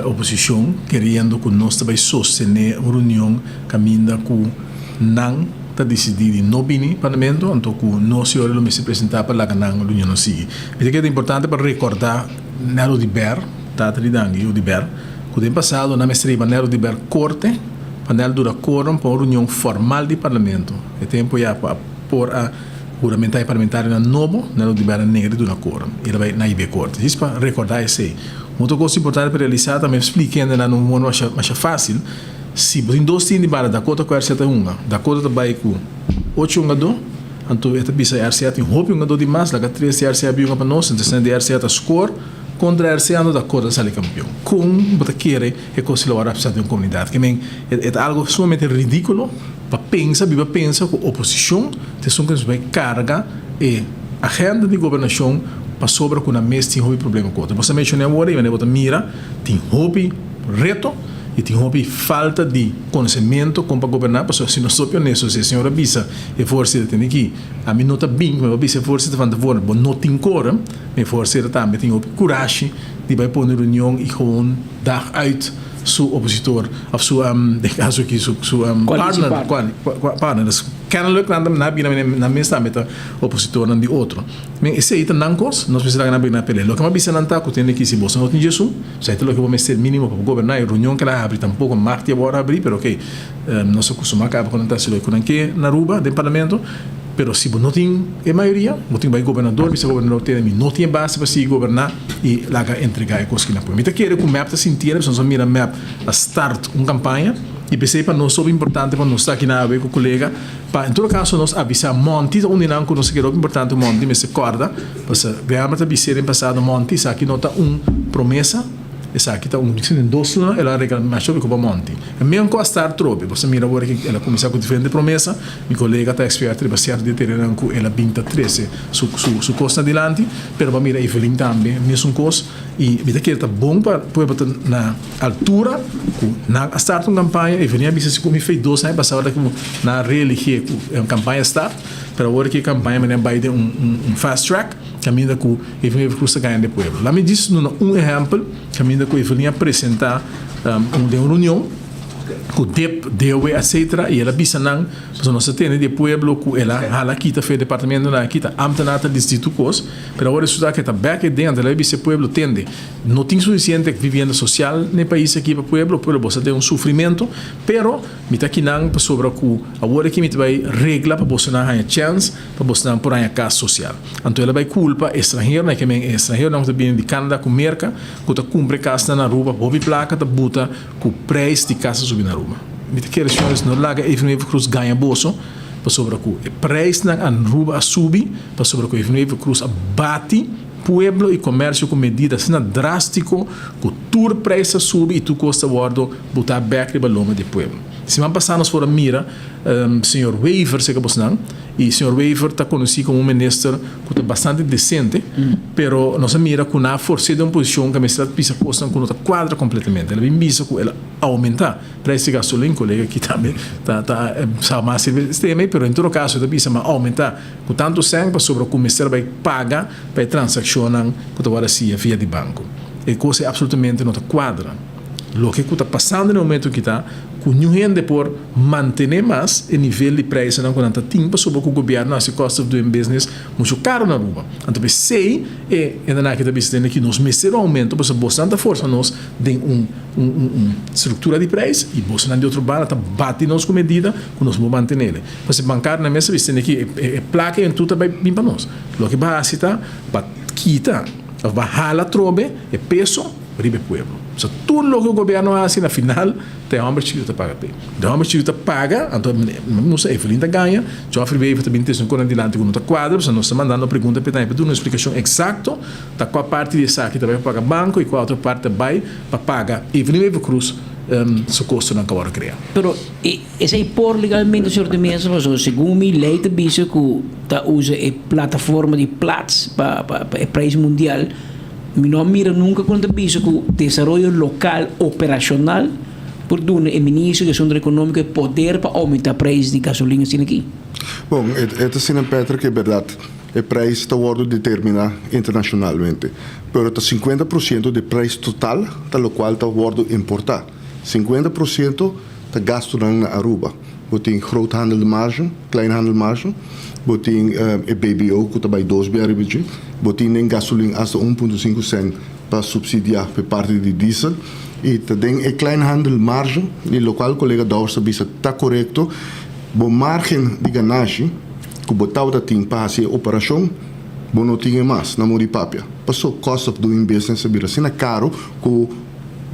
oposição, querendo que nós também sostener uma reunião caminha com não está decidido não vir no parlamento, então que nós senhores se apresentar para lá que não reunião não sigue. Isso é importante para recordar Nero de Ber, tá tridando o de Ber, que o tempo passado na mestre Nero de Ber corte panel dura quórum para uma reunião formal de parlamento. É tempo já para pôr a juramentário parlamentar na novo, na libera negra dura quórum. Ele vai na IB corte. Isso para recordar isso aí. Outra coisa importante para realizar, também expliquei na no mundo mais fácil. Se tem 2 times de bala, Dakota com a RC1, Dakota vai com 8 jogadores, então esta pista a RC tem roupa jogador de mais, lá que 3 RC abriu para nós, então de RC a score contra a RC da Dakota sai campeão. Com bota querer é considerar a de uma comunidade. Que é algo sumamente ridículo para pensar que a oposição tem que vai carga e agenda de governação para sobra com a mês tem hobby problema com outra. Você mencionou agora e você mira, tem hobby reto e tem hobby falta de conhecimento como para governar, porque se não sou honesto, se a senhora bisa e força de ter aqui, a mim não está bem, mas bisa força de fazer fora, não tem cor, mas força também tem coragem de vai pôr na reunião e gewoon dar uit seu opositor of de caso aqui seu partner das kennelijk na mesa met opositor dan die outro men esse aí não cos nós precisamos na bem pele lo que mais bisa não tá com tem aqui se você não tem Jesus sai lo que vamos ser mínimo para governar a reunião que ela abre tampouco martes agora abrir pero ok nós acostumamos a contar se lo com que na Aruba do parlamento. Pero se não tem a maioria, não tem governador, vice-governador não tem base para se governar e lá entregar a coisa que não pode. Então, quero que o map está sentindo, se nós mira o map a start uma campanha e pensei para nós sobre importante para nós estar aqui na AVE com o colega, para em todo caso nós avisar Monte, onde não nós queremos importante Monte, mas se corda, porque ganhamos a visita em passado Monte, isso aqui nota promessa. Essa aqui está doce, ela reclama sobre o Monte. É mesmo que estar trobe. Você mira agora que ela começa com diferente promessa. Meu colega está experto para ser de ter com ela 23 su costa adiante, pero para mira Evelyn também mesmo coisa e me que está bom para na altura na start uma campanha Evelyn bisa se como fez 2 anos passado que na religião é uma campanha start, pero agora que a campanha me vai de fast track caminho com Evelyn Cruz ganha de pueblo. Lá me diz exemplo caminho com Evelyn apresentar uma reunião com DEW, etc. E ela bisa não, porque nós temos de pueblo com ela, ela quita foi departamento na quita, amtanata distrito cos, pero agora isso que está back dentro, ela bisa pueblo tende, não tem suficiente vivenda social no país aqui para pueblo você tem sofrimento, pero me tá aqui não para sobre com agora que me vai regla para você não ganhar chance, para você não por ganhar casa social. Então ela vai culpa estrangeiro, né que estrangeiro não está bem de Canadá com merca, que tá cumpre casa na rua, bobi placa, tá buta com preço de casa subir na rua. Me te quero senhores não larga Evelyn Cruz ganha bolso para sobre com o preço na rua a subir, para sobre com Evelyn Cruz abate pueblo e comércio com medidas assim drástico, que o preço sube e tu custa guardo botar back de baloma de pueblo. Semana passada nós fomos mira senhor Weaver, sei que você não, e senhor Weaver está conhecido como ministro que está bastante decente, pero nós mira que na força de uma posição que a ministra pisa custa com outra quadra completamente. Ela vem visa com ela aumentar preço de gasolina, colega que também tá mais sistema, pero em todo caso ela pisa aumentar com tanto sangue para sobre o que o ministro vai pagar para transacionar que agora sim via de banco. E coisa absolutamente não quadra. Lo que está passando no momento que está, com o gente por manter mais o nível de preço não quando tempo sobre o governo as custos do business muito caro na rua. Então sei ainda na que está pensando que nos meses aumento, porque bastante força nós tem estrutura de preço e você não de outro bar está bate nós com medida que nós vamos manter ele. Você bancar na mesa pensando que placa em tudo vai vir para nós. Lo que vai está para quitar, vai ralar trobe e peso ribe pueblo. So, tudo o que o governo faz, na final, tem homem que te paga. O homem que te paga, então, não sei, Evelyn ganha, Joffrey veio também ter um adiante com outra quadra, nós estamos mandando pergunta para dar uma explicação exata da qual parte dessa aqui vai pagar banco e qual outra parte vai para pagar Evelyn Cruz su custo não acabou de criar. Pero esse por legalmente senhor de mesa, mas segundo me leite bicho que tá usa a plataforma de Platts para preço mundial. Mi não mira nunca quando bicho que o desenvolvimento local operacional por donde o ministro de Asuntos Econômicos poder para aumentar o preço de gasolina aqui. Bom, é assim, Petra, que é verdade. O preço está sendo determinado internacionalmente, mas 50% do preço total, tal qual está sendo importado. 50% está gasto na Aruba. Você tem groothandel de margem, kleinhandel de margem. Você tem BBO, que está bij 2 BRBG. Você tem gasolina até 1,5 cent para subsidiar por parte de diesel. E tem kleinhandel de margem, e o local colega Dorsa está correto. O margem de ganagem, que você tem para fazer operação, você não tem mais, na Moripapia. Passou cost of doing business, é caro, que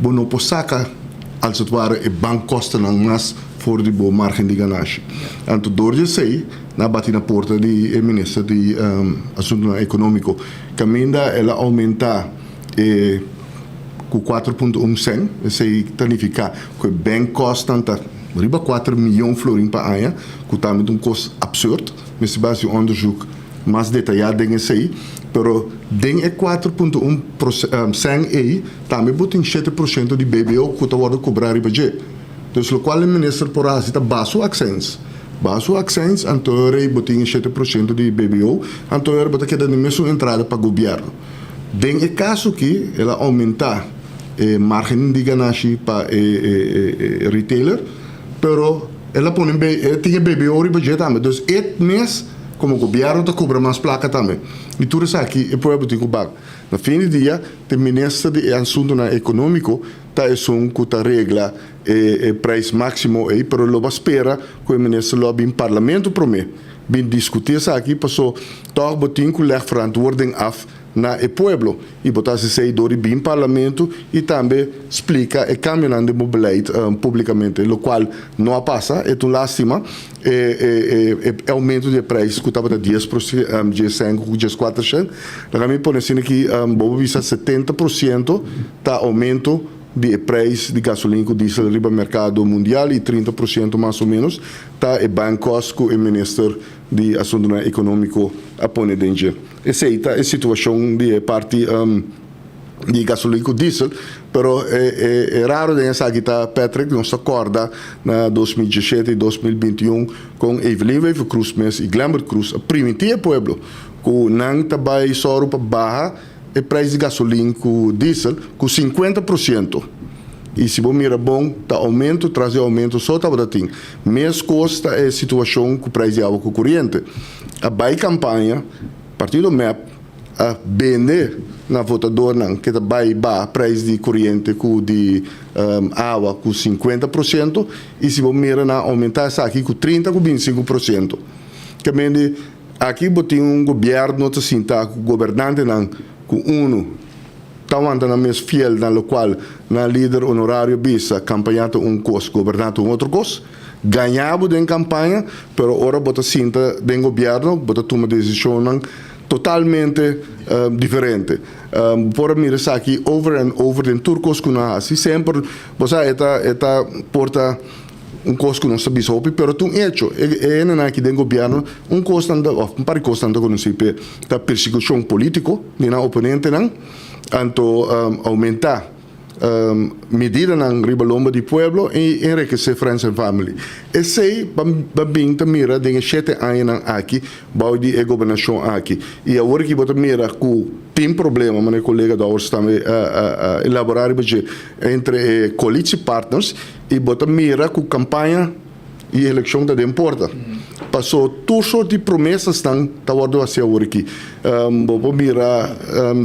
você não pode sacar, als het ware, o banco costa não mais voor de boa margem de ganagem. Então, door je sei, na bati na porta do ministro de Assunto Econômico, caminda ela aumentar com 4,1 cent, isso significa que o bem costa riba 4 milhões de florin per ano, que também custo absurdo, mas se base onderzoek mais detalhado em esse aí, pero den é 4,1% aí, também botem 7% de BBO que está a cobrar riba je. Então, o qual o ministro por aí está baixo accents. Baixo accents, anterior botem 7% de BBO, anterior botem que dá mesmo entrada para o governo. Den é caso que ela aumentar margem de ganância para retailer, pero ela põe tinha BBO riba je também. Então, mês como o governo está cobrando mais placa também. E tudo isso aqui é para o banco. No fim do dia, o ministro de assunto econômico está a regla o preço máximo aí, mas ele espera que o ministro lobby no parlamento para mim. Bem discutir isso aqui, passou todo o botinho que leva verantwoording af na o povo e botar se saídor bem parlamento e também explica e caminhando de beleid publicamente, o qual não passa, é uma lástima, aumento de preço que estava a 10%, 10%, 14%, nós me põe assim que vamos ver 70% está aumento de preço de gasolina e diesel no mercado mundial e 30% mais ou menos está o banco que o ministro de assunto econômico apone dentro. Essa é a situação de parte de gasolina e diesel, pero é raro de essa aqui tá Patrick não se acorda na 2017 e 2021 com Evelyn Wave Cruz e Glamour Cruz a primitiva pueblo que não trabalha só para barra o preço de gasolina e diesel com 50%. E se você mira bom, tá aumento, traz aumento, só tá baratinho. Mesmo custa é a situação com o preço de água corrente. A BAI campanha, partido MEP, a vender na votador que vai o preço de corrente de água com 50%, e se você mira na aumentar isso aqui com 30% com 25%. Que aqui tem governo, assim, tá, o governante com Tawanda na mes fiel na local na líder honorário bisa campanhado costo, governado outro costo, ganhava em campanha, pero ora bota cinta do governo, bota toma decisão totalmente diferente. Por mim essa aqui over and over den turcos que não assim sempre, você eta porta costo que não sabe sobre, pero tu hecho é na aqui do governo constante para constante com o da perseguição político, na oponente não anto aumentar medida na ribalomba do pueblo e enriquecer friends and family. E sei bem mira de 7 anos aqui, bao de governação aqui. E agora que bota mira com tem problema, mas o colega da Ors também elaborar entre coalition partners e bota mira com campanha e eleição da importa. Passou tudo de promessas estão tawado hacia agora aqui. Vou mirar,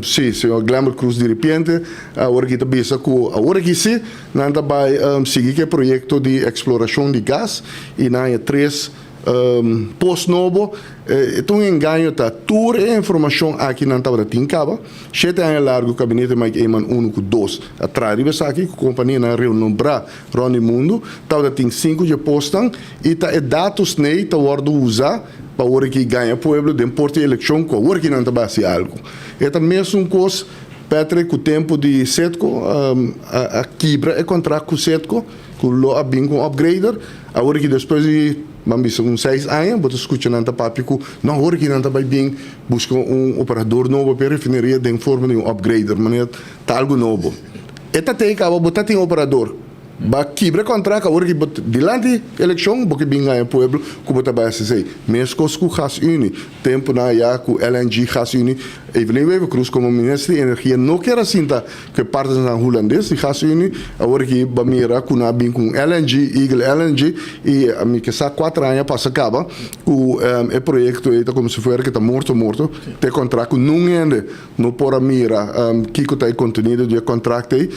sim, senhor Glamour Cruz de repente, agora que está bisa com agora que sim, nada vai seguir que projeto de exploração de gás e na 3 post novo, então enganho tá toda a informação aqui não estava tincava, 7 anos largo o gabinete Mike Eman 1 com 2 atrás riba aqui com a companhia na reunião bra Rony Mundo, estava tem 5 de postam e tá é dados nei tá ordo usar para hora que ganha pueblo de importe eleição com hora que não tá base algo. É também coisa Patrick, o tempo de Setco, a quebra é contrato com o Setco, com o Abin com upgrader, a hora que depois de Mambisa com 6 anos, você escuta nanta papico, não hora que nanta vai bem, busca operador novo para refineria de forma de upgrader, maneira tá algo novo. Eta tem que botar tem operador. Ba quebra contrato, a hora que dilante eleição, porque bem ganha pueblo, como tá vai ser. Mesmo com Gas Uni, tempo na ya com LNG Gas Uni, Evelyn Wave Cruz como ministro de energia não quer assim tá que parte da holandês de Gas Uni, a hora que ba mira com na bem com LNG, Eagle LNG e a mim que sa 4 anos passa acaba o projeto é como se fosse que tá morto, tem contrato não ainda, não por mira que tá contenido de contrato aí,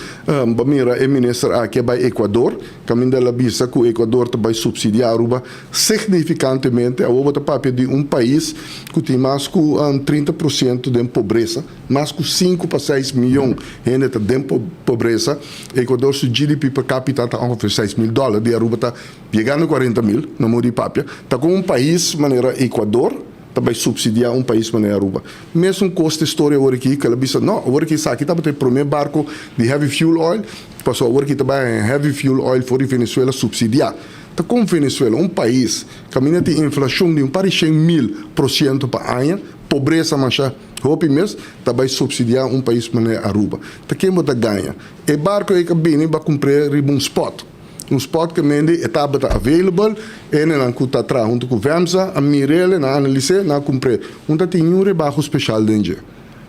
ba mira é ministro aqui vai Equador, caminho da vista que o Equador vai subsidiar Aruba significantemente a outra papel de país que tem mais que 30% de pobreza, mais que 5 para 6 milhões de pobreza. Equador, seu GDP per capita está a $6,000, de Aruba está chegando a 40 mil, não muda papel. Está com país maneira Equador, também subsidiar país maneira Aruba. Mesmo custo história agora aqui, que ela disse, não, agora que está aqui, está o primeiro barco de heavy fuel oil, passou agora que está heavy fuel oil for Venezuela subsidiar. Tá com Venezuela, um país que tem inflação de par de 100.000% para ano, pobreza mancha, hope mesmo, também subsidiar um país como Aruba. Tá quem bota ganha. E barco é que bem para comprar um spot. Um spot que mende etapa está available, e não custa atrás, junto com o VEMSA, a Mirelle, na análise, na comprar. Tá tem um rebaixo especial dentro.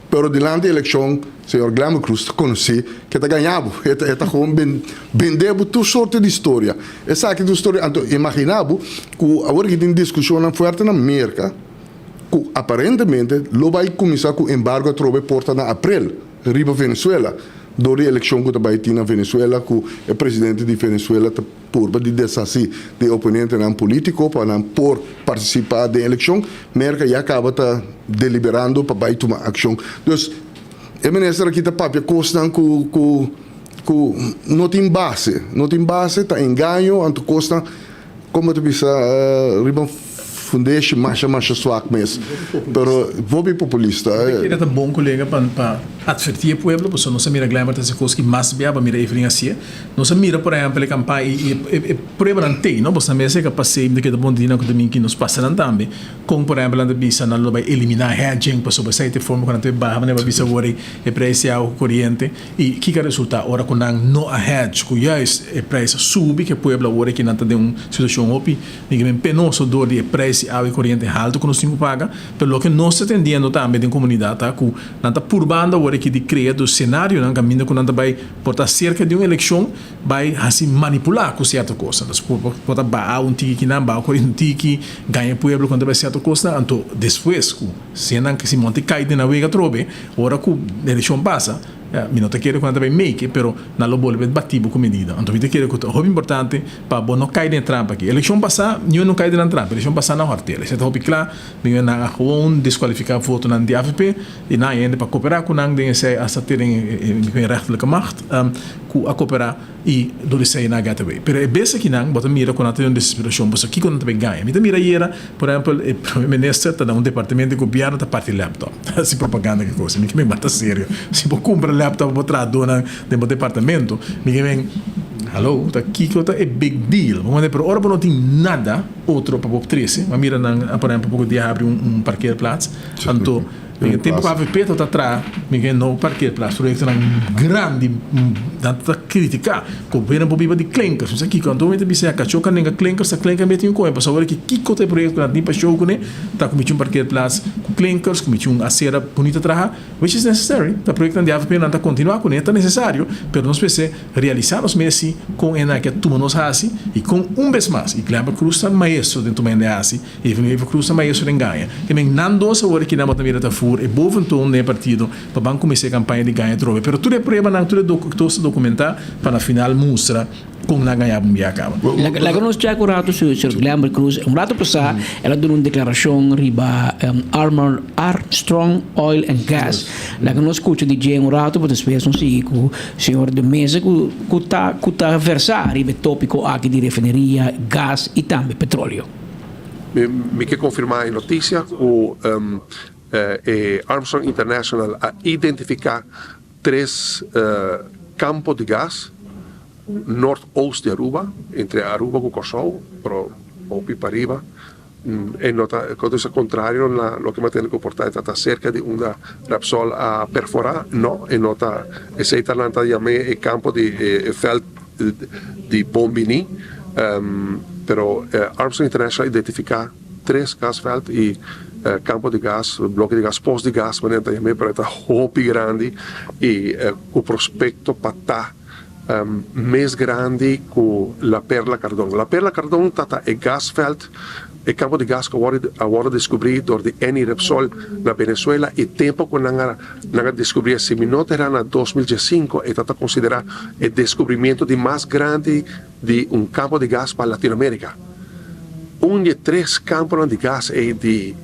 Pero durante a eleição, o senhor Glamour Cruz conheci que está ganhando, está com vendendo toda sorte de história. Essa aqui de história, imaginava que agora que tem discussão forte na América, que aparentemente lo vai começar com o embargo a trocar porta na abril, riba Venezuela. Dopo l'elezione che vai in Venezuela, che il presidente di Venezuela purba di desassi di opponente non politico per partecipare all'elezione, merca ya acaba deliberando per vai tomare azione. Dus il ministro che ta papia costa ku not in base ta inganno anto costa come tu bisa riban fundation masha swak mes pero vobi populista era tá bom colega para advertir o pueblo porque não se mira glamour das coisas que mais bem para mira evening assim não se mira por exemplo a campanha e problema não tem não você mesmo que passei de que da bom dia que nos passa também com por exemplo a bisa não vai eliminar hedging para sobre site forma quando tem barra não vai bisa agora o preço ao corrente e que resulta ora quando não a hedge que já é preço sube que o pueblo agora que não tem uma situação opi ninguém penoso dor de preço ao corrente alto que nós temos que pagar pelo que nós está atendendo também em comunidade tá que não está purbando agora que de criar do cenário não caminho que não vai portar cerca de uma eleição vai assim manipular com certa coisa então pode baar tiki que não baar corrente tiki ganha pueblo quando vai certa coisa então depois se não que se monte cai de na vega trobe ora que a eleição passa mi non te quiero quando vai make pero na lo bolve battivo com medida então vi te quiero que é importante para não cair em trampa aqui eleição passar eu não caí na trampa eleição passar na hortela se tá claro me na gewoon desqualificar voto na DFP e na ainda para cooperar com nang den sei essa terem rechtelijke macht a cooperar e do sei na gateway pero é bem que nang bota mira com a ter uma desesperação porque aqui quando também ganha me mira era por exemplo o primeiro-ministro tá um departamento de governo tá parte laptop assim propaganda que coisa me mata sério se vou comprar laptop para traduzir no departamento me vem hello tá aqui que é big deal vamos dizer ora não tem nada outro para o 13 mas mira por exemplo pouco dia abre parqueerplaats então o tempo que a AVP está atrás ninguém não parqueerplaats por isso é grande tanta crítica o governo pode de clinkers isso aqui quando eu me disse a cachoca nem clinkers a clinker mete um coisa para que kiko tem projeto para nem para show com tá com um parqueerplaats com clinkers com um acera bonita atrás which is necessary tá projeto de AVP não está continuar com é necessário pero nós precisa realizar os meses com ena que tu nos hace e com vez mais e Glamour Cruz está maestro dentro do hace e Glamour Cruz está maestro em ganha que nem nando essa hora que não também está fur e boventoon nem partido para banco começar a campanha de ganha trove pero tudo é prova não tudo documentar para na final mostra como na ganhar um dia acaba la que nós já curato sur Glamour Cruz rato passar ela deu uma declaração riba Armstrong Oil and Gas la que nós escuta de rato para depois não sei o senhor de mesa que tá versar riba tópico aqui de refineria gas e também petróleo me quer confirmar a notícia o Armstrong International a identificar 3 campos de gás norte-oeste de Aruba, entre Aruba e Kosovo, pero Opi para arriba. E nota, cosa contrario, lo che mantenne comportare è cerca di una Repsol a perforare, no, e nota, e sei talanta di a me il campo di felt di Bombini, però Armstrong International identifica 3 gasveld e campo di gas, blocchi di gas, posti di gas, ma a me per hopi grandi e il prospetto patta més grandi que la Perla Cardón. La Perla Cardón tata e gasveld e campo di gas che ora descobri door di Eni Repsol na Venezuela e tempo che nanga descobri se minuto era na 2005 e tata considera il descobrimento di más grande di un campo di gas per Latinoamerica. Un di 3 campos di gas e di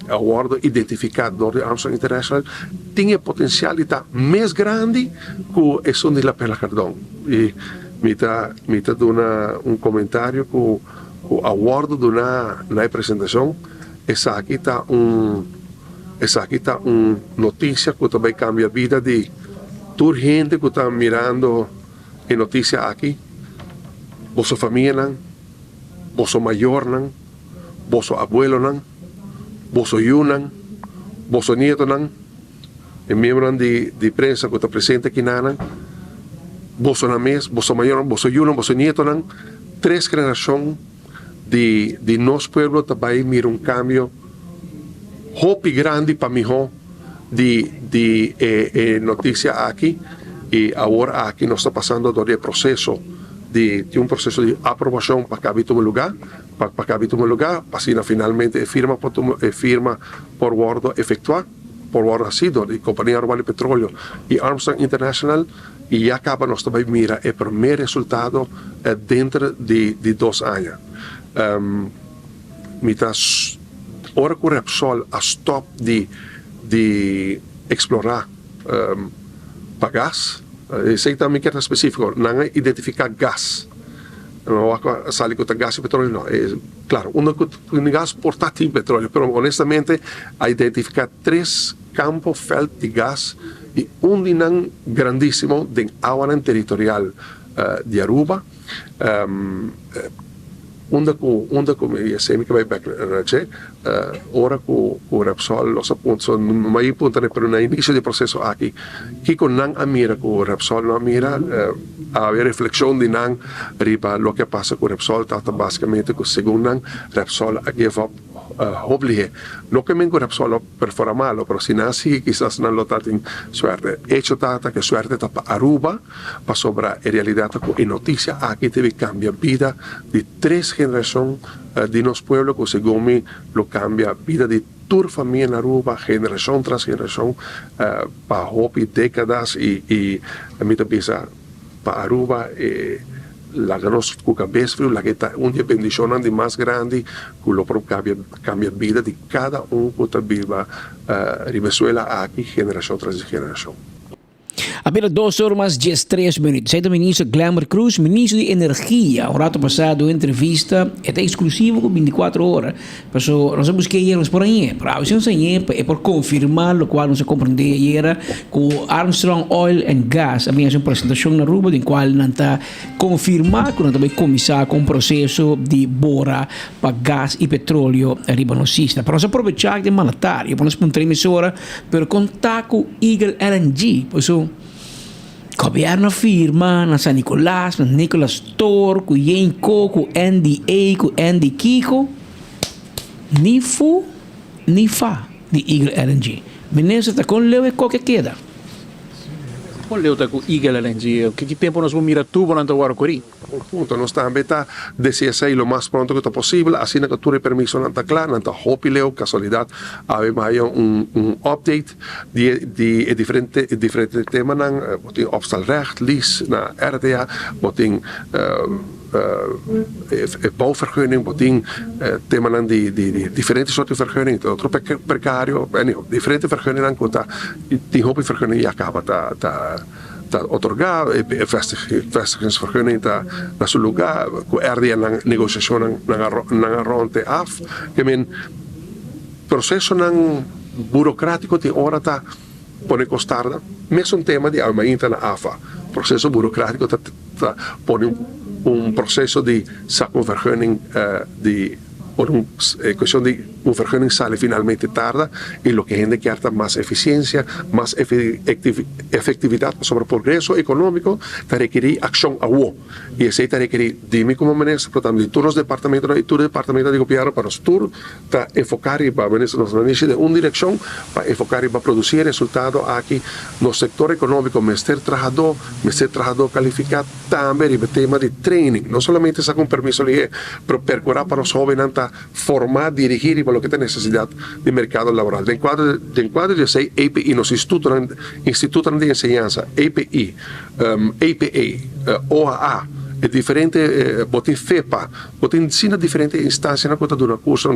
award identificato door di Armstrong International tinha potenzialità més grandi che sono di la Perla Cardón. E mi ta un commentario che award de una presentación esa aquí está una noticia que también cambia la vida de toda gente que está mirando en noticias aquí vuestra familia boso mayor nang, boso abuelo nang, boso yunang, boso nieto nang, e miembro de prensa que está presente aquí nang, boso na mes, boso mayor, boso yunang, boso nieto nang, 3 generaciones de nos pueblo também mira un cambio hopi grande para mí de noticia aquí, y ahora aquí nos está pasando todo el proceso de un proceso de aprobación para que habite un lugar, para así finalmente firma por guardo efectuar, por guardo asido de Compañía Urbana de Petróleo y Armstrong International, y ya acaba nos também mira el primer resultado dentro de 2 años. Mientras ahora que Repsol a stop de explorar para gas, sei também que é específico, não é identificar gas, não é salir com gás e petróleo, não. Claro, um gás portátil de petróleo, mas honestamente, a identificar 3 campos de gas e não grandíssimo de área territorial de Aruba. Onde come semi che vai back ora con Repsol los appunto mai puntare per un inizio di processo aquí chi con nan amira con Repsol no mira a avere riflessione di nan riba lo che passa con Repsol tata basicamente con secondo nan Repsol a give up oblige no che mengo Repsol per fare malo però si nasi quizás non lo tatin suerte hecho tata che suerte tapa Aruba pa sobra e realidad con in notizia aquí deve cambia vida di 3 generaciones de nos pueblos que según lo cambia vida de tu familia en Aruba generación tras generación para hopi décadas y a mí también para Aruba la ganos cucabesfrio la que está una bendición de más grande que lo cambia vida de cada uno que viva Venezuela aquí generación tras generación. Apenas 2 horas más 13 minutos. Sai o ministro Glamour Cruz, ministro de Energia. Um rato passado, entrevista, é exclusivo com 24 horas. Então, nós busquei por aí. Para a audiência é por confirmar o qual nós compreender era com Armstrong Oil and Gas. A minha apresentação na Aruba, em qual nós está confirmar que nós também começar com um processo de bora para gás e petróleo arriba no sistema. Para nós aproveitar de malatário, para nós por 3 emissora, para contar com Eagle LNG. Então, governo firma na San Nicolás, na Nicolas Tor, com Yenko, com NDA, com Andy Kiko, ni fu, ni fa de Eagle LNG. Ministro está com leu e qualquer queda. Com leu está com Eagle LNG, que tempo nós vamos mirar tubo na tua corri? Punto, nós estamos a decidir lo más pronto que possível, assim que tu permisso não está claro, não está hopi leu, casualidade, havemos aí update de diferente tema, botin opstalrecht, lease, na RDA, botin bouwvergunning, botin tema de diferentes soorten vergunning, outro precário, diferente vergunning, die hopi vergunning ja acaba ta otorgar vestigingsvergunning na su lugar com RDA na negociação na ronde af que men processo nan burocrático de hora ta pone costarda mas um tema de aumenta na AFA processo burocrático ta pone processo de saco-vergunning de por una cuestión de una vergunning sale finalmente tarda y lo que gente quiere más eficiencia, más efectividad sobre progreso económico, te requiere acción a vos. Y ese te requiere, dime como ministro, pero también tú los departamentos y tu departamento de gobierno para tú enfocar y para nos de una dirección para enfocar y para producir resultados aquí en el sector económico, ser trabajador calificado también el tema de training, no solamente sacar un permiso pero percurar para los jóvenes formar, dirigir y para lo que tiene necesidad de mercado laboral. De encuadre de 6 API, los institutos de enseñanza, API, APA, OAA, diferente, botin FEPA, botin ensina diferentes instâncias na conta de uma curso,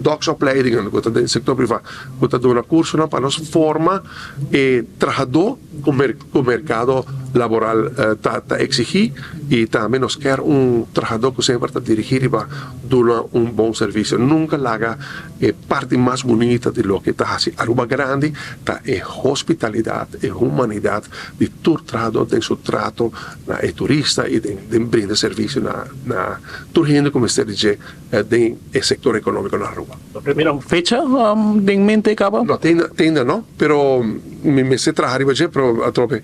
docsopleiding na conta do sector privado, conta de uma curso para nós forma trabalhador o mercado laboral está exigir e também nós quer trabalhador que sempre está dirigido para dar bom serviço. Nunca larga parte mais bonita de lo que está assim. Aruba grande está hospitalidade, humanidade de todo trabalhador tem seu trato é turista e de brinda serviço na toda gente como você diz tem setor econômico na Aruba. A primeira fecha em mente acaba? Não, tem não, pero me se trabalhar pero a trope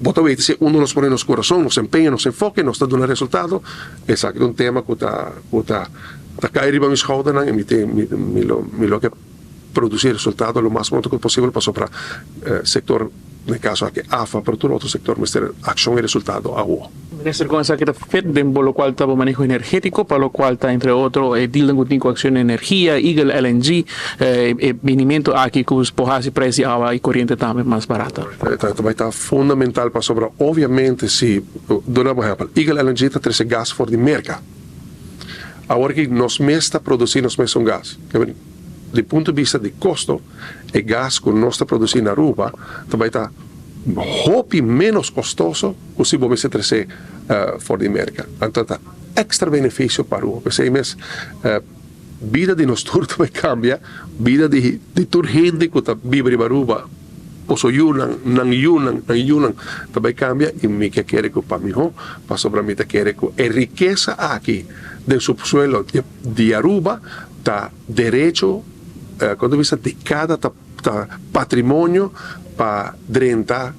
bota ver se uno nos pone nos coração, nos empenha, nos enfoque, nos está dando resultado. Esse é tema que está cair riba mis schouders e me lo que produzir resultado lo mais pronto possível para sopra sector nel caso anche AFA per tutto l'altro sector mister action e resultado a uo. Minister, con esa que FED por lo cual está manejo energético, para lo cual está entre otros dealing con acción de energía, Eagle LNG, vinimiento aquí que os pohasi precio agua y corriente también más barata. Está fundamental para sobra, obviamente si donamos ejemplo, Eagle LNG está 13 gas for di merca. Agora que nós mesmo produzindo nós mesmo gas, do ponto de vista de custo, o gás que nós está produzindo na Aruba também está hopi menos custoso que se você trazer fora de merca. Então está extra benefício para o você mesmo vida de nós tudo vai cambiar, vida de toda gente que está vive em Aruba, posso Yunnan também cambia e me quer que para mim, para sobre mim quer que a riqueza aqui do subsuelo de Aruba está direito quando vista de cada patrimônio para rentar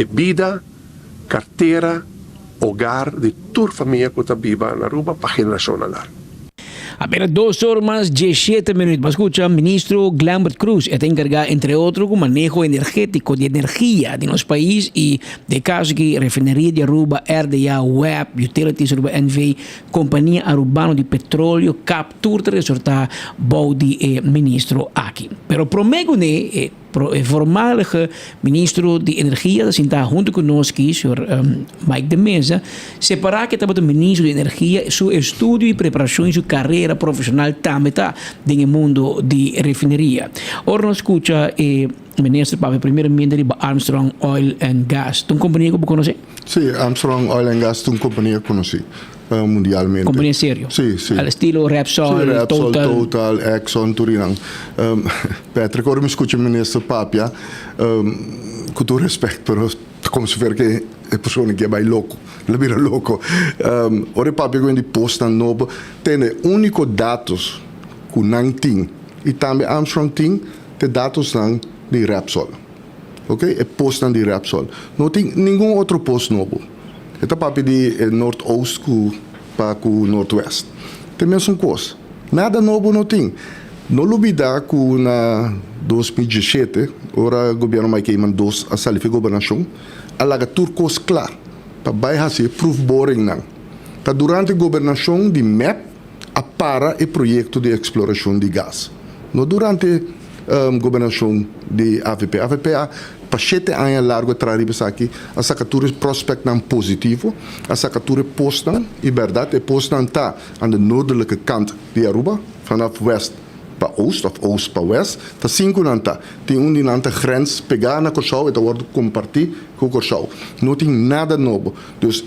vida, carteira, hogar de toda família que está viva na Aruba para geração a lar. Apenas 2 horas más 17 minutos. Mas escucha, ministro Glambert Cruz está encargado, entre otros, con manejo energético de energía de nuestro país y de caso que refinería de Aruba, RDA, Web, Utilities Aruba, NV, compañía arubana de petróleo, captura resulta de ministro aquí. Pero prometo voormalige ministro de Energia, dat está junto conosco, senhor Mike de Mesa, separar que estava o ministro de Energia, seu estudo e preparação e sua carreira profissional também está no mundo de refineria. Ora, nós escuta ministro para primeiramente de Armstrong Oil and Gas. Tu companhia que você conhece? Sim, Armstrong Oil and Gas, tu companhia que conheci. Mundialmente. Companhia sério? Sim, sim. Al estilo Repsol, sì, Repsol, Total, Exxon, Turinang. Patrick, ora mi scusi ministro Papia, con tutto rispetto, però come se che è persone che vai loco, la vira loco. Ora Papia quindi posta novo, tiene unico datos con nang ting, e también Armstrong ting, te datos nang di Repsol. Ok? E posta di Repsol. Non tem nenhum outro posto novo. Esta papi de North-Oost para o North-West. Tem mesmo coisa. Nada novo não tem. Não olvidar que na 2017, ora o governo vai queimar dois a salifa governação, alaga turcos claro, para baixar se proof boring não. Tá durante a governação de MEP, a para o projeto de exploração de gás. Não durante a governação de AVP. AVP para 7 anos largo atrás aqui, a sacatura prospect não positivo, a sacatura postam, e verdade, postam está aan de noordelijke kant de Aruba, vanaf west para oost, of oost para west, está 5 nanta. Tem die nanta grens, pegar na Curaçao, e dat wordt compartir com Curaçao. Não tem nada novo. Dus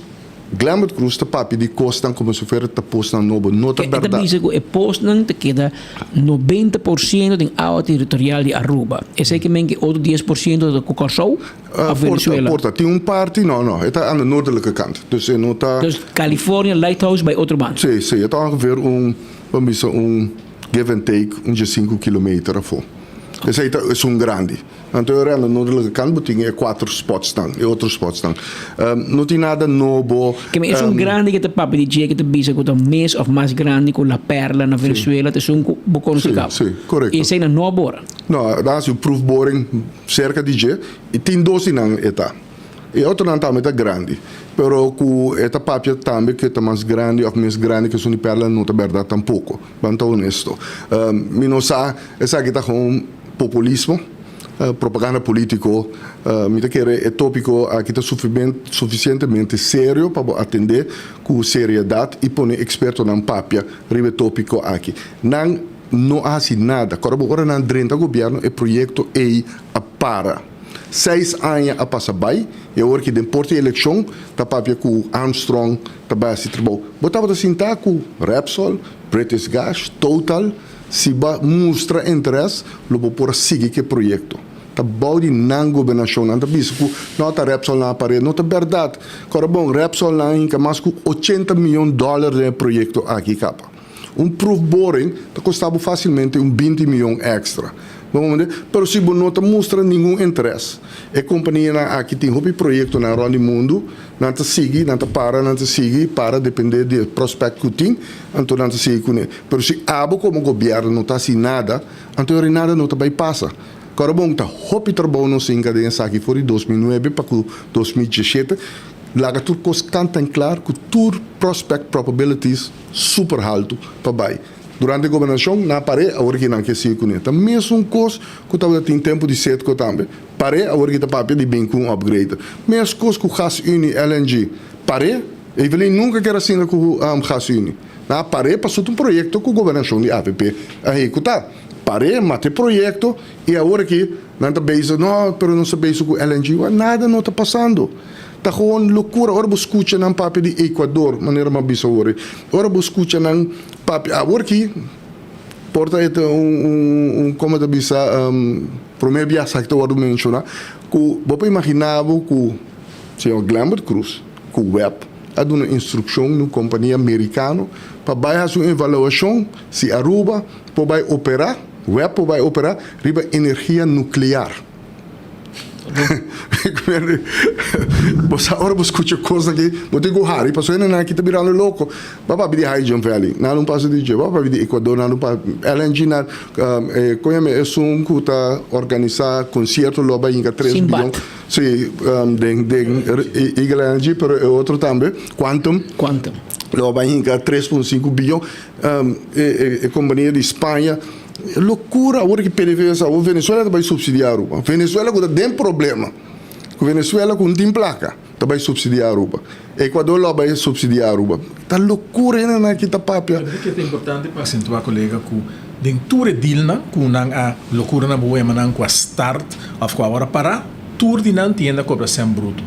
Glambert Cruz está papi de costan como se fosse a postan novo, não é verdade. Esta diz que a postan te queda 90% da área territorial de Aruba. Esse é que men que outro 10% do Curaçao a Venezuela. Porta, tem parte, não, está aan de noordelijke kant. Dus não está. Dus California Lighthouse bij outro band. Sim, está ongeveer give and take, de 5 kilometer afo. Esse aí é grande. Então, eu na noordelijke kant tinha 4 spots dan, e outros spots dan. Não tem nada novo. Que é grande que te papi de que te bisa que o mês of mais grande com La Perla na Venezuela, te são bocon se cap. Sim, correto. E sei na no bora. Não, dá se proof boring cerca de G e tem 12 nan eta. E outro não também tá grande. Pero com esta papia também que tá mais grande ou mais grande que são de Perla não tá verdade tampouco. Vamos honesto. Não sa, essa aqui tá com populismo. Propaganda político, é tópico aqui está suficientemente sério para atender com seriedade e pôr experto na papia, ribe tópico aqui. Não há assim nada. Agora não drenta o governo é projeto a para. 6 anos a passar by, e agora que depois da eleição, tá papia com Armstrong, tá base trabalho. Botava assim tá com Repsol, British Gas, Total, se mostra interesse, logo por seguir que projeto. Tá bom de não governação, não tá bispo, não tá Repsol na parede, não tá verdade. Agora bom, Repsol lá em que mais com $80 milhões de projeto aqui capa. Proof boring tá custava facilmente 20 milhões extra. Vamos ver, mas se não tá mostra nenhum interesse. A companhia aqui tem um projeto na Ronde Mundo, não tá seguir, não tá seguir, para depender do prospecto que tem, então não tá seguir com ele. Mas se como governo não tá assim nada, então nada não tá vai passar. Agora bom, tá hopi trabalho no cadência aqui foi 2009 para 2017, lá que tudo constante claro que tudo prospect probabilities super alto para vai. Durante a governação, na parede, a hora que não quer seguir com ele. Também mesmo coisa que estava tem tempo de ser com também. Parede, a hora que está papel de bem com upgrade. Mesmo coisa que o Gas Uni LNG. Parede, Evelyn nunca quer assinar com o Gas Uni. Na parede, passou um projeto com a governação de APP a executar. Parede, mate projeto, e a hora que não está bem, não, pero não está bem com o LNG, nada não está passando. Tá gewoon loucura. Ora você escuta num papo de Equador, maneira mais bisa ora. Ora você escuta num papo, agora que porta é como da bisa primeiro viagem que eu vou mencionar, que você imaginava que o senhor Glamour Cruz, que o web, a dado uma instrução na companhia americana para baixar sua avaliação se Aruba pode operar, web pode operar, riba energia nuclear. Ora você escuta coisa que não tem Harry, passou ainda aqui tá virando louco. Baba de Hydrogen Valley, não passa de dia, baba de Equador, não passa LNG na conhece é um que tá organizar concerto loba em 3 bilhões. Sim, de LNG, pero é outro também, Quantum. Loba em 3,5 bilhões. É companhia de Espanha. Loucura, agora que PDVSA, o Venezuela vai subsidiar a Aruba. Venezuela tem problema. O Venezuela tem placa, vai subsidiar a Aruba. Equador lá vai subsidiar a Aruba. Tá loucura ainda aqui tá papia. É importante para acentuar colega que dentro de dilna, com a loucura na boa emanan com a start, of com a hora para tour de não tienda cobra sem bruto.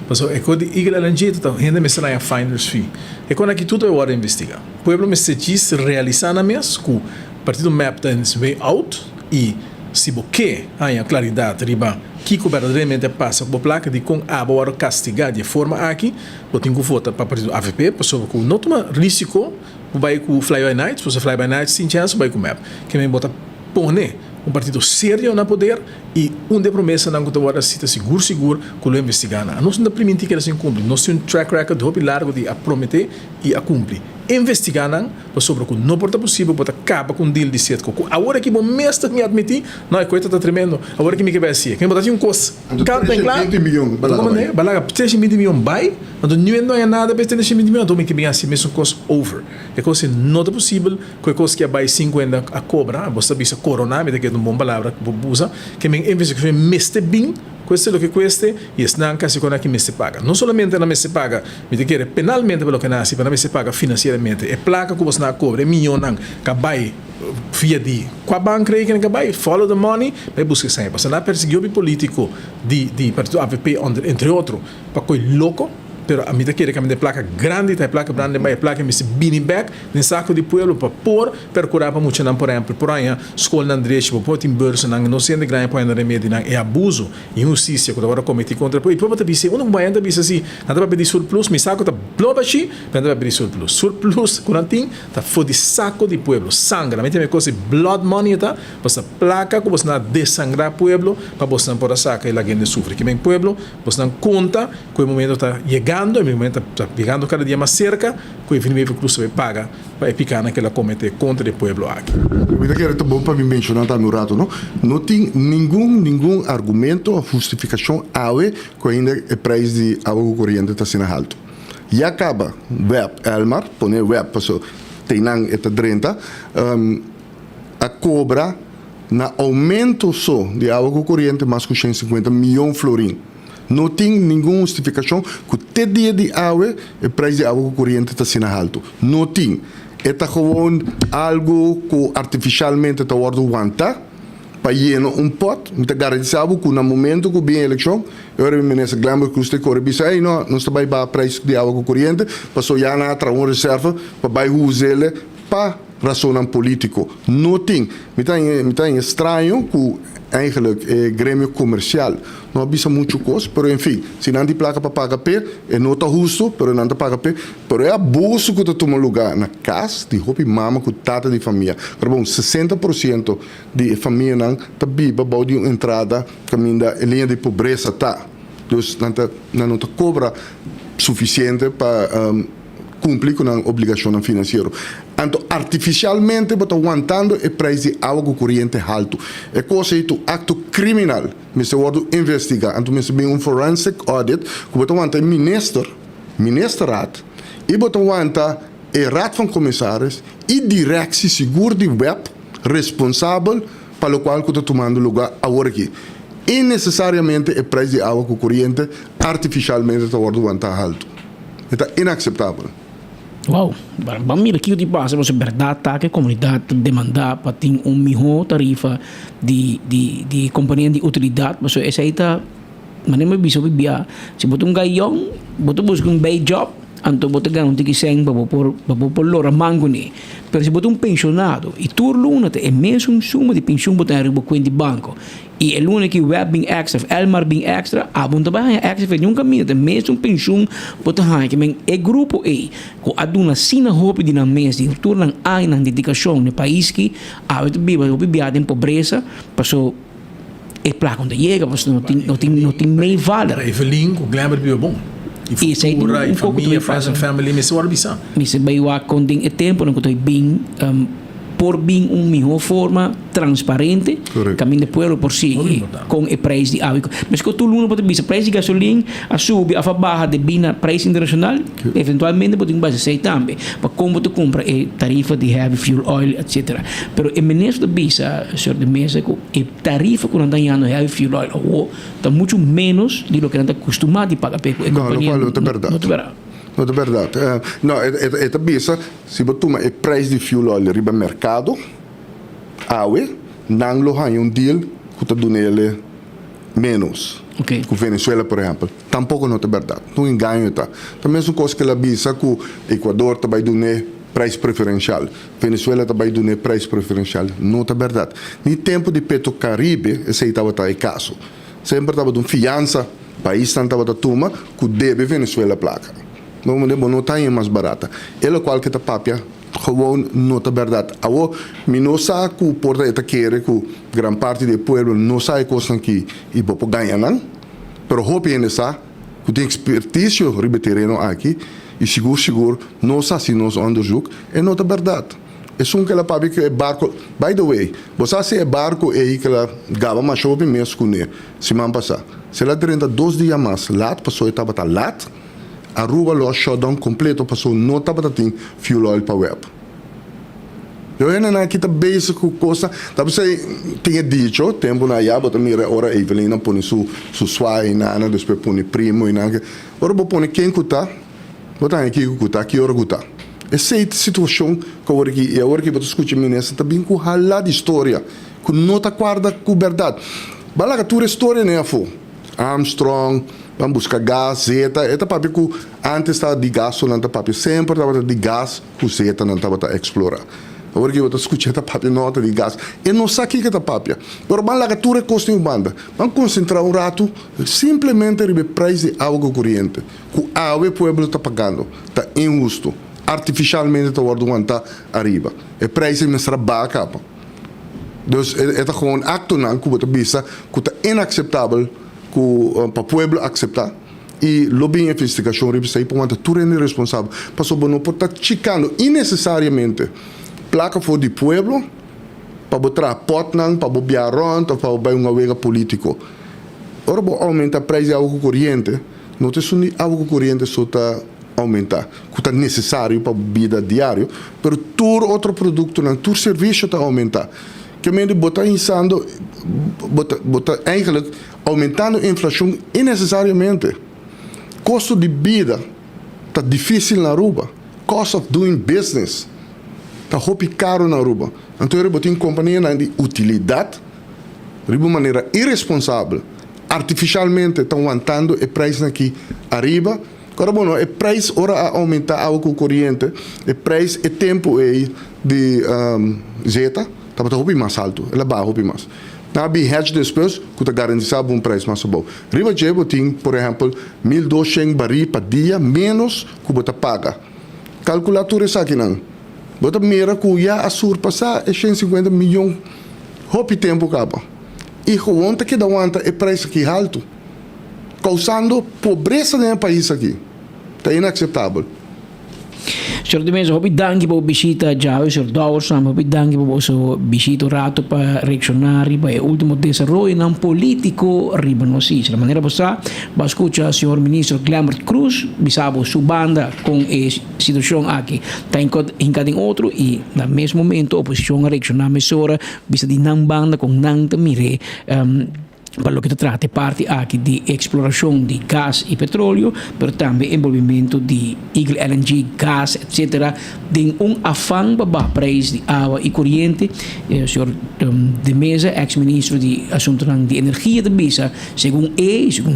Mas é quando igreja LNG tá renda me será a finder's fee. É quando aqui tudo é hora investigar. O povo me se diz realizar na mes com partido map tens way out e se você há a claridade riba que verdadeiramente passa com a placa de com a boa castigar de forma aqui você tem que votar para partido AVP pessoa que não toma risco vai com fly by night se fly by night sem chance vai com map que me bota pone partido sério na poder e de promessa não que agora cita seguro que lo investigar nós não permitir que eles cumprir nós temos track record de largo de a prometer e a cumprir investigar sobre o que não pode possível para acabar com um deal de certo agora que o mestre me admitir não é coisa tá tremendo agora que me vai ser que me botar um costo canta em claro 20 milhões balaga 320 milhões vai então não é nada para 320 milhões então me que bem assim mesmo cost over é coisa não é possível que coisa que vai 50 a cobra você bisa corona me que é uma boa palavra que usa que me investigar mestre bem questo è lo che queste e snanca si con chi mi si paga non solamente la mi si paga mi te chiede penalmente per lo che nasi per la mi si paga finanziariamente e placa come sna cobre milionan che vai via di qua banca che che vai follow the money per busca sempre se la perseguiò politico di partito AVP entre altro per quel loco pero a mí te quiere que me de placa grande, te placa grande, vai placa me se bini back, nem saco de pueblo para por percurar para muito não por exemplo, por aí escola na direita, por tem bolsa não sendo grande para ainda remédio não é abuso, injustiça que agora cometi contra e por te disse, não vai ainda disse assim, nada para pedir surplus, me saco tá blobachi, nada para pedir surplus, quando tem tá fodi saco de pueblo, sangue, a mim tem coisa blood money tá, você placa que você não desangrar pueblo, para você não pode sacar e lá gente sofre, que bem pueblo, você não conta que o momento tá chegando e no momento está pegando cada dia mais cerca que o FNB Cruz vai pagar para picar naquela comete contra o povo aqui. Eu quero também para me mencionar também rato, não tem nenhum argumento ou justificação que ainda o preço de água corrente está sendo alto. E acaba web Elmar, põe web para tem não eta 30 a cobra na aumento só de água corrente mais que 150 milhões de florins. Não tem nenhuma justificação que até dia de água o preço de água corrente está sendo alto. Não tem. É gewoon algo que artificialmente está aguardando aguentar para llenar un pot, me garantizava que no momento que viene eleição, eu era o ministro Glamber que você corre bisa, aí não está vai para preço de água corrente, passou já na tra uma reserva para vai usar ele para razão político. Não tem, me tá estranho que eigenlijk grêmio comercial não avisa muito coisa, mas enfim, se não tem placa para pagar pé, é não está justo, mas não está paga pé, mas é abuso que está tomando lugar na casa de roupa mama com tata de família. Mas bom, 60% de família não está viva para de entrada caminho da linha de pobreza tá, então não está cobra suficiente para cumprir com a obrigação financeira. Então, artificialmente, você está aguantando o preço de água corrente alto. É coisa de acto criminal, mas se você investigar, então você tem forensic audit, que você aguanta o ministerraad, e você aguanta o raad van commissaris, e direção segura de web, responsável para o qual você está tomando lugar agora aqui. E necessariamente o preço de água corrente artificialmente está aguantando alto. É inaceitável. Wow, vamos mirar aqui o que passa, mas é verdade que a comunidade demanda para ter melhor tarifa de companhia de utilidade, mas essa aí está, mas não é bisa bibia. Se botar gaião, botar busca bem job, então botar ganhar que sem para por lora mango ne. Pero se botar pensionado e tur luna é mesmo suma de pensão botar em riba de banco. E é luna que web bem extra, Elmar bem extra, abunda bem extra, fez um caminho, é mesmo pensão botar aí que men é grupo aí, com a duna sina roupa de na mesa, de turnan ai na dedicação no país que a bibia em pobreza, passou e placa quando chega, você não tem meio valor. Evelyn, o Glamber bio bom. E futura, e família, friends and family, mas agora bisa. Mas vai o aconding e tempo, não estou bem por bem melhor forma transparente, caminho de pueblo por si, com o preço de água. Mas que tu não pode ver, preço de gasolina, a subir, a barra de bina preço internacional, eventualmente pode base sei também, para como tu compra a tarifa de heavy fuel oil, etc. Pero o ministro de bisa, senhor de mesa, a tarifa que não está ganhando heavy fuel oil, está muito menos do que não está acostumado a pagar para a companhia. Não, é verdade. Não é verdade. Não, é bisa, se você toma o preço de fuel oil riba mercado, não lo há deal que está dando ele menos. Com Venezuela, por exemplo. Tampouco não é verdade. Não engano está. Também é coisa que ela bisa que o Equador está dando preço preferencial. Venezuela está dando preço preferencial. Não é verdade. No tempo de Petrocaribe, esse aí estava o caso. Sempre estava dando fiança, o país estava a tomar que deve Venezuela placa. Não está mais barata. Ela qual que está papia, gewoon não é verdade. Agora, não sabe que o porta está querendo que grande parte do povo não sabe coisa que e pode ganhar não. Pero hope ainda sabe que tem expertise ribe terreno aqui e seguro não sabe se nós underzoek e não é verdade. É só que ela papi que é barco. By the way, você se é barco aí que ela gava mais shopping mesmo com ele semana passada. Se ela 32 dias mais lá passou estava tá lá. Aruba lo shutdown completo passou não estava tendo fuel oil para web. Eu ainda aqui está basic coisa, tá você tinha dito, tempo na ia, bota mira ora Evelyn põe su suai na depois põe primo e nada. Ora vou pôr quem cuta, bota aqui cuta, que hora cuta. Essa situação que agora que você escuta ministro tá bem com rala de história, que não tá guarda com verdade. Balaga tua história né fo. Armstrong vamos buscar gás, zeta, eta papi que antes estava de gás, não estava papi, sempre estava de gás, que zeta não estava a explorar. Agora que eu estou escutando papi nota de gás, e não sabe o que é papi. Pero vamos lá tudo custa em banda, vamos concentrar rato, simplesmente ribe preço de água corrente, que a água o povo está pagando, está injusto, artificialmente está aguentar arriba, e preço não será baixo. Então, é gewoon acto não que você visa, que está inaceitável para o povo aceitar e lobby investigação revista para onde tudo é responsável para sobre não pode estar chicando innecessariamente placa for de povo para botar potnang para bobear ronda para bobear uma vega político. Ora vou aumentar preço de água corrente, não tem só água corrente só está aumentar, que está necessário para a vida diária, mas todo outro produto, todo serviço está aumentar. Que a gente botar insando, botar eigenlijk aumentando a inflação innecessariamente. Custo de vida está difícil na Aruba. Cost of doing business está caro na Aruba. Então eu botar em companhia de utilidade de uma maneira irresponsável, artificialmente estão aumentando o preço aqui arriba. Agora, bom, o preço ora a aumentar a água corrente, o preço e tempo aí de zeta, está muito mais alto, ela vai muito mais. Na hedge depois, que está garantizado um preço mais bom. Riba Jebo tem, por exemplo, 1.200 barris por dia, menos que você paga. Calculatura isso aqui não. Você mira que já a surpassar 150 milhões, hopi tempo acaba. E o que dá o preço aqui alto, causando pobreza no país aqui. Está inaceitável. Senhor de mesa, hobi dangi po bisita já, senhor Dawson, hobi dangi po so bisita rato para reaccionar riba e último desarrollo não político riba no sis. De maneira bossa, va escucha senhor ministro Glambert Cruz, bisabo su banda com a situação aqui. Tá em outro e na mesmo momento oposição a reaccionar mesora, bisa di nang banda com nang tamire per lo che tratta parte anche di esplorazione di gas e petrolio, però anche involvimento di Eagle LNG, gas, eccetera, di un affanno per prezzi di acqua e corrente. Signor De Mesa, ex ministro di Assunto di Energia de Bisa, secondo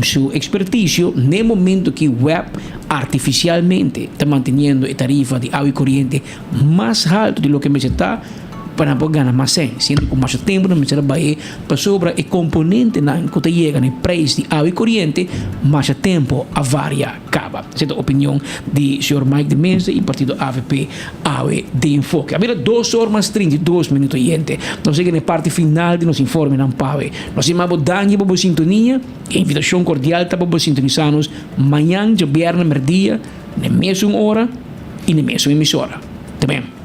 suo expertisio, nel momento che web artificialmente sta mantenendo la tariffa di acqua e corrente más alto di lo che invece sta, para ganhar mais sendo com mais tempo não será baie para sobra e componente na que chega no preço de água e corrente mais tempo a varia acaba. Essa é a opinião de Sr. Mike de Mesa e partido AVP AWE de Enfoque. Abbiamo 2 horas mais 32 minutos gente. Nós chegamos na parte final de nos informe na PAWE. Nós chamamos danho para a sintonia e invitação cordial para os sintonizanos amanhã de viernes merdia na mesma hora e na mesma emissora. Também.